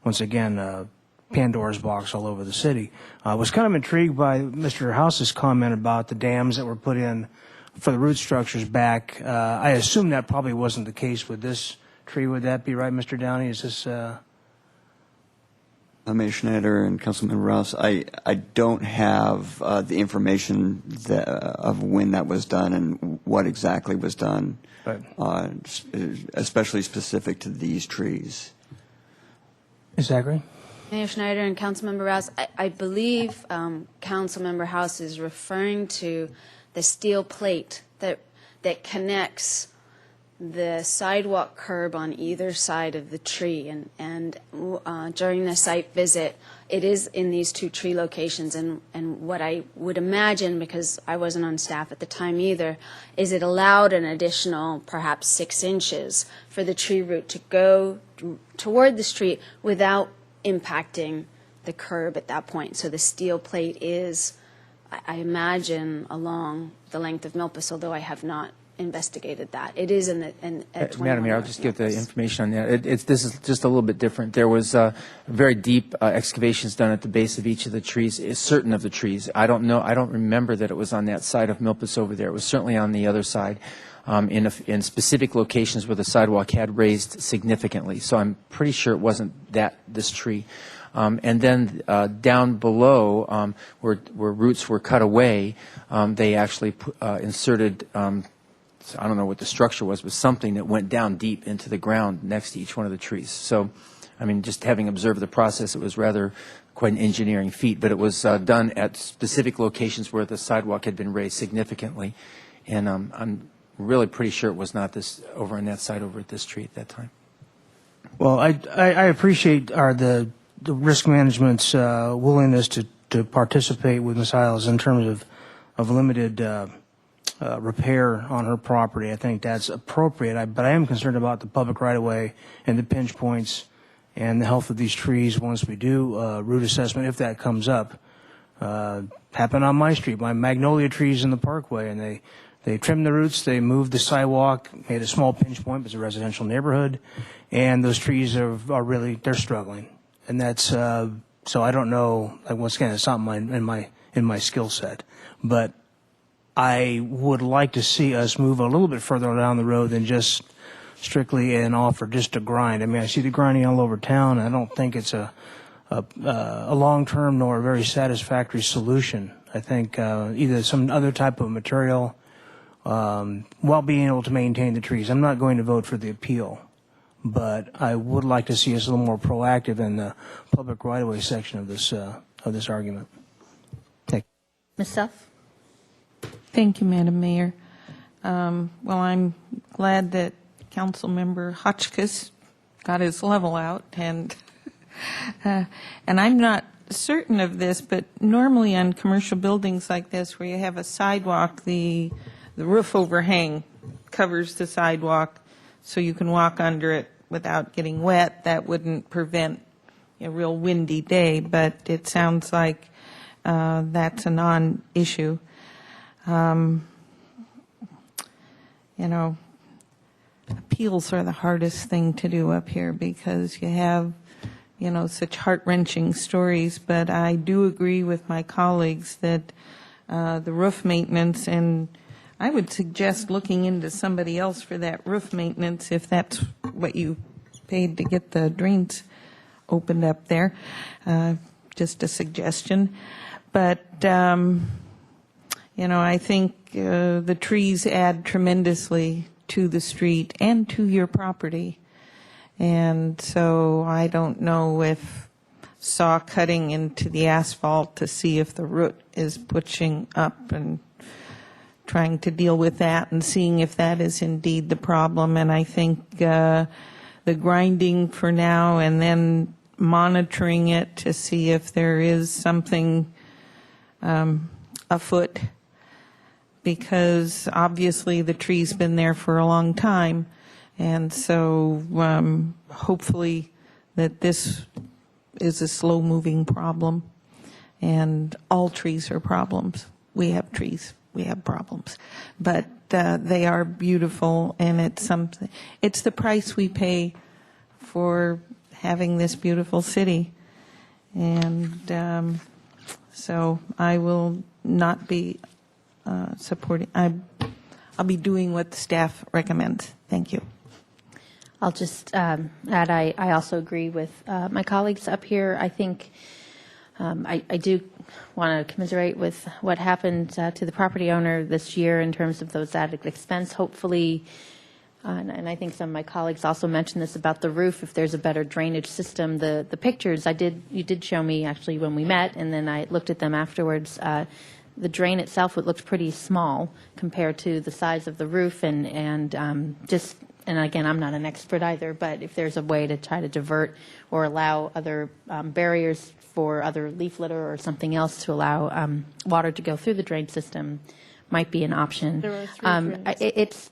once again, Pandora's box all over the city. I was kind of intrigued by Mr. House's comment about the dams that were put in for the root structures back. I assume that probably wasn't the case with this tree. Would that be right, Mr. Downey? Is this... Mayor Schneider and Councilman Rouse, I don't have the information of when that was done and what exactly was done, especially specific to these trees. Ms. Zachary? Mayor Schneider and Councilmember Rouse, I believe Councilmember House is referring to the steel plate that connects the sidewalk curb on either side of the tree, and during the site visit, it is in these two tree locations, and what I would imagine, because I wasn't on staff at the time either, is it allowed an additional perhaps 6 inches for the tree root to go toward the street without impacting the curb at that point. So the steel plate is, I imagine, along the length of Milpas, although I have not investigated that. It is in at 21 Madam Mayor, I'll just give the information on that. This is just a little bit different. There was very deep excavations done at the base of each of the trees, certain of the trees. I don't remember that it was on that side of Milpas over there. It was certainly on the other side in specific locations where the sidewalk had raised significantly. So I'm pretty sure it wasn't this tree. And then down below, where roots were cut away, they actually inserted I don't know what the structure was, but something that went down deep into the ground next to each one of the trees. So, I mean, just having observed the process, it was rather quite an engineering feat, but it was done at specific locations where the sidewalk had been raised significantly. And I'm really pretty sure it was not this over on that side over at this tree at that time. Well, I appreciate the risk management's willingness to participate with Ms. Isles in terms of limited repair on her property. I think that's appropriate, but I am concerned about the public right-of-way and the pinch points and the health of these trees once we do root assessment, if that comes up. Happened on my street, my magnolia trees in the parkway, and they trimmed the roots, they moved the sidewalk, made a small pinch point, but it's a residential neighborhood, and those trees are really, they're struggling. And that's, so I don't know, like, once again, it's not in my skill set, but I would like to see us move a little bit further down the road than just strictly an offer just to grind. I mean, I see the grinding all over town. I don't think it's a long-term nor a very satisfactory solution. I think either some other type of material while being able to maintain the trees. I'm not going to vote for the appeal, but I would like to see us a little more proactive in the public right-of-way section of this argument. Thank you. Ms. Self? Thank you, Madam Mayor. Well, I'm glad that Councilmember Hotchkiss got his level out, and I'm not certain of this, but normally on commercial buildings like this, where you have a sidewalk, the roof overhang covers the sidewalk, so you can walk under it without getting wet. That wouldn't prevent a real windy day, but it sounds like that's a non-issue. Appeals are the hardest thing to do up here because you have, such heart-wrenching stories. But I do agree with my colleagues that the roof maintenance, and I would suggest looking into somebody else for that roof maintenance if that's what you paid to get the drains opened up there. Just a suggestion. But I think the trees add tremendously to the street and to your property. And so I don't know if saw cutting into the asphalt to see if the root is pushing up and trying to deal with that and seeing if that is indeed the problem. And I think the grinding for now and then monitoring it to see if there is something afoot, because obviously the tree's been there for a long time, and so hopefully that this is a slow-moving problem, and all trees are problems. we have trees, we have problems. But they are beautiful, and it's the price we pay for having this beautiful city. And so I will not be supporting, I'll be doing what the staff recommends. Thank you. I'll just add, I also agree with my colleagues up here. I think I do want to commiserate with what happened to the property owner this year in terms of those added expense. Hopefully, and I think some of my colleagues also mentioned this about the roof, if there's a better drainage system. The pictures you did show me actually when we met, and then I looked at them afterwards. The drain itself, it looked pretty small compared to the size of the roof, and again, I'm not an expert either, but if there's a way to try to divert or allow other barriers for other leaf litter or something else to allow water to go through the drain system, might be an option. There are 3 drains.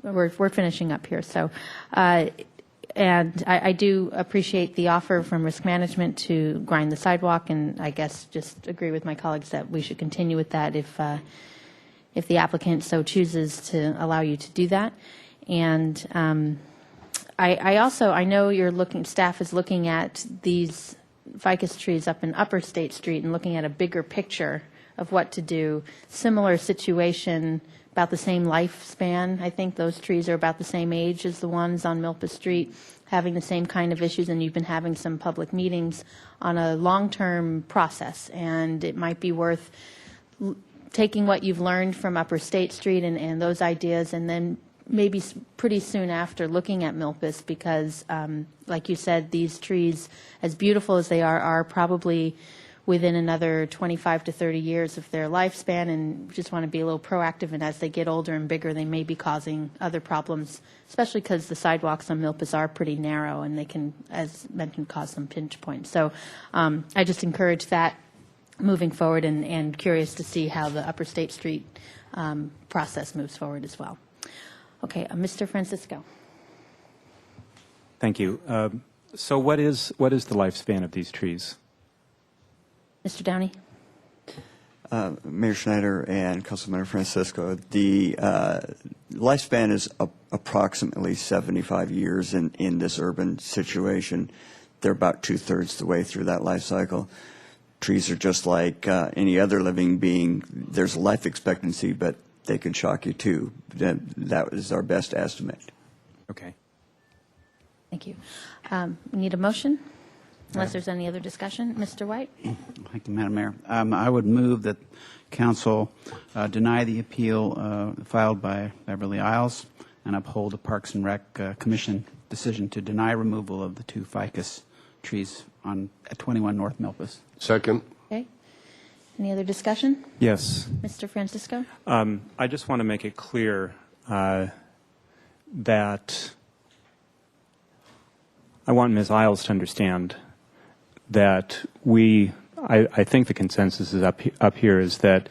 We're finishing up here, so. And I do appreciate the offer from Risk Management to grind the sidewalk, and I guess just agree with my colleagues that we should continue with that if the applicant so chooses to allow you to do that. And I know staff is looking at these ficus trees up in Upper State Street and looking at a bigger picture of what to do. Similar situation, about the same lifespan. I think those trees are about the same age as the ones on Milpas Street, having the same kind of issues, and you've been having some public meetings on a long-term process, and it might be worth taking what you've learned from Upper State Street and those ideas, and then maybe pretty soon after looking at Milpas, because like you said, these trees, as beautiful as they are probably within another 25 to 30 years of their lifespan, and just want to be a little proactive, and as they get older and bigger, they may be causing other problems, especially because the sidewalks on Milpas are pretty narrow, and they can, as mentioned, cause some pinch points. So I just encourage that moving forward, and curious to see how the Upper State Street process moves forward as well. Okay, Mr. Francisco. Thank you. So what is the lifespan of these trees? Mr. Downey. Mayor Schneider and Councilmember Francisco, the lifespan is approximately 75 years in this urban situation. They're about 2/3 the way through that life cycle. Trees are just like any other living being. There's a life expectancy, but they can shock you too. That is our best estimate. Okay. Thank you. We need a motion, unless there's any other discussion. Mr. White? Thank you, Madam Mayor. I would move that Council deny the appeal filed by Beverly Isles and uphold the Parks and Rec Commission decision to deny removal of the 2 ficus trees at 21 North Milpas. Second. Okay. Any other discussion? Yes. Mr. Francisco? I just want to make it clear that I want Ms. Isles to understand that I think the consensus is up here is that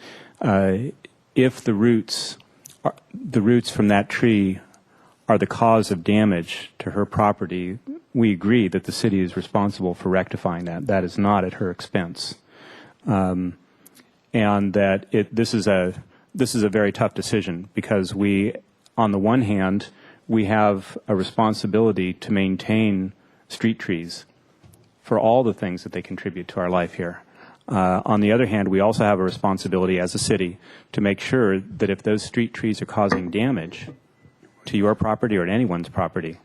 if the roots from that tree are the cause of damage to her property, we agree that the city is responsible for rectifying that. That is not at her expense. And that this is a very tough decision, because on the one hand, we have a responsibility to maintain street trees for all the things that they contribute to our life here. On the other hand, we also have a responsibility as a city to make sure that if those street trees are causing damage to your property or to anyone's property,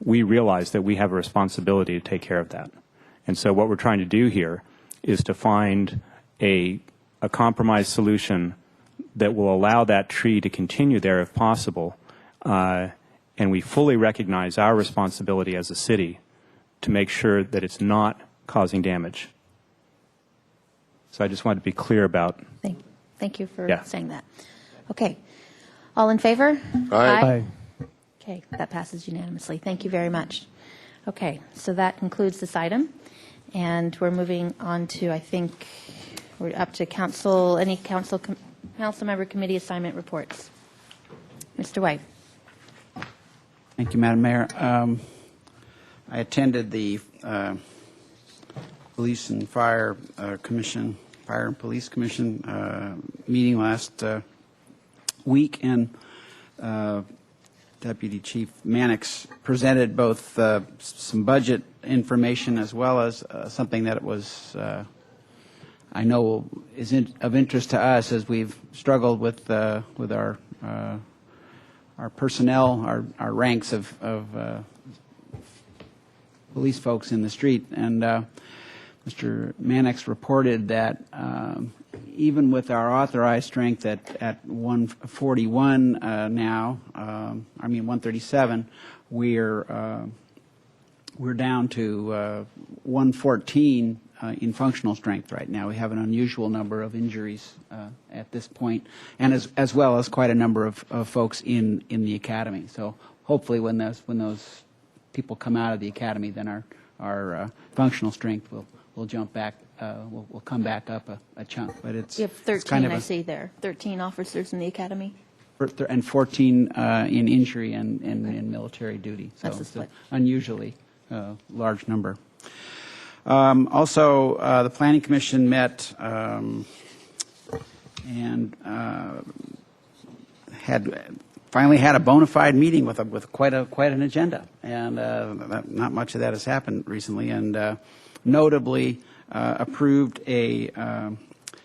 we realize that we have a responsibility to take care of that. And so what we're trying to do here is to find a compromise solution that will allow that tree to continue there if possible. And we fully recognize our responsibility as a city to make sure that it's not causing damage. So I just wanted to be clear about. Thank you for saying that. Okay. All in favor? Aye. Okay, that passes unanimously. Thank you very much. Okay, so that concludes this item. And we're moving on to, I think, we're up to council member committee assignment reports. Mr. White. Thank you, Madam Mayor. I attended the Police and Fire Commission, Fire and Police Commission meeting last week, and Deputy Chief Mannix presented both some budget information as well as something that was, I know, is of interest to us as we've struggled with our personnel, our ranks of police folks in the street. And Mr. Mannix reported that even with our authorized strength at 141 now, 137, we're down to 114 in functional strength right now. We have an unusual number of injuries at this point, and as well as quite a number of folks in the academy. So hopefully, when those people come out of the academy, then our functional strength will jump back. We'll come back up a chunk. But it's You have 13, it's kind of I see there. 13 officers in the academy. and 14 in injury and in military duty. So That's a it's split. an unusually large number. Also, the Planning Commission met and finally had a bona fide meeting with quite an agenda, and not much of that has happened recently. And notably, approved a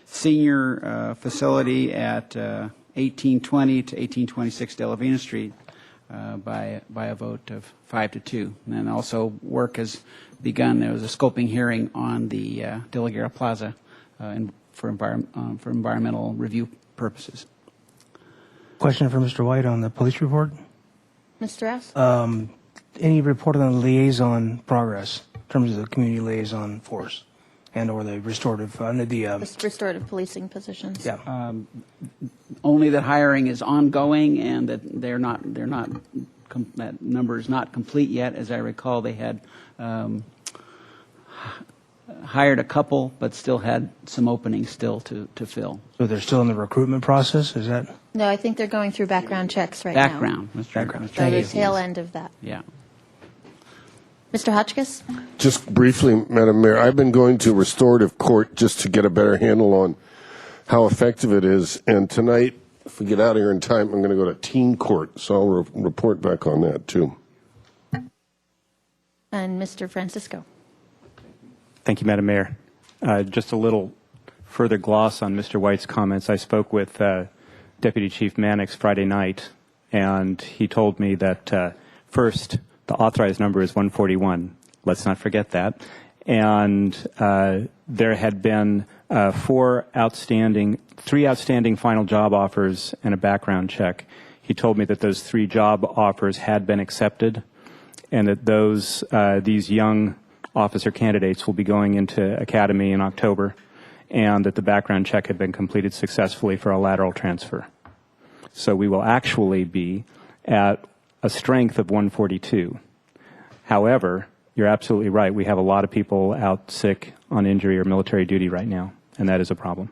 senior facility at 1820 to 1826 Delavina Street by a vote of 5-2. And then also work has begun. There was a scoping hearing on the De La Guerra Plaza for environmental review purposes. Question for Mr. White on the police report. Mr. Rouse? Any report on the liaison progress in terms of the community liaison force and or the restorative Restorative policing positions. Yeah. Only that hiring is ongoing and that that number is not complete yet. As I recall, they had hired a couple, but still had some openings still to fill. So they're still in the recruitment process. Is that? No, I think they're going through background checks right Background, now. Mr. So the tail end of that. Yeah. Mr. Hotchkiss? Just briefly, Madam Mayor, I've been going to restorative court just to get a better handle on how effective it is. And tonight, if we get out of here in time, I'm going to go to teen court. So I'll report back on that, too. And Mr. Francisco? Thank you, Madam Mayor. Just a little further gloss on Mr. White's comments. I spoke with Deputy Chief Mannix Friday night, and he told me that first, the authorized number is 141. Let's not forget that. And there had been three outstanding final job offers and a background check. He told me that those 3 job offers had been accepted, and that these young officer candidates will be going into academy in October, and that the background check had been completed successfully for a lateral transfer. So we will actually be at a strength of 142. However, you're absolutely right. We have a lot of people out sick, on injury, or military duty right now, and that is a problem.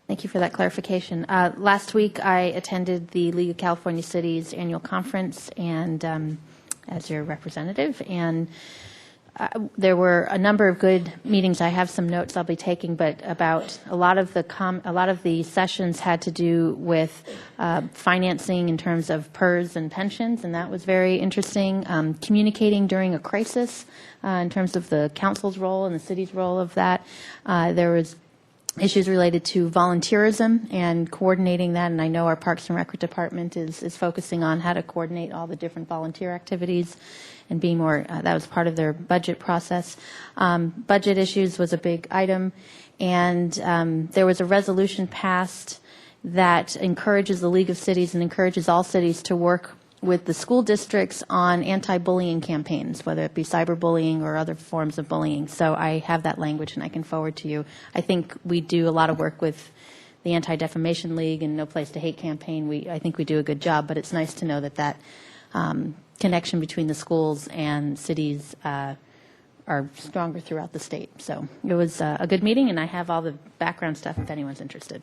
Thank you for that clarification. Last week, I attended the League of California Cities annual conference, and as your representative, and there were a number of good meetings. I have some notes I'll be taking, but about a lot of the sessions had to do with financing in terms of PERS and pensions, and that was very interesting. Communicating during a crisis in terms of the council's role and the city's role of that. There was issues related to volunteerism and coordinating that, and I know our Parks and Rec department is focusing on how to coordinate all the different volunteer activities and being more, that was part of their budget process. Budget issues was a big item, and there was a resolution passed that encourages the League of Cities and encourages all cities to work with the school districts on anti-bullying campaigns, whether it be cyberbullying or other forms of bullying. So I have that language and I can forward to you. I think we do a lot of work with the Anti-Defamation League and No Place to Hate campaign. I think we do a good job, but it's nice to know that connection between the schools and cities are stronger throughout the state. So it was a good meeting, and I have all the background stuff if anyone's interested.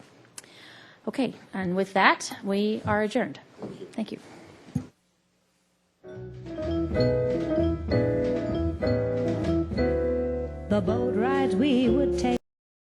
Okay, and with that, we are adjourned. Thank you. The boat rides we would take.